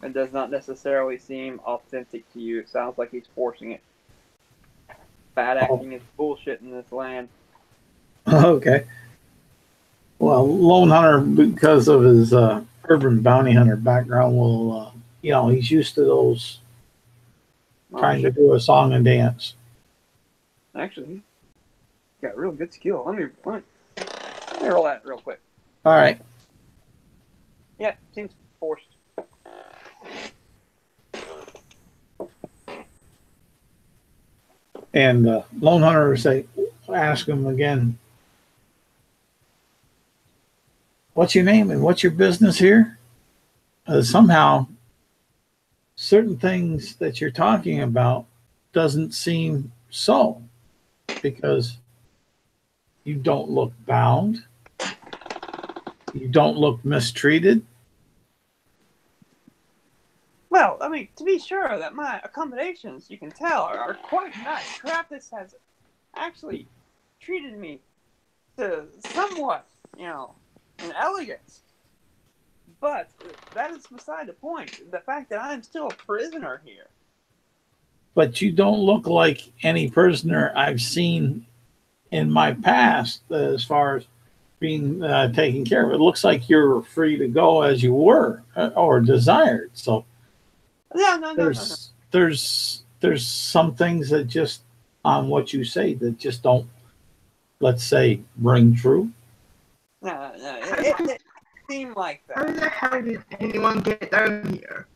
It does not necessarily seem authentic to you. It sounds like he's forcing it. Bad acting is bullshit in this land. Okay. Well, Lone Hunter, because of his urban bounty hunter background, will, he's used to those trying to do a song and dance. Actually, he's got real good skill. Let me roll that real quick. All right. Yeah, seems forced. And Lone Hunter ask him again, what's your name and what's your business here? Somehow, certain things that you're talking about doesn't seem so, because you don't look bound. You don't look mistreated. Well, I mean, to be sure that my accommodations, you can tell, are quite nice. Krampus has actually treated me to somewhat, in elegance. But that is beside the point. The fact that I'm still a prisoner here. But you don't look like any prisoner I've seen in my past as far as being taken care of. It looks like you're free to go as you were or desired. So No. There's some things that just on what you say that just don't, let's say, ring true. No. It seemed like that. How the hell did anyone get down here?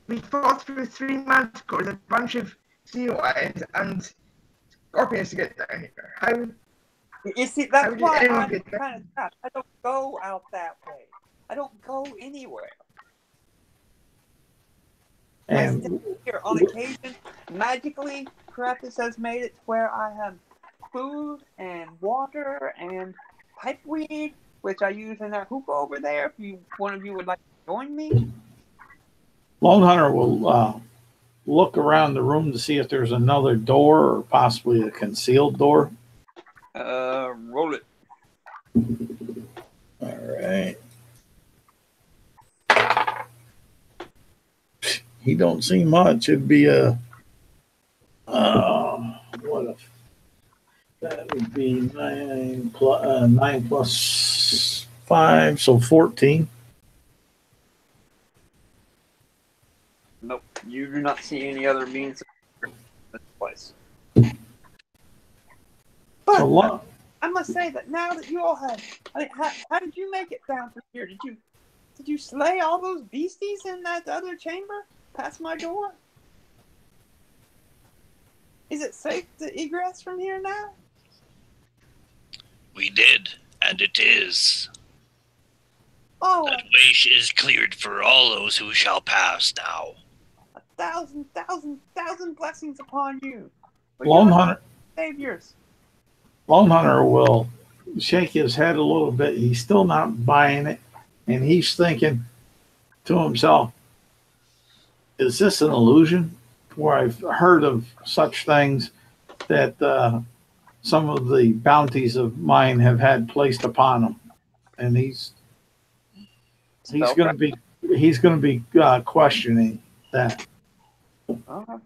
We fought through 3 months ago with a bunch of sea lions and scorpions to get down here. How? You see, that's why anyone I'm get kind of tough. I don't go out that way. I don't go anywhere. I And stay here on occasion. Magically, Krampus has made it to where I have food and water and pipeweed, which I use in that hookah over there. If one of you would like to join me. Lone Hunter will look around the room to see if there's another door or possibly a concealed door. Roll it. All right. He don't see much. It'd be that would be 9 plus 5, so 14. Nope. You do not see any other means of this place. But I must say that now that you all have, how did you make it down from here? Did you slay all those beasties in that other chamber past my door? Is it safe to egress from here now? We did, and it is. Oh, That way is cleared for all those who shall pass now. 1,000 blessings upon you. Lone Hunter. Saviors. Lone Hunter will shake his head a little bit. He's still not buying it. And he's thinking to himself, is this an illusion? Where I've heard of such things that some of the bounties of mine have had placed upon them. And he's going to be questioning that. Okay.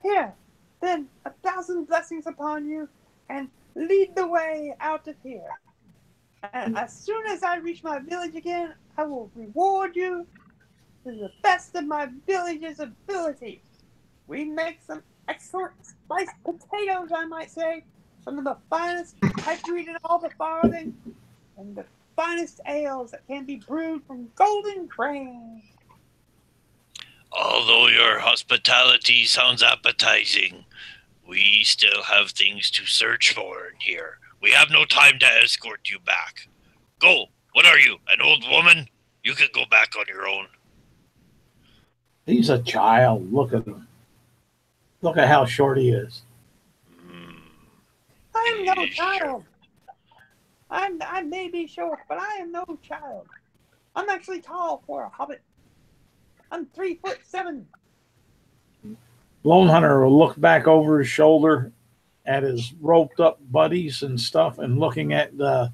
Here, then 1,000 blessings upon you, and lead the way out of here. And as soon as I reach my village again, I will reward you to the best of my village's ability. We make some excellent spiced potatoes, I might say, some of the finest pipeweed in all the farthing, and the finest ales that can be brewed from golden grain. Although your hospitality sounds appetizing, we still have things to search for in here. We have no time to escort you back. Go. What are you, an old woman? You can go back on your own. He's a child. Look at him. Look at how short he is. I am no child. I may be short, but I am no child. I'm actually tall for a hobbit. I'm 3'7". Lone Hunter will look back over his shoulder at his roped up buddies and stuff and looking at the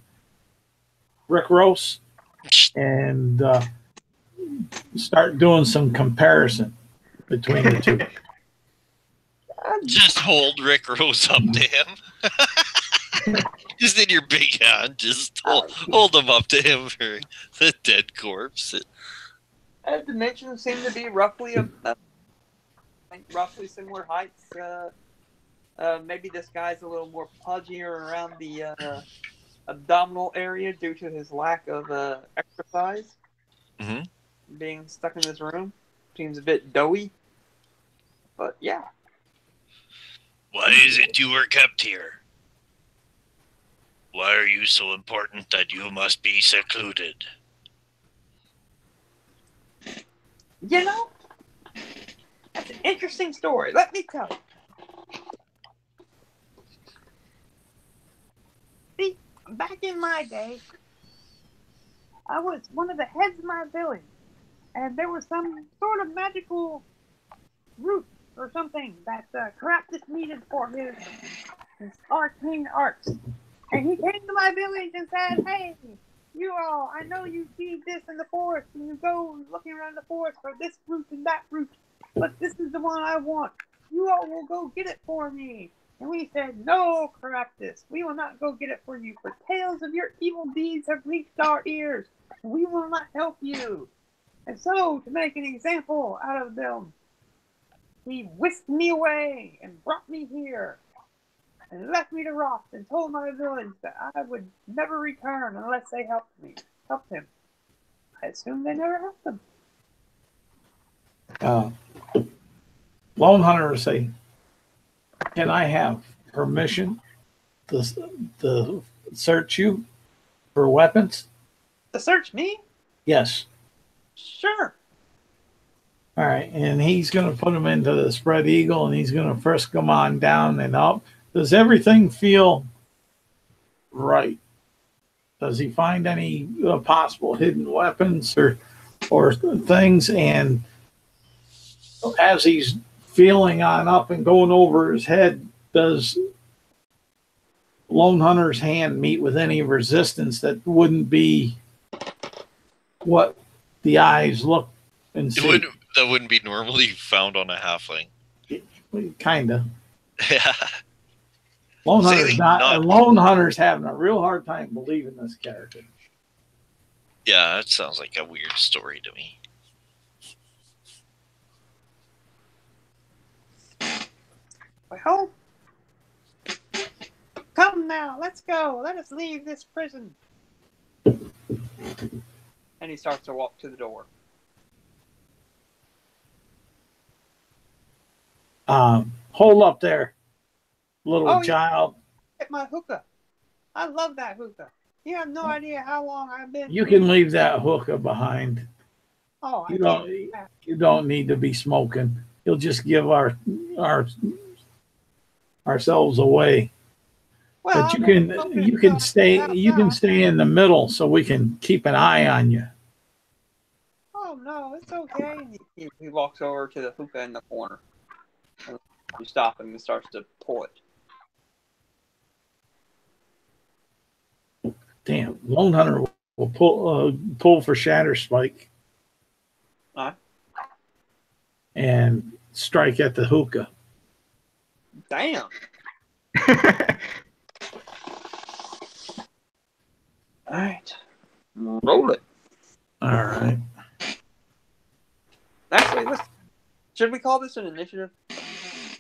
Rick Roast. And start doing some comparison between the two. Just hold Rick Rose up to him. Just in your big hand. Just hold him up to him for the dead corpse. Dimensions seem to be roughly roughly similar heights. Maybe this guy's a little more pudgier around the abdominal area due to his lack of exercise. Mm-hmm. Being stuck in this room seems a bit doughy, but yeah. Why is it you were kept here? Why are you so important that you must be secluded? You know, that's an interesting story. Let me tell you. See, back in my day, I was one of the heads of my village, and there was some sort of magical root or something that Caraptus needed for his arcane arts. And he came to my village and said, hey, you all, I know you see this in the forest, and you go looking around the forest for this root and that root, but this is the one I want. You all will go get it for me. And we said, no, Caraptus, we will not go get it for you, for tales of your evil deeds have reached our ears. We will not help you. And so, to make an example out of them, he whisked me away and brought me here and left me to rot and told my village that I would never return unless they helped him. I assume they never helped him. Lone Hunter will say, can I have permission to search you for weapons? To search me? Yes. Sure. All right, and he's going to put him into the spread eagle, and he's going to frisk him on down and up. Does everything feel right? Does he find any possible hidden weapons or things? And as he's feeling on up and going over his head, does Lone Hunter's hand meet with any resistance that wouldn't be what the eyes look and see? That wouldn't be normally found on a halfling. Kind of. Yeah. Lone Hunter's having a real hard time believing this character. Yeah, that sounds like a weird story to me. Well, come now, let's go. Let us leave this prison. And he starts to walk to the door. Hold up there, little child. Get my hookah. I love that hookah. You have no idea how long I've been. You can leave that hookah behind. Oh, you don't need to be smoking. You'll just give ourselves away. Well, but you can stay in the middle so we can keep an eye on you. Oh no, it's okay. He walks over to the hookah in the corner. You stop him and starts to pull it. Damn, Lone Hunter will pull for Shatter Spike. And strike at the hookah. Damn. All right. Roll it. All right. Actually, should we call this an initiative?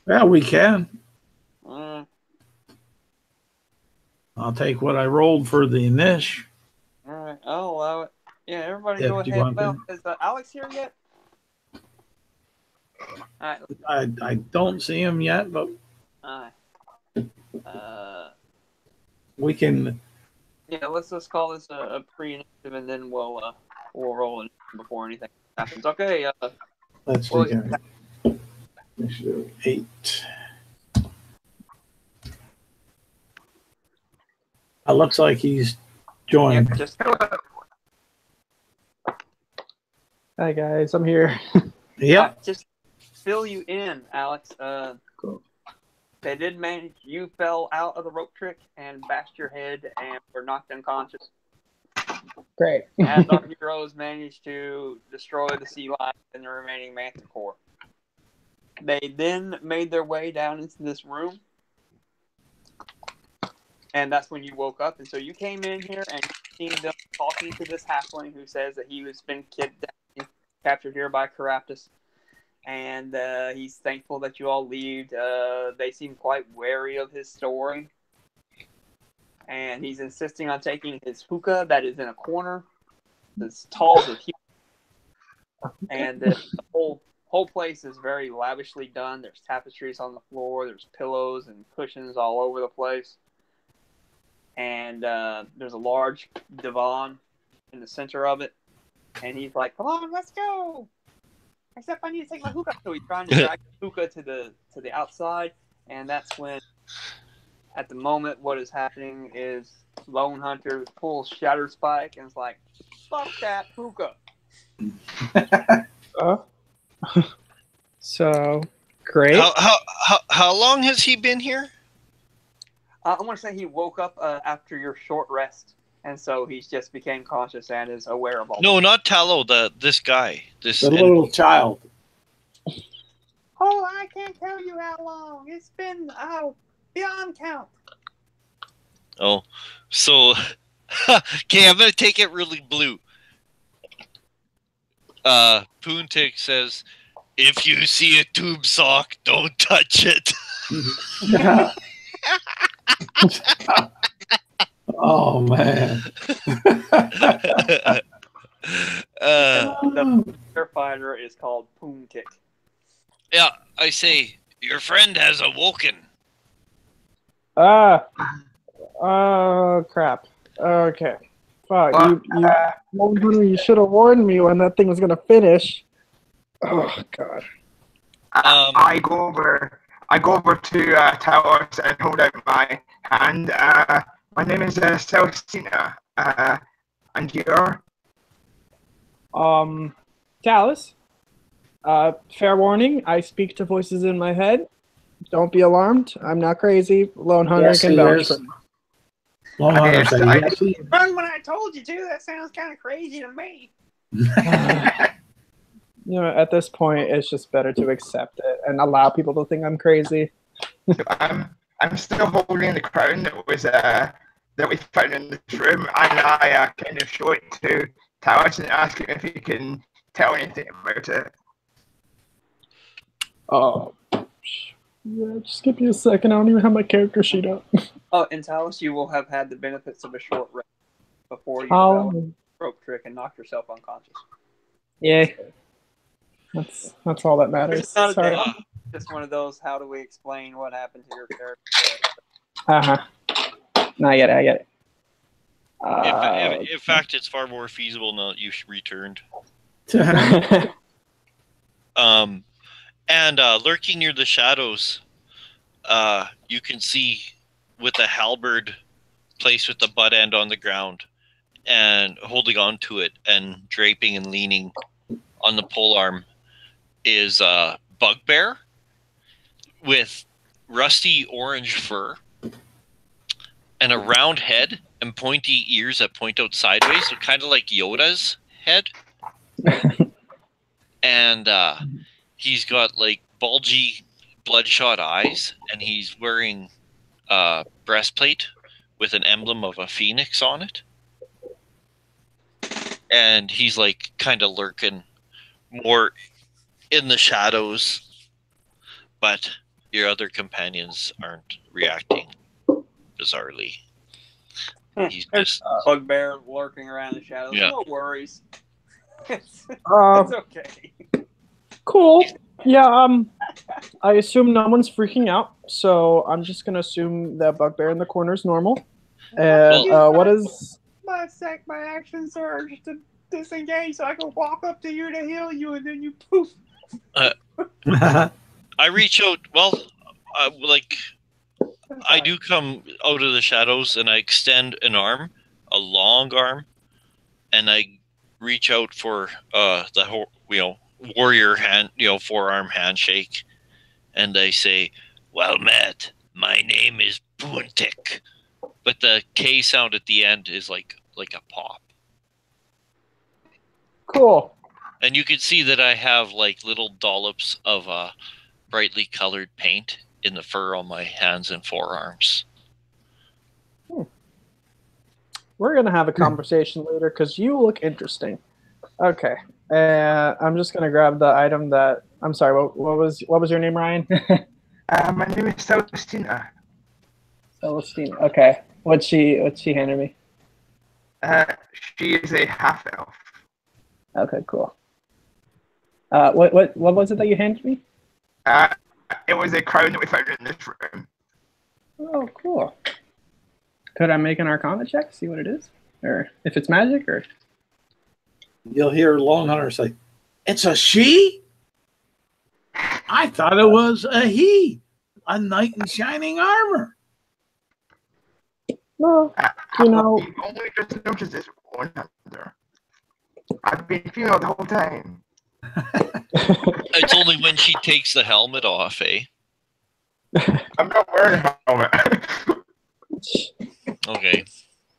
Yeah, we can. All I'll take what I rolled for the initial. All right. I'll allow it. Yeah, everybody go ahead. Well, is Alex here yet? All right. I don't see him yet, but we can. Yeah, let's call this a pre-initiative, and then we'll roll it before anything happens. Okay. Let's see. Initiative 8. It looks like he's joined. Hi guys, I'm here. Yep. Just fill you in, Alex. Cool. They did manage. You fell out of the rope trick and bashed your head and were knocked unconscious. Great. as our heroes managed to destroy the sea lion and the remaining manticore. They then made their way down into this room, and that's when you woke up. And so you came in here and you seen them talking to this halfling who says that he was been kidnapped, captured here by Caraptus, and he's thankful that you all leave. They seem quite wary of his story, and he's insisting on taking his hookah that is in a corner, as tall as a human, and the whole place is very lavishly done. There's tapestries on the floor, there's pillows and cushions all over the place, and there's a large divan in the center of it, and he's like, "Come on, let's go! Except I need to take my hookah." So he's trying to drag the hookah to the outside, and that's when, at the moment, what is happening is Lone Hunter pulls Shatter Spike and is like, "Fuck that hookah." So great. How long has he been here? I want to say he woke up after your short rest, and so he's just became conscious and is aware of all. No, not Tallow. This guy. The little child. Oh, I can't tell you how long. It's been beyond count. Oh, so okay. I'm gonna take it really blue. Poontik says, "If you see a tube sock, don't touch it." Oh man. Their fighter is called Poontik. Yeah, I say your friend has awoken. Oh crap. Okay. Fuck. You should have warned me when that thing was gonna finish. Oh god. I go over to Talos and hold out my hand. My name is Celestina. And you're? Talus. Fair warning, I speak to voices in my head. Don't be alarmed. I'm not crazy. Lone Hunter can vouch for me. Lone Hunter said, yes, he is. Run when I told you to. That sounds kind of crazy to me. You know, at this point, it's just better to accept it and allow people to think I'm crazy. So I'm still holding the crown that we found in this room, and I kind of show it to Talos and ask him if he can tell anything about it. Oh, yeah, just give me a second. I don't even have my character sheet up. Oh, in Talos, you will have had the benefits of a short rest before you develop a rope trick and knock yourself unconscious. Yeah. That's all that matters. It's not Sorry. just one of those, how do we explain what happened to your character? No, I get it. In fact, it's far more feasible now that you returned. And lurking near the shadows, you can see with a halberd placed with the butt end on the ground and holding on to it and draping and leaning on the polearm is a bugbear with rusty orange fur and a round head and pointy ears that point out sideways, so kind of like Yoda's head. And he's got like bulgy, bloodshot eyes, and he's wearing a breastplate with an emblem of a phoenix on it. And he's like kind of lurking more in the shadows, but your other companions aren't reacting bizarrely. He's just bugbear lurking around the shadows. Yeah. No worries. It's okay. Cool. Yeah, I assume no one's freaking out, so I'm just gonna assume that bugbear in the corner is normal. And what is my action surge to disengage so I can walk up to you to heal you, and then you poof. I reach out. Well, I do come out of the shadows, and I extend an arm, a long arm, and I reach out for the warrior hand, forearm handshake, and I say, "Well met. My name is Poontik," but the K sound at the end is like a pop. Cool. And you can see that I have like little dollops of brightly colored paint in the fur on my hands and forearms. We're gonna have a conversation later because you look interesting. Okay. I'm just gonna grab the item that. I'm sorry. What was your name, Ryan? My name is Celestina. Celestine. Okay. What's she handed me? She is a half elf. Okay. Cool. What was it that you handed me? It was a crown that we found in this room. Oh, cool. Could I make an Arcana check, see what it is, or if it's magic, or? You'll hear Lone Hunter say, "It's a she? I thought it was a he. A knight in shining armor." No, you know. You've only just noticed this one other. I've been female the whole time. It's only when she takes the helmet off, eh? I'm not wearing a helmet. Okay.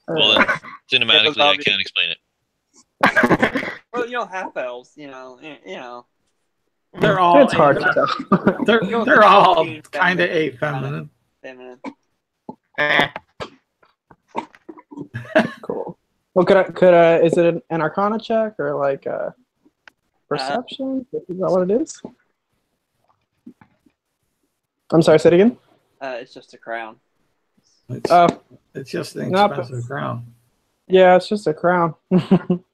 Well, then, cinematically, I can't explain it. Well, half elves, you know. They're all It's hard to tell. they're all kind of feminine. Feminine. Cool. Well, could I? Is it an Arcana check or like a perception? Is that what it is? I'm sorry. Say it again. It's just a crown. It's just an No, expensive crown. Yeah, it's just a crown.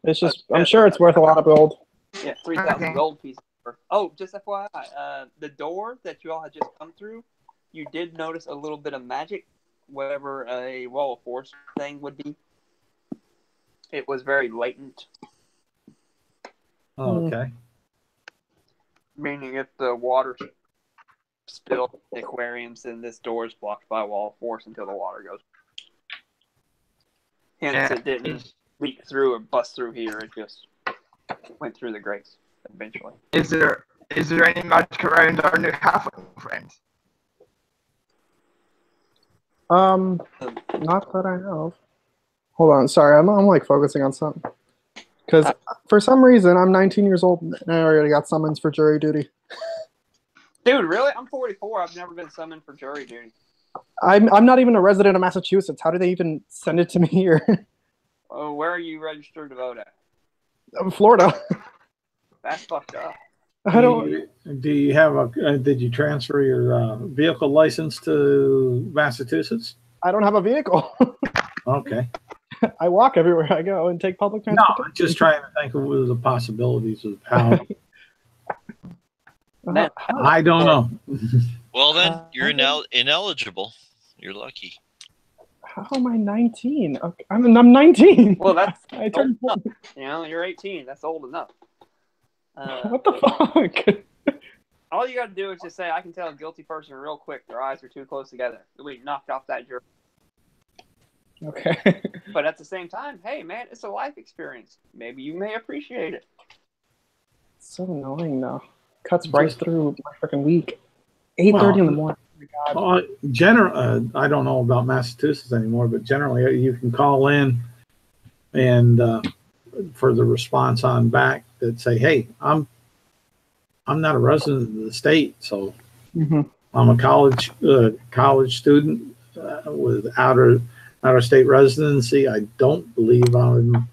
It's just. I'm sure it's worth a lot of gold. Yeah, 3,000 gold pieces. Oh, just FYI, the door that you all had just come through, you did notice a little bit of magic, whatever a wall of force thing would be. It was very latent. Oh, okay. Meaning if the water spilled in the aquariums, then this door is blocked by a wall of force until the water goes. Hence, it didn't leak through or bust through here. It just went through the grates eventually. Is there any magic around our new halfling friends? Not that I know of. Hold on, sorry, I'm like focusing on something. Because for some reason, I'm 19 years old and I already got summons for jury duty. Dude, really? I'm 44. I've never been summoned for jury duty. I'm not even a resident of Massachusetts. How did they even send it to me here? Oh, where are you registered to vote at? Florida. That's fucked up. I don't. Do you have a? Did you transfer your vehicle license to Massachusetts? I don't have a vehicle. Okay. I walk everywhere I go and take public transportation. No, I'm just trying to think of the possibilities of how. I don't know. Well, then, you're now ineligible. You're lucky. How am I 19? Okay, I'm 19. Well, that's I turned. old enough. You're 18. That's old enough. What the fuck? All you got to do is just say, I can tell a guilty person real quick. Their eyes are too close together. We knocked off that jury. Okay. But at the same time, hey, man, it's a life experience. Maybe you may appreciate it. It's so annoying, though. Cuts right through my freaking week. 8:30 in the morning. Oh my God. I don't know about Massachusetts anymore, but generally you can call in and for the response on back that say, "Hey, I'm not a resident of the state, so I'm a college student with outer state residency. I don't believe I'm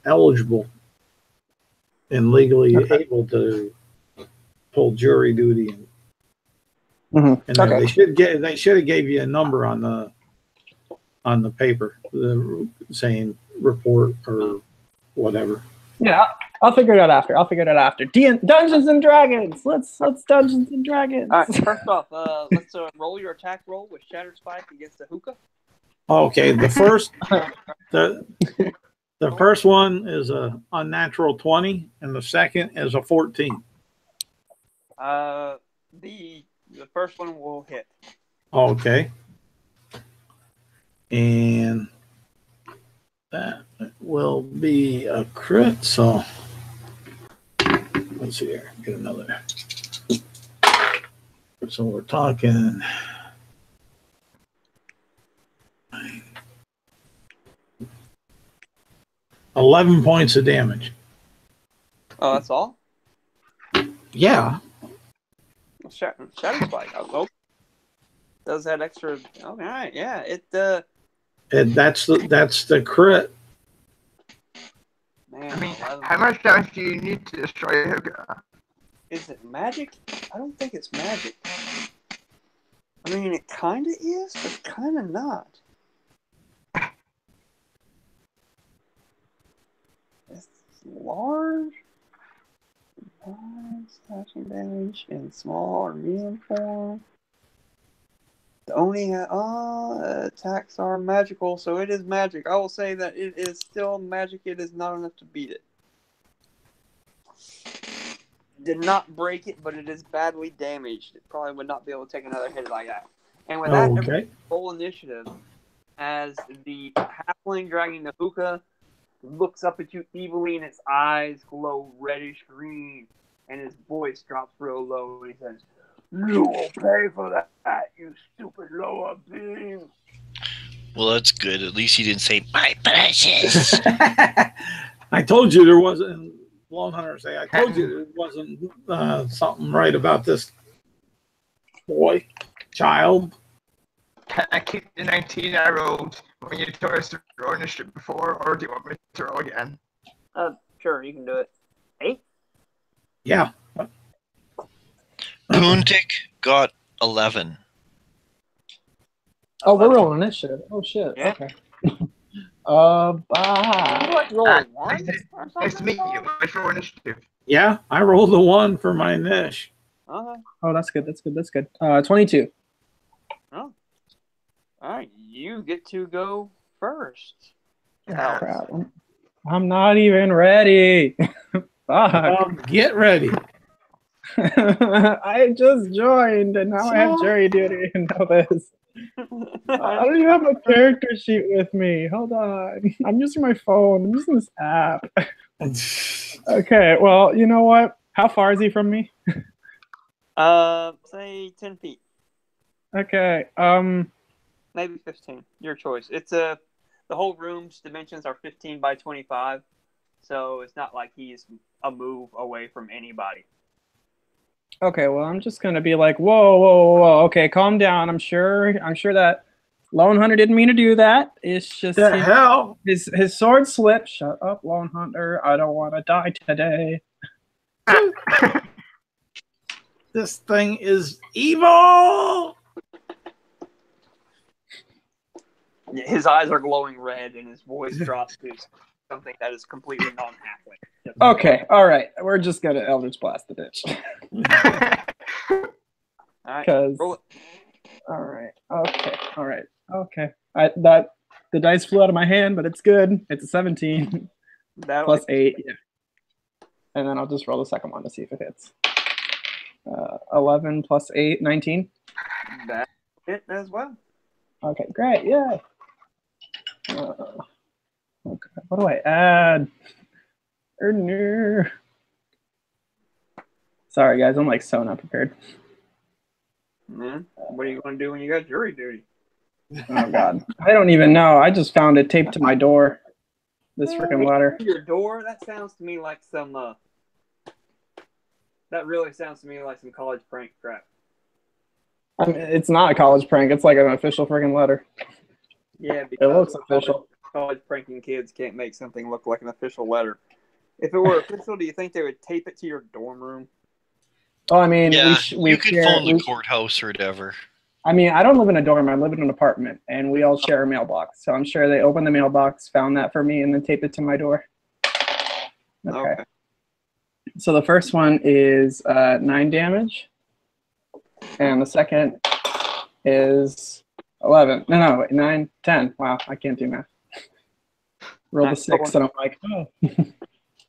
eligible and legally able to pull jury duty." And then they should have gave you a number on the paper saying report or whatever. Yeah, I'll figure it out after. Dungeons and Dragons. Let's Dungeons and Dragons. All right. First off, let's roll your attack roll with Shatter Spike against the hookah. Okay, the first one is a unnatural 20, and the second is a 14. The first one will hit. Okay. And that will be a crit, so let's see here. Get another. So we're talking 11 points of damage. Oh, that's all? Yeah. Shadow Spike. Oh, does that extra? All right, yeah. And that's the crit. Man, I mean, 11. how much damage do you need to destroy Hooker? Is it magic? I don't think it's magic. I mean, it kind of is, but kind of not. It's large, slashing damage in small or medium form. The only attacks are magical, so it is magic. I will say that it is still magic. It is not enough to beat it. Did not break it, but it is badly damaged. It probably would not be able to take another hit like that. And with that, Okay. full initiative, as the halfling dragging the hookah looks up at you evilly, and its eyes glow reddish green, and his voice drops real low, and he says, "You will pay for that, you stupid lower being." Well, that's good. At least he didn't say my precious. I told you there wasn't. Lone Hunter say, I told you there wasn't something right about this child. Can I keep the 19 I rolled when you told us to roll initiative before, or do you want me to roll again? Sure, you can do it. 8? Yeah. Puntik got 11. Oh, we're rolling initiative. Oh shit. Yeah. Okay. Like roll Uh, 1 or Nice to meet something? you. Let's roll initiative. Yeah, I rolled the 1 for my niche. Uh-huh. Oh, that's good. That's good. That's good. 22. Oh. Alright, you get to go first. Yeah. Crap. I'm not even ready. Fuck. Get ready. I just joined and now I have jury duty and know this. I don't even have my character sheet with me. Hold on. I'm using my phone. I'm using this app. Okay, well, you know what? How far is he from me? Say 10 feet. Okay. Maybe 15. Your choice. It's the whole room's dimensions are 15 by 25, so it's not like he's a move away from anybody. Okay, well, I'm just gonna be like, whoa, whoa, whoa. Okay, calm down. I'm sure that Lone Hunter didn't mean to do that. It's just The hell? his sword slipped. Shut up, Lone Hunter. I don't want to die today. This thing is evil. His eyes are glowing red, and his voice drops to something that is completely non-halfling. Okay, all right. We're just gonna Eldritch Blast the bitch. All right, Because roll it. all right. The dice flew out of my hand, but it's good. It's a 17 plus 8. Yeah. And then I'll just roll the second one to see if it hits. 11 plus 8, 19. That's it as well. Okay, great. Yeah. Okay. What do I add? Sorry, guys. I'm like so not prepared. Man, what are you going to do when you got jury duty? Oh God, I don't even know. I just found it taped to my door. This freaking letter. Your door? That sounds to me like some. That really sounds to me like some college prank crap. I mean, it's not a college prank. It's like an official freaking letter. Yeah, It because looks official. college pranking kids can't make something look like an official letter. If it were official, do you think they would tape it to your dorm room? Oh, I mean, Yeah, we you could share, phone the courthouse or whatever. I mean, I don't live in a dorm. I live in an apartment, and we all share a mailbox. So I'm sure they opened the mailbox, found that for me, and then taped it to my door. Okay. So the first one is 9 damage, and the second is 11. No, wait, 9, 10. Wow, I can't do math. Roll the 6, and I'm like, oh.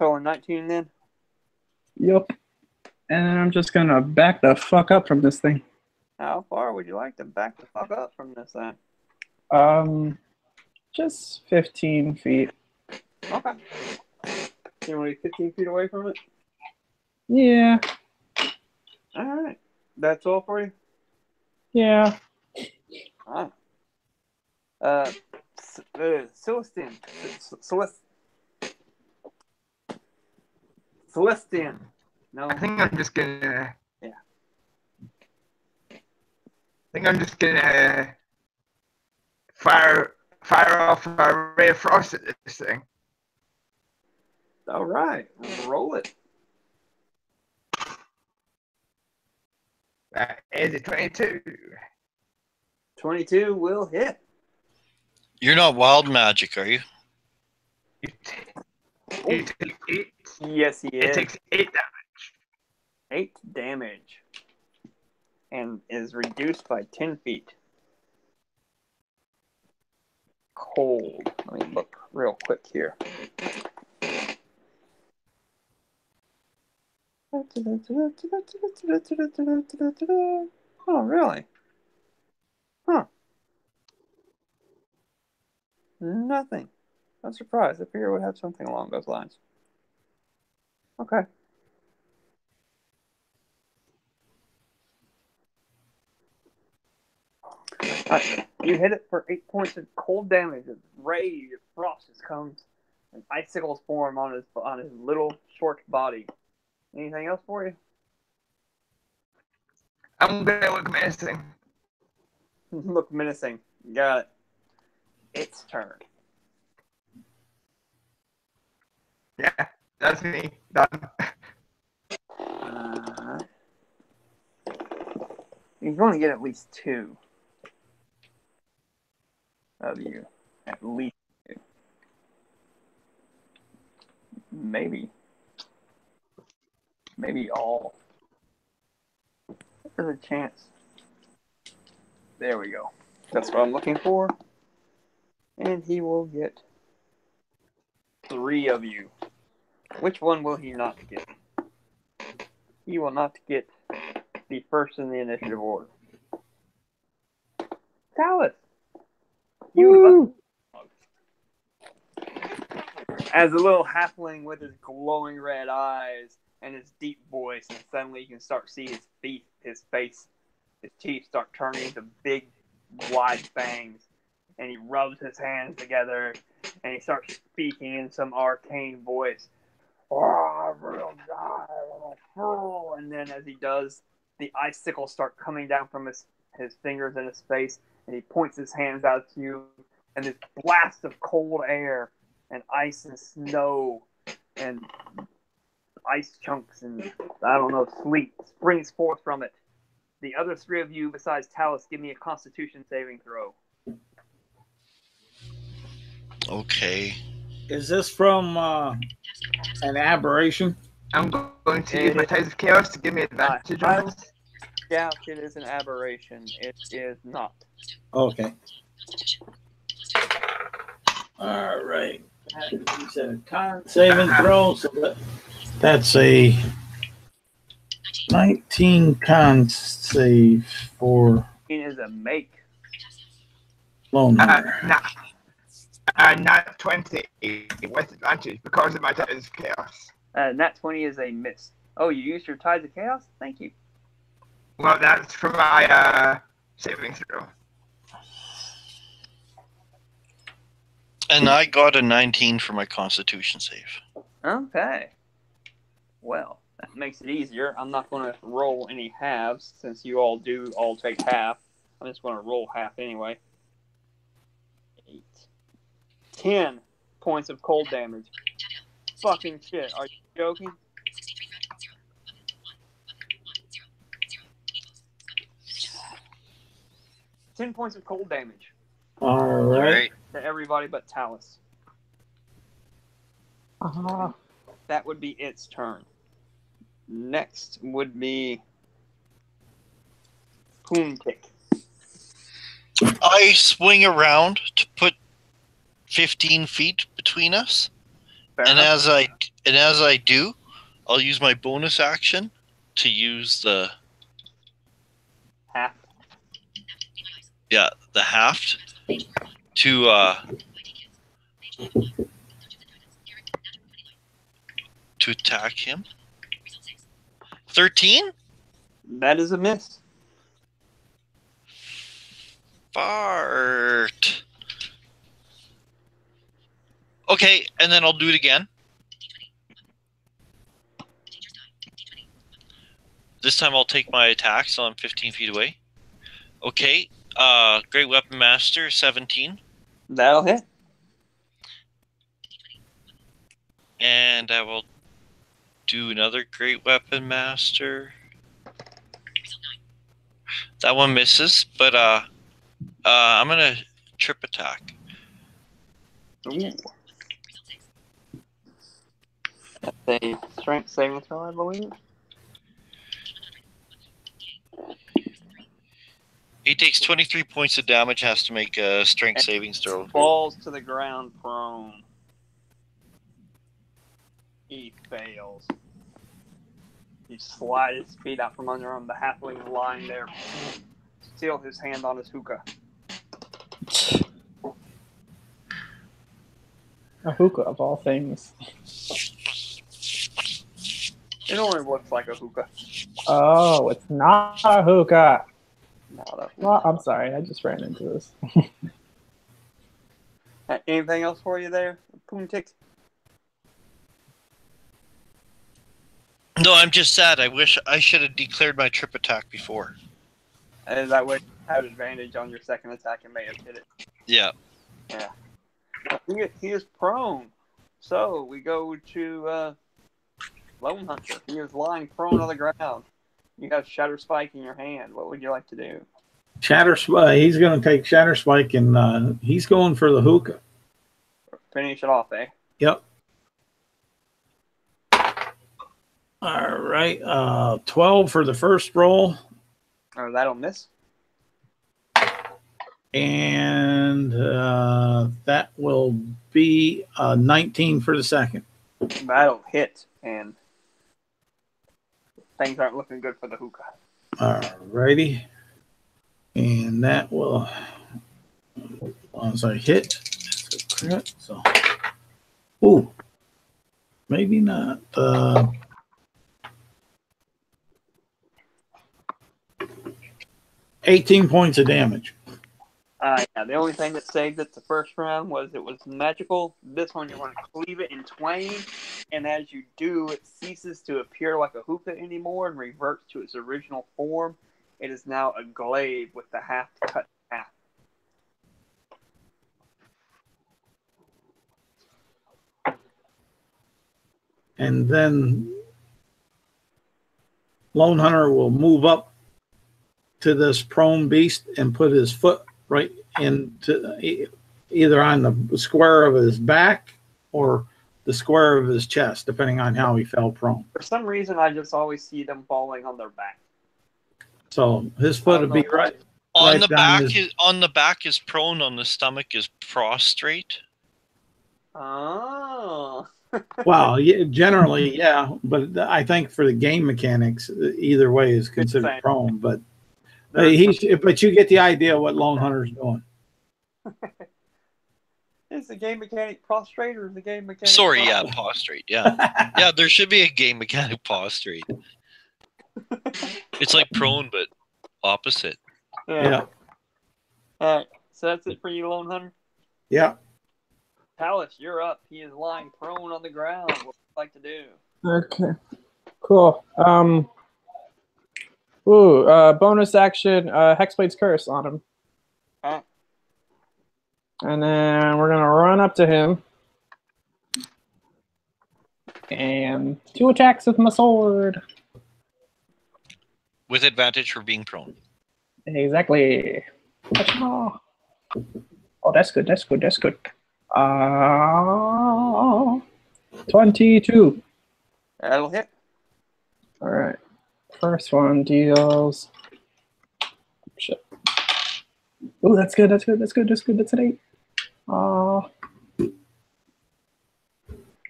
So 19 then? Yep. And then I'm just going to back the fuck up from this thing. How far would you like to back the fuck up from this thing? Just 15 feet. Okay. You want to be 15 feet away from it? Yeah. All right. That's all for you? Yeah. All right. Celestian. No. I think I'm just gonna. Yeah. I think I'm just gonna fire off a ray of frost at this thing. All right. Roll it. That is a 22. 22 will hit. You're not wild magic, are you? You take 8. Yes, he It is. takes 8 damage. 8 damage. And is reduced by 10 feet. Cold. Let me look real quick here. Oh, really? Huh. Nothing. I'm surprised. I figured it would have something along those lines. Okay. You hit it for 8 points of cold damage. A ray of frost just comes, and icicles form on his little short body. Anything else for you? I'm gonna look menacing. Look menacing. Got it. Its turn. Yeah, that's me. Done. You're going to get at least 2 of you. At least 2. Maybe all. There's a chance. There we go. That's what I'm looking for. And he will get 3 of you. Which one will he not get? He will not get the first in the initiative order. Talus! You as a little halfling with his glowing red eyes and his deep voice, and suddenly you can start see his face, his teeth start turning into big, wide fangs, and he rubs his hands together, and he starts speaking in some arcane voice. And then as he does, the icicles start coming down from his fingers and his face, and he points his hands out to you, and this blast of cold air and ice and snow and ice chunks and, I don't know, sleet springs forth from it. The other 3 of you, besides Talus, give me a Constitution saving throw. Okay. Is this from an aberration? I'm going to use my Tides of Chaos to give me advantage on this. Yeah, it is an aberration. It is not. Okay. All right. You said a con saving throw, so that's a 19 con save for It is a make. Lone Not 20 with advantage because of my Tides of Chaos. Nat 20 is a miss. Oh, you used your Tides of Chaos? Thank you. Well, that's for my saving throw. And I got a 19 for my Constitution save. Okay. Well, that makes it easier. I'm not going to roll any halves since you all take half. I'm just going to roll half anyway. 8. 10 points of cold damage. Fucking shit. Are you joking? Ten points of cold damage. All right. To everybody but Talus. That would be its turn. Next would be Poontick. I swing around to put 15 feet between us. Fair And enough. as I do, I'll use my bonus action to use the Half. the haft to attack him. 13? That is a miss. Fart. Okay, and then I'll do it again. This time I'll take my attack, so I'm 15 feet away. Okay. Great Weapon Master, 17. That'll hit. And I will do another Great Weapon Master. That one misses, but I'm gonna trip attack. Ooh. That's a strength saving throw, I believe. He takes 23 points of damage, has to make a strength savings throw. Falls to the ground prone. He fails. He slide his feet out from under him. The halfling lying there, still his hand on his hookah. A hookah of all things. It only looks like a hookah. Oh, it's not a hookah. Not a Well, I'm sorry, I just ran into this. Anything else for you there, Poontick? No, I'm just sad. I wish I should have declared my trip attack before. And that way you have advantage on your second attack and may have hit it. Yeah. Yeah. He is prone. So we go to Lone Hunter. He is lying prone on the ground. You have Shatter Spike in your hand. What would you like to do? He's going to take Shatter Spike and he's going for the hookah. Finish it off, eh? Yep. All right. 12 for the first roll. Oh, that'll miss. And that will be 19 for the second. That'll hit, and things aren't looking good for the hookah. All righty. And that will, once I hit, that's a crit. So, ooh, maybe not. 18 points of damage. Yeah, the only thing that saved it the first round was it was magical. This one, you want to cleave it in twain, and as you do, it ceases to appear like a hookah anymore and reverts to its original form. It is now a glaive with the haft cut in half. And then Lone Hunter will move up to this prone beast and put his foot right into either on the square of his back or the square of his chest, depending on how he fell prone. For some reason, I just always see them falling on their back. So his foot would be right On right the down back his- is on the back is prone, on the stomach is prostrate. Oh. Well, yeah, generally, yeah, but I think for the game mechanics, either way is considered Same. prone. But but you get the idea what Lone Hunter's doing. Is the game mechanic prostrate or is the game mechanic? Sorry, yeah, prostrate? prostrate. Yeah, yeah. There should be a game mechanic prostrate. It's like prone, but opposite. Yeah, All right. So that's it for you, Lone Hunter. yeah. Talus, you're up. He is lying prone on the ground. What would you like to do? Okay. Cool. Bonus action, Hexblade's Curse on him. Huh? And then we're gonna run up to him. And 2 attacks with my sword. With advantage for being prone. Exactly. Oh, that's good, that's good, that's good. 22. That'll hit. All right. First one deals. Shit. Oh, that's good. That's good. That's good. That's good. That's an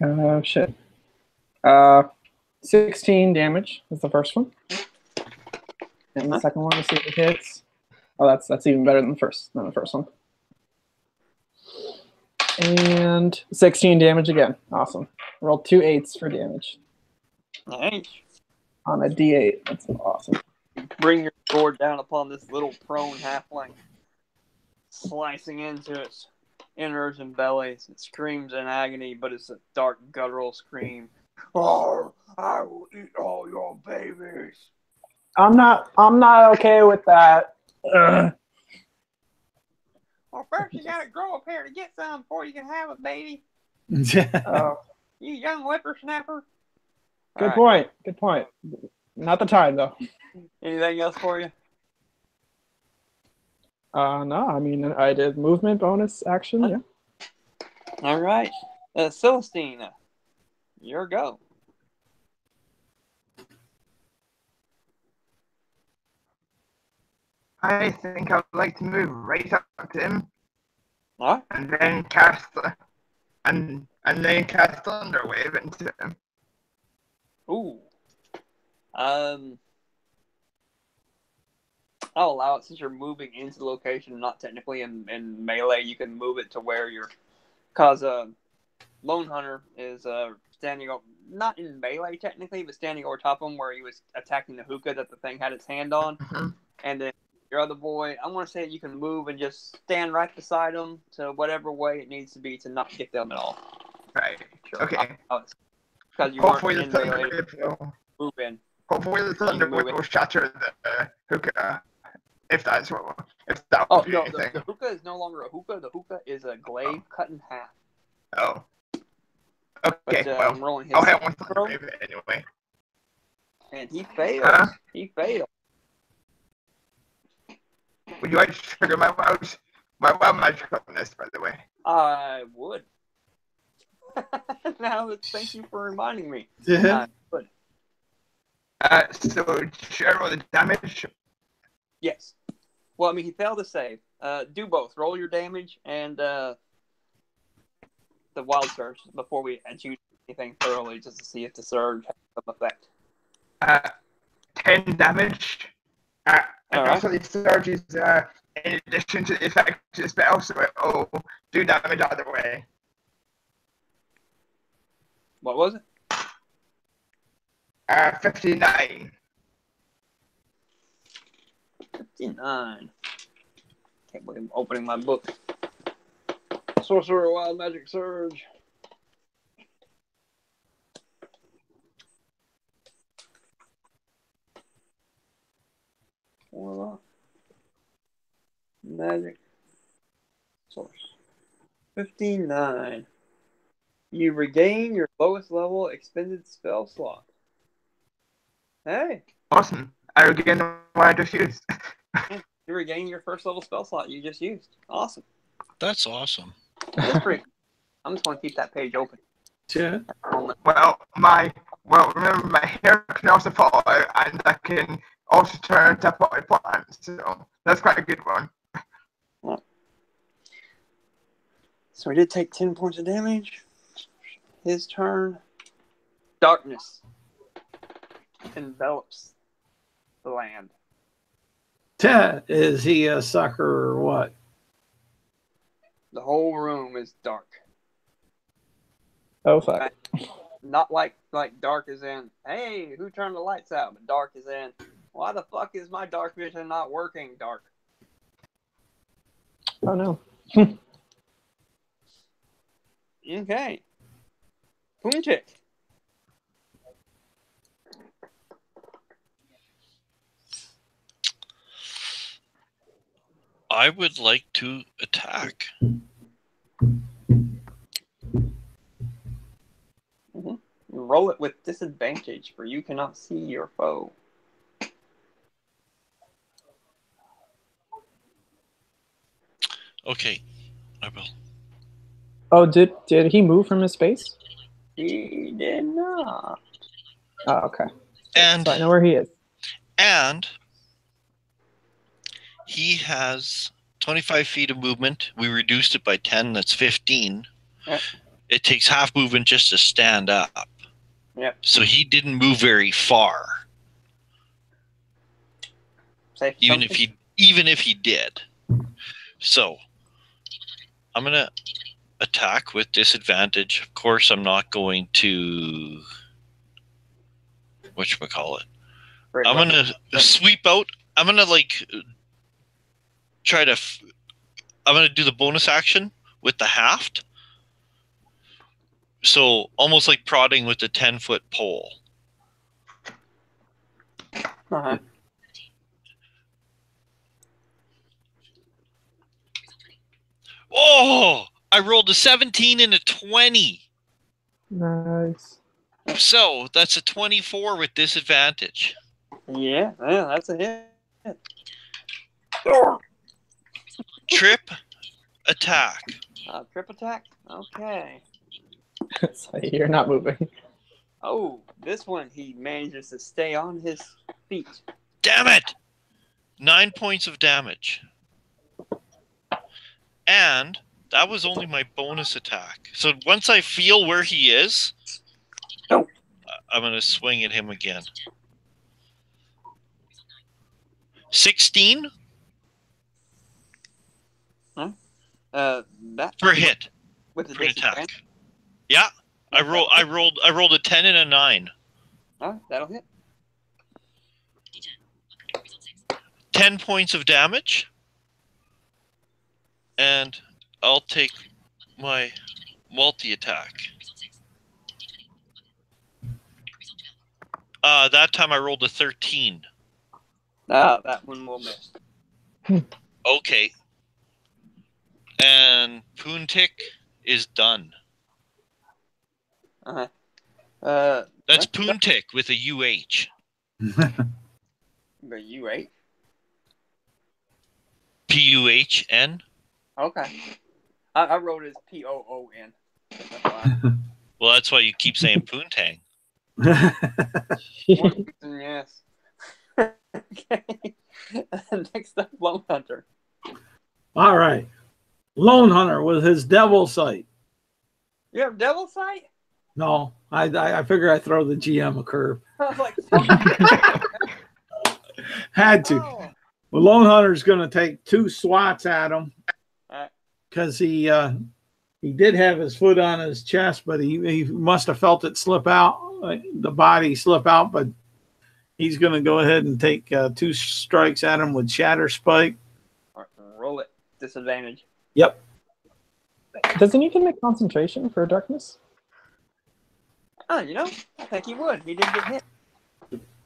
8. Shit. 16 damage is the first one. And the second one, to see if it hits. Oh, that's even better than the first one. And 16 damage again. Awesome. Rolled 2 8s for damage. Nice. On a D8. That's awesome. Bring your sword down upon this little prone halfling, slicing into its innards and bellies. It screams in agony, but it's a dark, guttural scream. Oh, I will eat all your babies. I'm not okay with that. Well, first you gotta grow a pair to get some before you can have it, baby. Oh, You young whippersnapper. good All point. Good point. Not the time though. Anything else for you? No, I mean I did movement bonus action. Yeah. All right. Celestine, your go. I think I'd like to move right up to him All right. and then cast Thunderwave into him. Ooh. I'll allow it since you're moving into the location, not technically in melee. You can move it to where you're, cause Lone Hunter is standing up, not in melee technically, but standing over top of him where he was attacking the hookah that the thing had its hand on, and then your other boy, I want to say you can move and just stand right beside him to whatever way it needs to be to not get them at all. Right. Okay. Because you Hopefully weren't the in melee. Thunderwave will. Move in. Hopefully the Thunderwave will shatter the hookah. If that Oh would be no, anything. the hookah is no longer a hookah. The hookah is a glaive cut in half. Oh. Okay, But, well, I'm rolling his I'll hit one throw, Thunderwave anyway. and he failed. Huh? He failed. Would you like to trigger my wild magic on this, by the way? I would. Thank you for reminding me. Yeah. I would. So share the damage. Yes. Well, I mean, he failed to save. Do both. Roll your damage and the wild surge before we choose anything thoroughly, just to see if the surge has some effect. 10 damage. And All right. also the surge is in addition to the effect of the spell, so it'll do damage either way. What was it? 59. 59. Can't believe I'm opening my book. Sorcerer Wild Magic Surge. Warlock. Magic. Source. 59. You regain your lowest level expended spell slot. Hey. Awesome. I regain the one I just used. You regain your first level spell slot you just used. Awesome. That's awesome. That's pretty cool. I'm just going to keep that page open. Yeah. Well, remember my hair can also fall out, and I can also turn to potted plants, so that's quite a good one. So we did take 10 points of damage. His turn. Darkness envelops the land. Is he a sucker or what? The whole room is dark. Oh fuck. Not like dark is in, hey, who turned the lights out? But dark is in, why the fuck is my dark vision not working? Dark. Oh no. Okay. Punchik. I would like to attack. Mm-hmm. Roll it with disadvantage, for you cannot see your foe. Okay, I will. Oh, did he move from his space? He did not. Oh, okay. And So I know where he is. And he has 25 feet of movement. We reduced it by 10. That's 15. Yep. It takes half movement just to stand up. Yep. So he didn't move very far. Say Even something. if he did. So I'm gonna attack with disadvantage. Of course, I'm not going to whatchamacallit. I'm gonna sweep out. I'm gonna try to. I'm gonna do the bonus action with the haft. So almost like prodding with the 10-foot pole. Uh-huh. Oh, I rolled a 17 and a 20. Nice. So that's a 24 with disadvantage. Yeah, that's a hit. Trip attack. Trip attack? Okay. So you're not moving. Oh, this one he manages to stay on his feet. Damn it! 9 points of damage. And that was only my bonus attack. So once I feel where he is, Oh. I'm going to swing at him again. 16 That for a hit. with the For an attack. disadvantage. Yeah. I rolled a 10 and a 9. Oh, that'll hit. 10 points of damage. And I'll take my multi-attack. That time I rolled a 13. That one will miss. Okay. And Poontick is done. Uh-huh. That's Poontick with a UH. But you right? P-U-H-N? Okay. I wrote it as P-O-O-N. That's why. Well, that's why you keep saying Poontang. Yes. Okay. Next up, Lone Hunter. All right. Lone Hunter with his devil sight. You have Devil Sight? No, I figure I throw the GM a curve. I was like, Had to. oh. Well, Lone Hunter's going to take 2 swats at him Alright. because he did have his foot on his chest, but he must have felt it slip out, the body slip out. But he's going to go ahead and take 2 strikes at him with Shatter Spike. Alright, roll it. Disadvantage. Yep. Doesn't he can make concentration for darkness? Oh, you know, I think he would. He did get hit.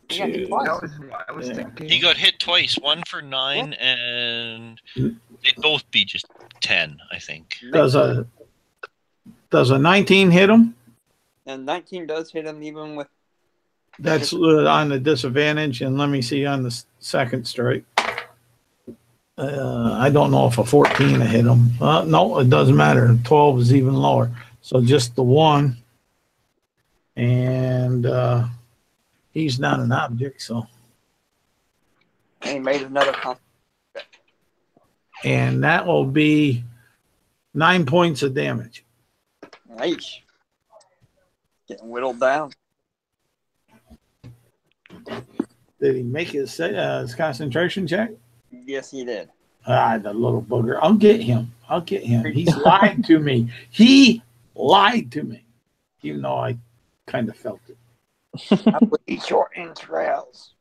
He got hit twice. That was what I was thinking. He got hit twice. One for 9, and they'd both be just 10, I think. Does a 19 hit him? And 19 does hit him even with... That's on the disadvantage. And let me see on the second strike. I don't know if a 14 will hit him. No, it doesn't matter. 12 is even lower. So just the 1. And he's not an object, so. And he made another con. And that will be 9 points of damage. Nice. Getting whittled down. Did he make his concentration check? Yes, he did. The little booger. I'll get him. He's lied to me. He lied to me. Even though I kind of felt it. I will eat your entrails.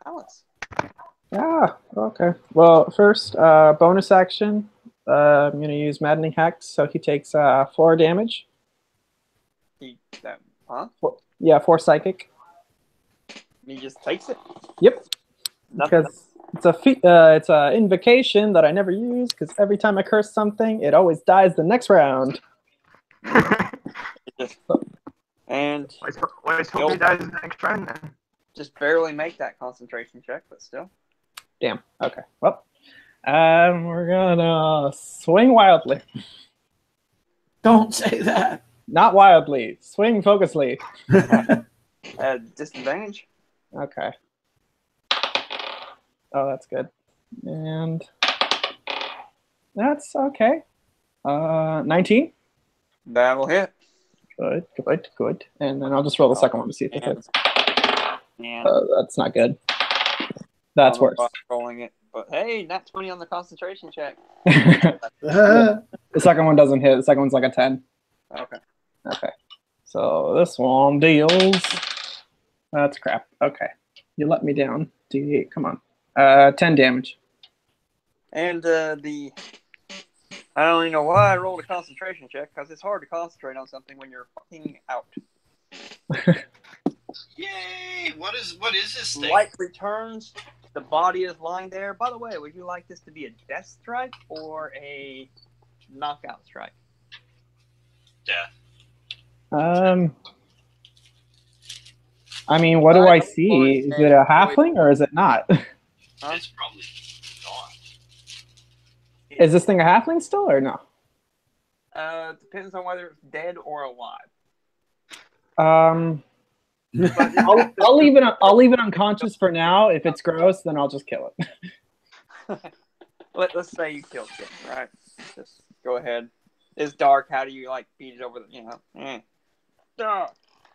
Tell us. Ah, okay. Well, first, bonus action. I'm going to use Maddening Hex, so he takes 4 damage. Huh? 4 psychic. He just takes it? Yep. Nothing. Because it's a invocation that I never use, because every time I curse something, it always dies the next round. And Let's hope he dies next round then. just barely make that concentration check, but still. Damn. Okay. Well, we're gonna swing wildly. Don't say that. Not wildly. Swing focusly. Disadvantage? Okay. Oh, that's good. And that's okay. 19. That'll hit. Good. And then I'll just roll the second one to see if it hits. And That's not good. That's worse. rolling it. But hey, not 20 on the concentration check. The second one doesn't hit. The second one's like a 10. Okay. So this one deals. That's crap. Okay. You let me down. D8. Come on. 10 damage. And I don't even know why I rolled a concentration check, because it's hard to concentrate on something when you're fucking out. Yay! What is this thing? Light returns the body is lying there. By the way, would you like this to be a death strike or a knockout strike? Yeah. I mean, what do I see? Is it a halfling or is it not? Huh? It's probably not. Is this thing a halfling still or no? Depends on whether it's dead or alive. I'll leave it. I'll leave it unconscious for now. If it's gross, then I'll just kill it. Let's say you killed it, right? Just go ahead. It's dark. How do you beat it over the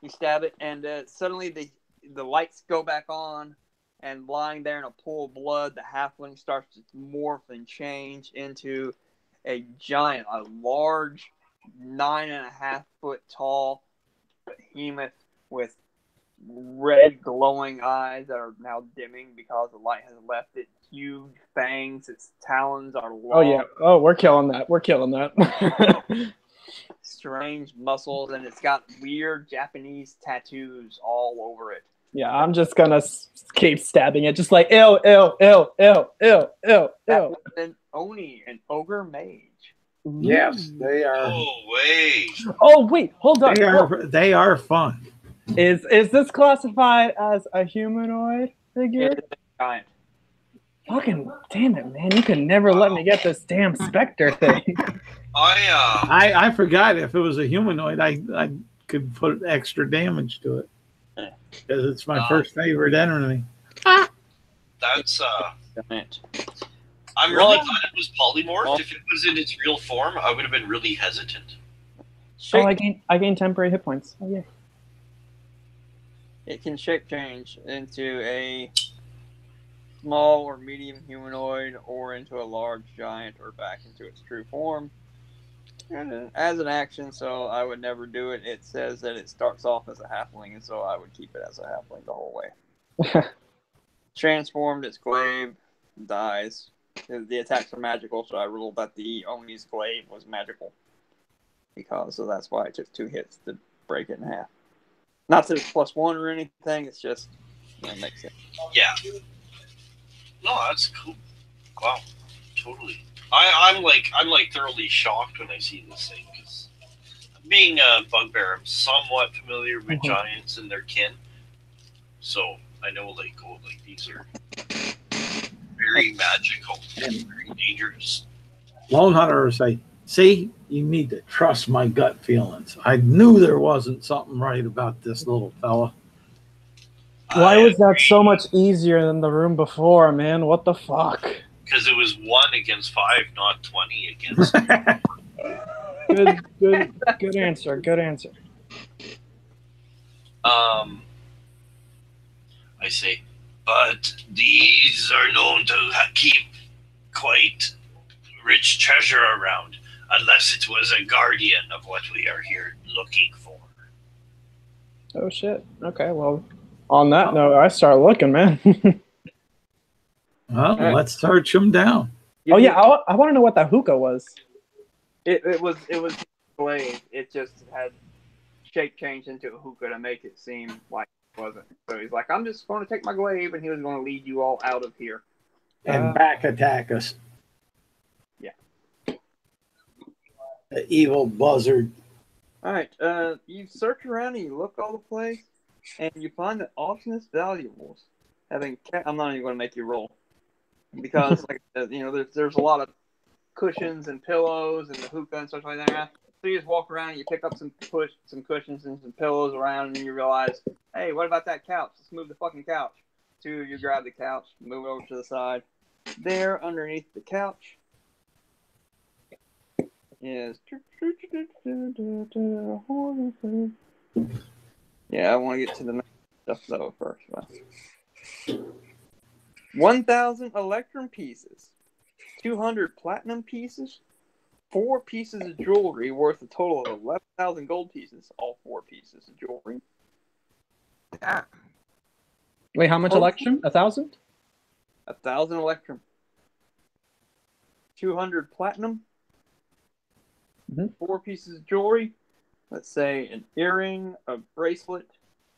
You stab it, and suddenly the lights go back on, and lying there in a pool of blood, the halfling starts to morph and change into a giant, a large, 9.5 foot tall behemoth with red glowing eyes that are now dimming because the light has left it. Huge fangs. Its talons are long. Oh yeah. Oh, we're killing that. We're killing that. Strange muscles, and it's got weird Japanese tattoos all over it. Yeah, I'm just gonna keep stabbing it, just like ew, ew, ew, ew, ew, ew, ew. An Oni, an ogre mage. Yes, they are. Oh wait. Oh wait, hold on. They are fun. Is this classified as a humanoid figure? It's a giant. Fucking damn it, man! You could never let me get this damn specter thing. I forgot if it was a humanoid, I could put extra damage to it because it's my first favorite enemy. That's Giant. I'm really glad it was polymorphed. If it was in its real form, I would have been really hesitant. Oh, I gain temporary hit points. Oh yeah. It can shape change into a small or medium humanoid, or into a large giant, or back into its true form. And as an action, so I would never do it. It says that it starts off as a halfling, and so I would keep it as a halfling the whole way. Transformed, its glaive dies. The attacks are magical, so I ruled that the Oni's glaive was magical. So that's why it took 2 hits to break it in half. Not that it's +1 or anything, it's just, it makes sense. Yeah. No, that's cool. Wow, totally. I'm thoroughly shocked when I see this thing, because being a bugbear, I'm somewhat familiar with giants and their kin, so I know these are very magical and very dangerous. Lone Hunter will say, "See, you need to trust my gut feelings. I knew there wasn't something right about this little fella." Why was that so much easier than the room before, man? What the fuck? Because it was 1 against 5, not 20 against. Good answer. Good answer. I say, but these are known to keep quite rich treasure around, unless it was a guardian of what we are here looking for. Oh shit. Okay, well, on that note, I start looking, man. Well, let's search them down. Oh yeah, I want to know what that hookah was. It was glaive. It just had shape changed into a hookah to make it seem like it wasn't. So he's like, I'm just going to take my glaive, and he was going to lead you all out of here. And back attack us. Yeah. The evil buzzard. All right. You search around and you look all the place, and you find that Austin's valuables have been kept. I'm not even going to make you roll, because there's a lot of cushions and pillows and the hookah and stuff like that. So you just walk around and you pick up some cushions and some pillows around, and then you realize, hey, what about that couch? Let's move the fucking couch. 2, you grab the couch, move it over to the side. There, underneath the couch, is... Yeah, I want to get to the next stuff though first. 1,000 electrum pieces, 200 platinum pieces, 4 pieces of jewelry worth a total of 11,000 gold pieces. All 4 pieces of jewelry. Yeah. Wait, how much electrum? 1,000? 1,000 electrum. 200 platinum. 4 pieces of jewelry. Let's say an earring, a bracelet,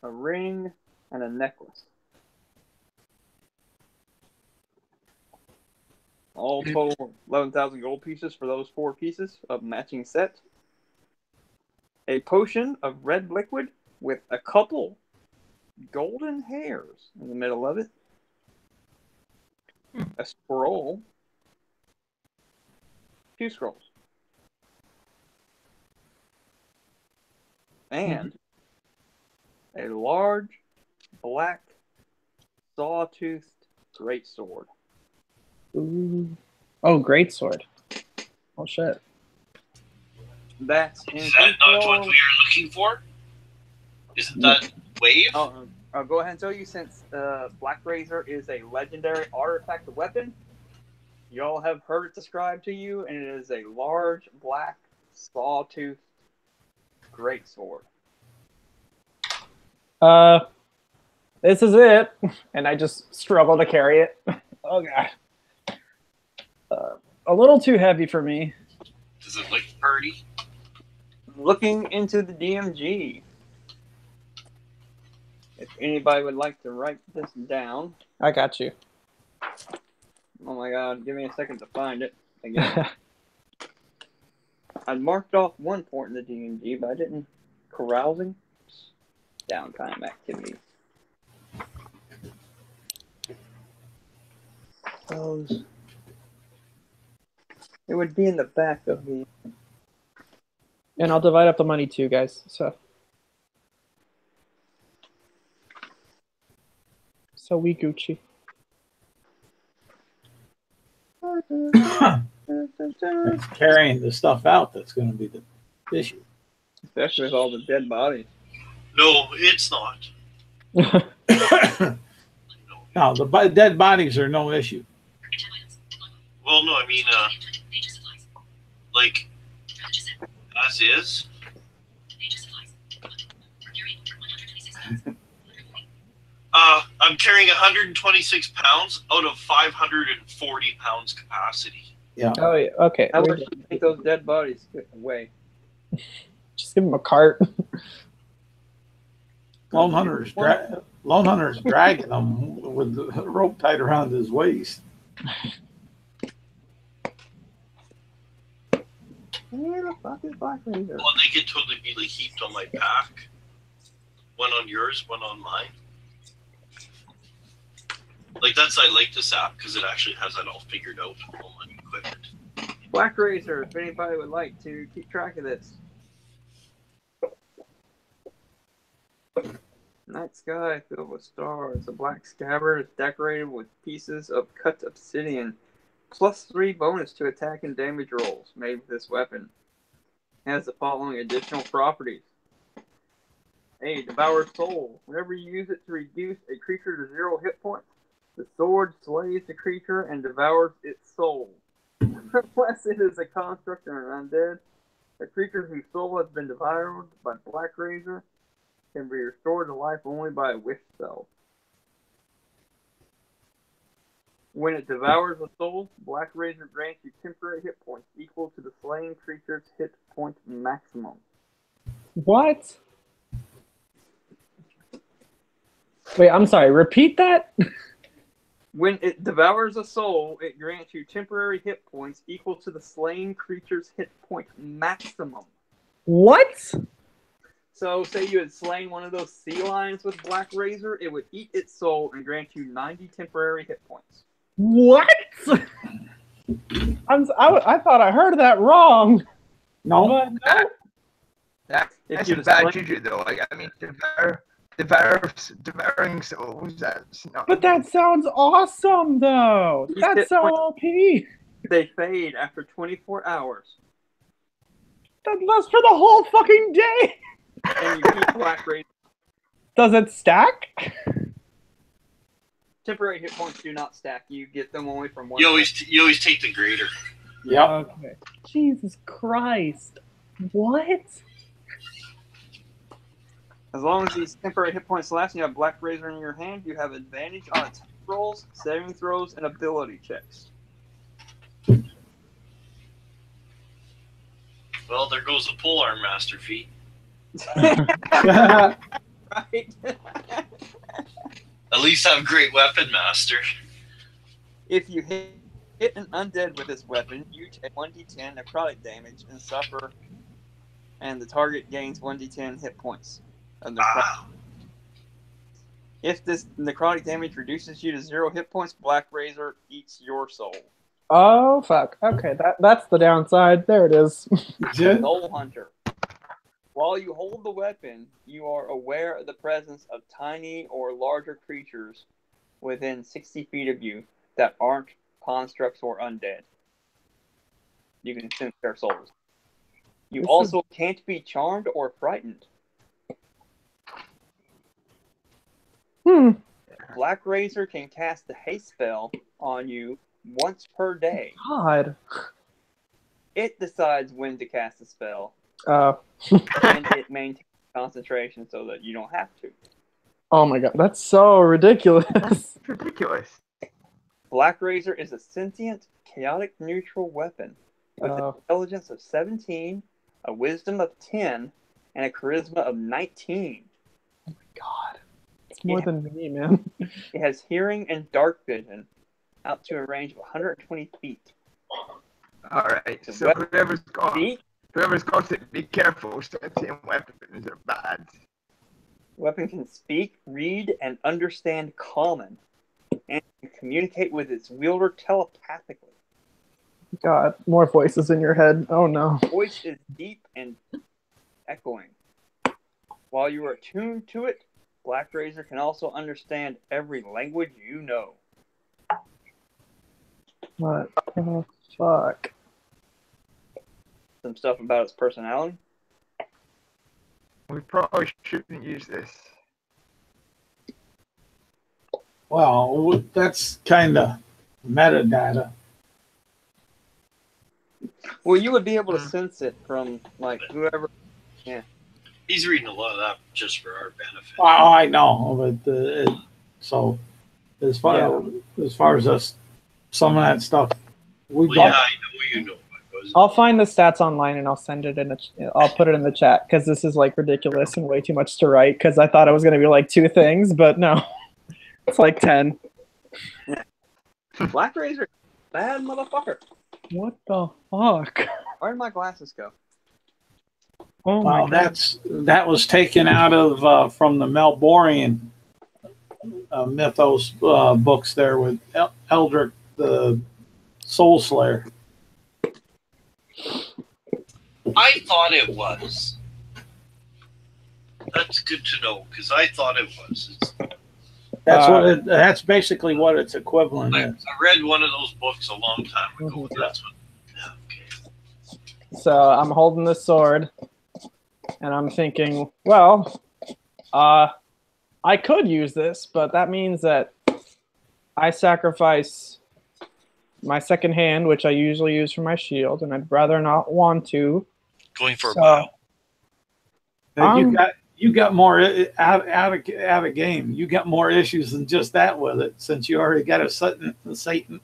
a ring, and a necklace. All total 11,000 gold pieces for those 4 pieces of matching set. A potion of red liquid with a couple golden hairs in the middle of it. A scroll. 2 scrolls. And a large black saw-toothed greatsword. Ooh. Oh, great sword. Oh shit. That's in Is that not what control. we are looking for? Isn't that wave? I'll go ahead and tell you, since Black Razor is a legendary artifact weapon, you all have heard it described to you, and it is a large black saw-toothed greatsword. This is it. And I just struggle to carry it. Oh god. A little too heavy for me. Does it look pretty? Looking into the DMG. If anybody would like to write this down. I got you. Oh my god, give me a second to find it again. I marked off one point in the DMG, but I didn't. Carousing? Downtime activity. Those. It would be in the back of the. And I'll divide up the money too, guys. So we Gucci. It's carrying the stuff out that's going to be the issue. Especially with all the dead bodies. No, it's not. No, the dead bodies are no issue. Well, no, I mean, like, as is. I'm carrying 126 pounds out of 540 pounds capacity. Yeah. Oh yeah. Okay. How much do you think those dead bodies weigh? Just give him a cart. Lone Hunter's dragging them with the rope tied around his waist. Where the fuck is Black Razor? Well, they could totally be like heaped on my back. One on yours, one on mine. Like I like this app because it actually has that all figured out. All my equipment. Black Razor, if anybody would like to keep track of this. Night sky filled with stars. A black scabbard is decorated with pieces of cut obsidian. +3 bonus to attack and damage rolls made with this weapon. It has the following additional properties. A, devour soul. Whenever you use it to reduce a creature to 0 hit points, the sword slays the creature and devours its soul. Unless it is a construct or an undead, a creature whose soul has been devoured by Black Razor can be restored to life only by a wish spell. When it devours a soul, Black Razor grants you temporary hit points equal to the slain creature's hit point maximum. What? Wait, I'm sorry. Repeat that? When it devours a soul, it grants you temporary hit points equal to the slain creature's hit point maximum. What? So, say you had slain one of those sea lions with Black Razor, it would eat its soul and grant you 90 temporary hit points. What? I thought I heard that wrong. No. That's you a bad slay- juju, though. Like, I mean, devouring souls. That's not. But that sounds awesome, though. These That's hit so points- OP. They fade after 24 hours. That lasts for the whole fucking day. And you keep Black Razor. Does it stack? Temporary hit points do not stack. You get them only from one. You always take the greater. Yep. Okay. Jesus Christ. What? As long as these temporary hit points last and you have Black Razor in your hand, you have advantage on attack rolls, saving throws, and ability checks. Well, there goes the polearm master feat. Right? At least have great weapon master. If you hit hit an undead with this weapon, you take 1d10 necrotic damage and suffer, and the target gains 1d10 hit points of necrotic. If this necrotic damage reduces you to 0 hit points, Black Razor eats your soul. Oh, fuck. Okay, that's the downside. There it is. Soul Hunter. While you hold the weapon, you are aware of the presence of tiny or larger creatures within 60 feet of you that aren't constructs or undead. You can sense their souls. You also can't be charmed or frightened. Black Razor can cast the haste spell on you once per day. God. It decides when to cast the spell, Oh. and it maintains concentration so that you don't have to. Oh my god, that's so ridiculous. It's ridiculous. Black Razor is a sentient, chaotic neutral weapon with an intelligence of 17, a wisdom of 10, and a charisma of 19. Oh my god. It's more than me, man. It has hearing and dark vision out to a range of 120 feet. Alright, so whoever's got it, be careful. Certain weapons are bad. Weapon can speak, read, and understand common, and can communicate with its wielder telepathically. God, more voices in your head. Oh no. Voice is deep and echoing. While you are attuned to it, Black Razor can also understand every language you know. What the fuck? Some stuff about its personality. We probably shouldn't use this. Well, that's kind of metadata. Well, you would be able to sense it from, like, whoever. Yeah. He's reading a lot of that just for our benefit. Oh, I know, but so as far as us, some of that stuff, we Well, got. yeah, I know you know. I'll find the stats online and I'll send it in. I'll put it in the chat because this is like ridiculous and way too much to write. Because I thought it was going to be like 2 things, but no, it's like 10. Black Razor, bad motherfucker. What the fuck? Where did my glasses go? Oh my God. That was taken out of from the Melborian mythos books there with Eldrick the Soul Slayer. I thought it was. That's good to know because I thought it was. That's basically what its equivalent is. I read one of those books a long time ago. That's what. Yeah, okay. So I'm holding this sword, and I'm thinking, well, I could use this, but that means that I sacrifice my second hand, which I usually use for my shield, and I'd rather not want to. Going for a bow. You got more out of game. You got more issues than just that with it, since you already got a Satan.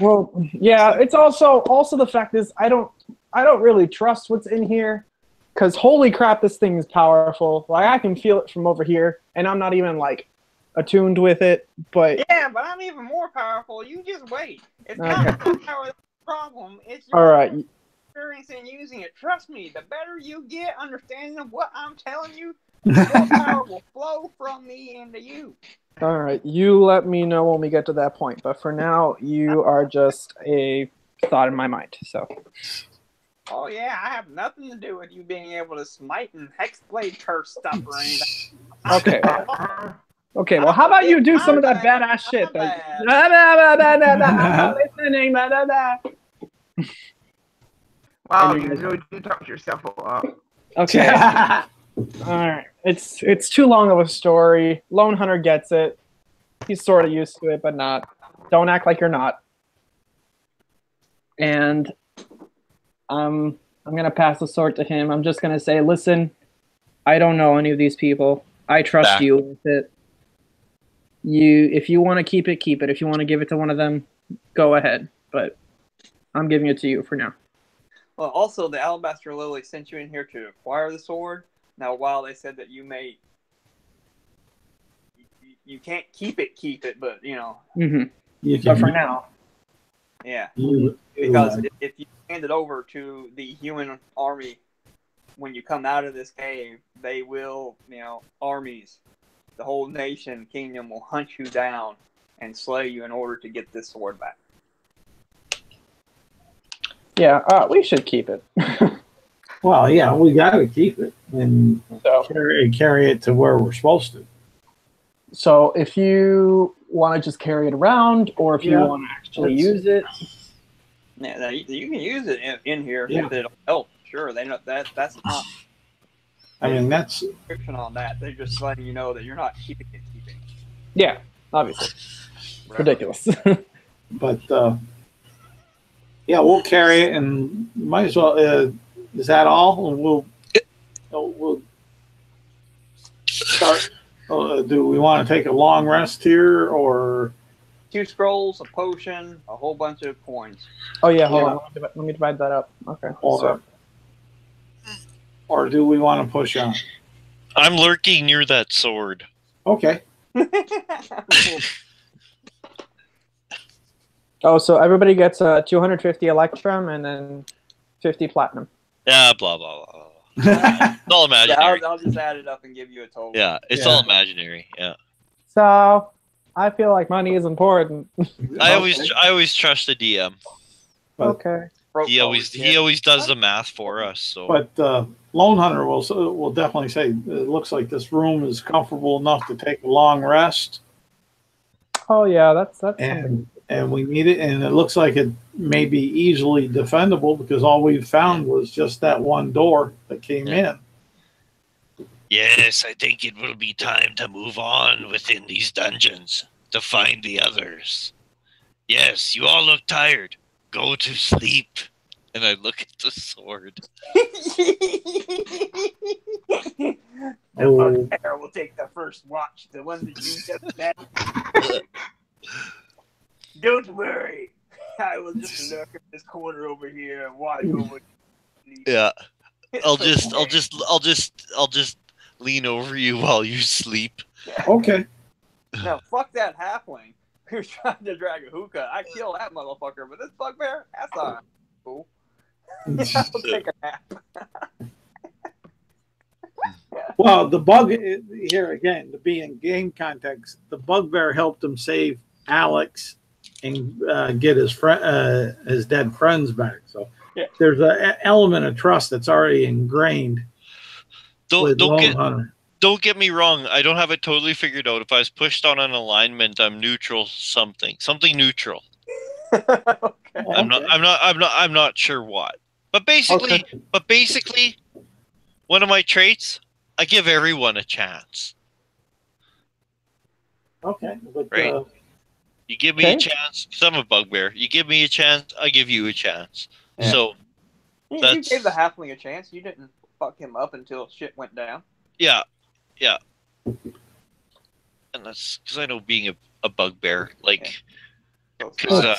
Well, yeah. It's also the fact is I don't really trust what's in here, because holy crap, this thing is powerful. Like I can feel it from over here, and I'm not even like attuned with it. But yeah, but I'm even more powerful. You just wait. It's not the power that's the problem. It's your all right. experience in using it. Trust me, the better you get understanding of what I'm telling you, the more power will flow from me into you. All right, you let me know when we get to that point. But for now, you are just a thought in my mind. So. Oh yeah, I have nothing to do with you being able to smite and hexblade curse stuff or anything. Okay. Okay, well, how about you do some of that badass shit? Wow, you really did talk yourself a lot. Okay. All right. It's too long of a story. Lone Hunter gets it. He's sort of used to it, but not. Don't act like you're not. And I'm gonna pass the sword to him. I'm just gonna say, listen, I don't know any of these people. I trust you with it. If you want to keep it, keep it. If you want to give it to one of them, go ahead. But I'm giving it to you for now. Well, also, the Alabaster Lily sent you in here to acquire the sword. Now, while they said that you can't keep it, but, you know. Mm-hmm. But for now. Yeah, You- because if you hand it over to the human army, when you come out of this cave, they will, armies, the whole nation, kingdom will hunt you down and slay you in order to get this sword back. Yeah, we should keep it. Well, yeah, we got to keep it and So, carry it to where we're supposed to. so if you want to just carry it around, or if you Yeah, want to actually that's- use it, Yeah, now you can use it in here Yeah. if it'll help. Sure, they know that's not I mean, that's restriction on that. They're just letting you know that you're not keeping it. yeah, obviously, Whatever. ridiculous. but yeah, we'll carry it and might as well. Is that all? We'll start. Do we want to take a long rest here, or 2 scrolls, a potion, a whole bunch of coins. Oh yeah, hold on. Let me divide that up. Okay. or do we want to push on? I'm lurking near that sword. Okay. Oh, so everybody gets 250 electrum and then 50 platinum. Yeah, blah blah blah. It's all Yeah, imaginary. I'll just add it up and give you a total. Yeah, it's Yeah. all imaginary. Yeah, So I feel like money is important. I always trust the DM. But- Okay. He always does the math for us. So But Lone Hunter will definitely say it looks like this room is comfortable enough to take a long rest, Oh yeah, that's something. and we need it, and it looks like it may be easily defendable because all we found was just that one door that came in. yes, I think it will be time to move on within these dungeons to find the others. Yes, you all look tired. Go to sleep. And I look at the sword. The bugbear will take the first watch, the one that you just met. Don't worry, I will just lurk in this corner over here and watch over. Yeah, I'll just lean over you while you sleep. Okay. Now, fuck that halfling who's trying to drag a hookah. I kill that motherfucker, but this bugbear, that's all right. Cool. I'll take a nap. Well, the bug here again, to be in game context, the bugbear helped him save Alex and get his dead friends back. So Yeah. there's an element of trust that's already ingrained with Lone Hunter. Don't get me wrong. I don't have it totally figured out. If I was pushed on an alignment, I'm neutral something neutral. Okay. I'm not sure what. But basically, one of my traits, I give everyone a chance. Okay. But, Right. You give me a chance, because I'm a bugbear. You give me a chance, I give you a chance. Yeah. So You that's gave the halfling a chance. You didn't fuck him up until shit went down. yeah. And that's because I know being a bugbear, like, because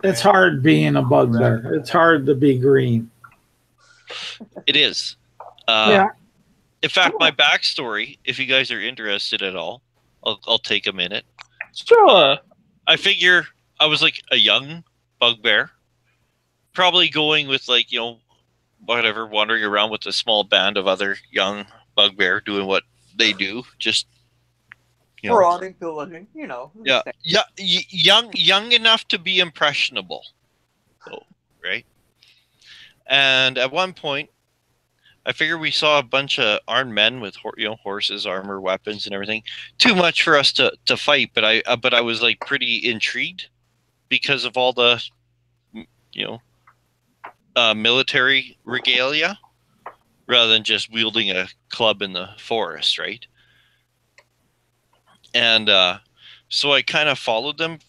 it's hard being a bugbear. It's hard to be green. it is. Yeah. In fact, my backstory, if you guys are interested at all, I'll take a minute. Sure. I figure I was like a young bugbear, probably going with like, whatever, wandering around with a small band of other young bugbear doing what they do. Just, Marauding, pillaging, yeah, young enough to be impressionable. So, right. And at one point, I figure we saw a bunch of armed men with horses, armor, weapons, and everything. Too much for us to fight, but I was like pretty intrigued because of all the military regalia, rather than just wielding a club in the forest, right? And so I kind of followed them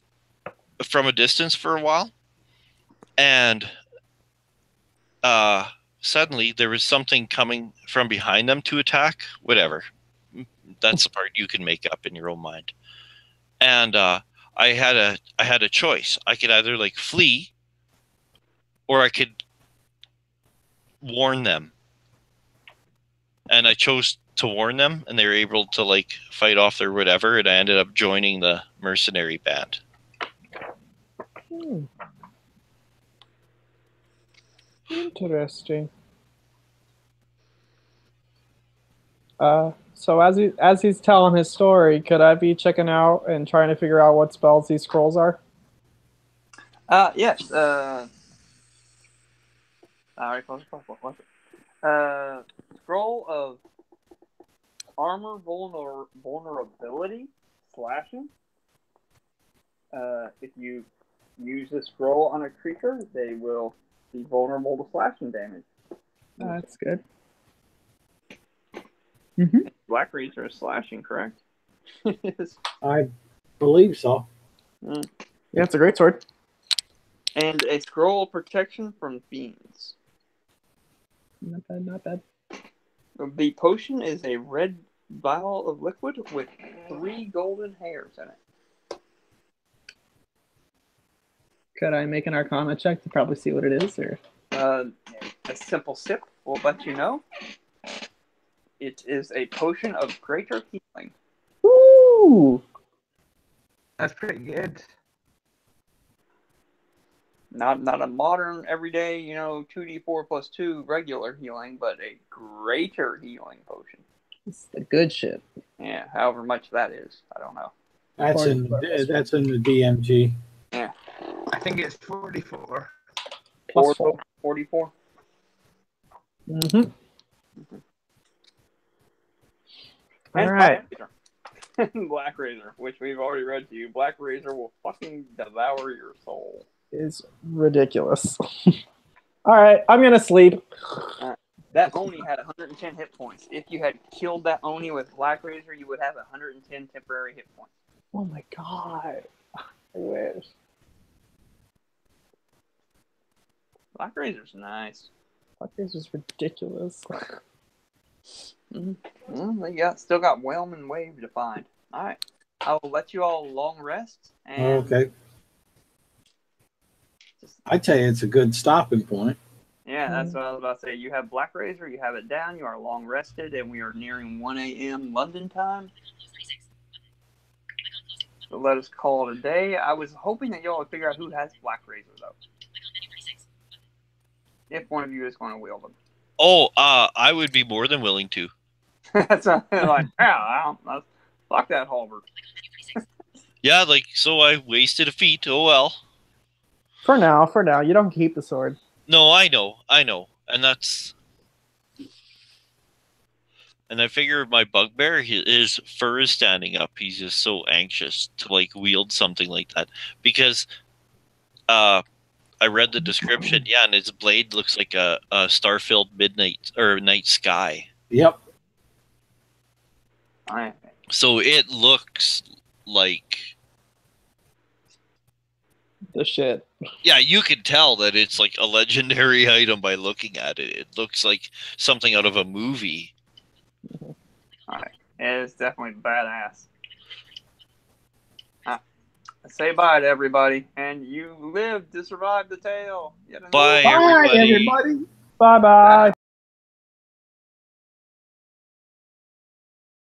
from a distance for a while, and suddenly there was something coming from behind them to attack. Whatever, that's the part you can make up in your own mind. And I had a choice. I could either like flee, or I could warn them. And I chose to warn them, and they were able to like fight off their whatever, and I ended up joining the mercenary band. Interesting. So as he's telling his story, could I be checking out and trying to figure out what spells these scrolls are? Yes. Alright, close. Scroll of armor vulnerability slashing. If you use this scroll on a creature, they will be vulnerable to slashing damage. That's good. Black Razor is slashing, correct? I believe so. Yeah, it's a great sword. And a scroll of protection from fiends. Not bad, not bad. The potion is a red vial of liquid with 3 golden hairs in it. Could I make an Arcana check to probably see what it is, or? A simple sip will let you know. It is a potion of greater healing. Ooh! That's pretty good. Not a modern, everyday, 2d4 plus 2 regular healing, but a greater healing potion. It's the good shit. Yeah, however much that is. I don't know. That's in the DMG. Yeah. I think it's 44. Plus 4. 44? Mm-hmm. And All right. Black Razor, which we've already read to you. Black Razor will fucking devour your soul. Is ridiculous. All right, I'm going to sleep. That Oni had 110 hit points. If you had killed that Oni with Black Razor, you would have 110 temporary hit points. Oh my god. I wish. Black Razor's nice. Fuck, this is ridiculous. Well, they still got Whelm and Wave to find. Alright. I will let you all long rest. And Okay. I tell you, it's a good stopping point. yeah, that's what I was about to say. You have Black Razor, you have it down, you are long rested, and we are nearing 1 a.m. London time. So let us call it a day. I was hoping that y'all would figure out who has Black Razor, though. If one of you is going to wield them. Oh, I would be more than willing to. That's like, yeah, fuck that halberd. Yeah, so I wasted a feat. Oh well. For now, you don't keep the sword. No, I know, and that's. And I figure my bugbear, his fur is standing up. He's just so anxious to wield something like that because, I read the description. Yeah, and his blade looks like a star-filled midnight or night sky. Yep. Alright. So it looks like The shit. yeah, you can tell that it's like a legendary item by looking at it. It looks like something out of a movie. Alright. It's definitely badass. Say bye to everybody, and you lived to survive the tale. Bye, Bye, everybody. everybody. Bye-bye.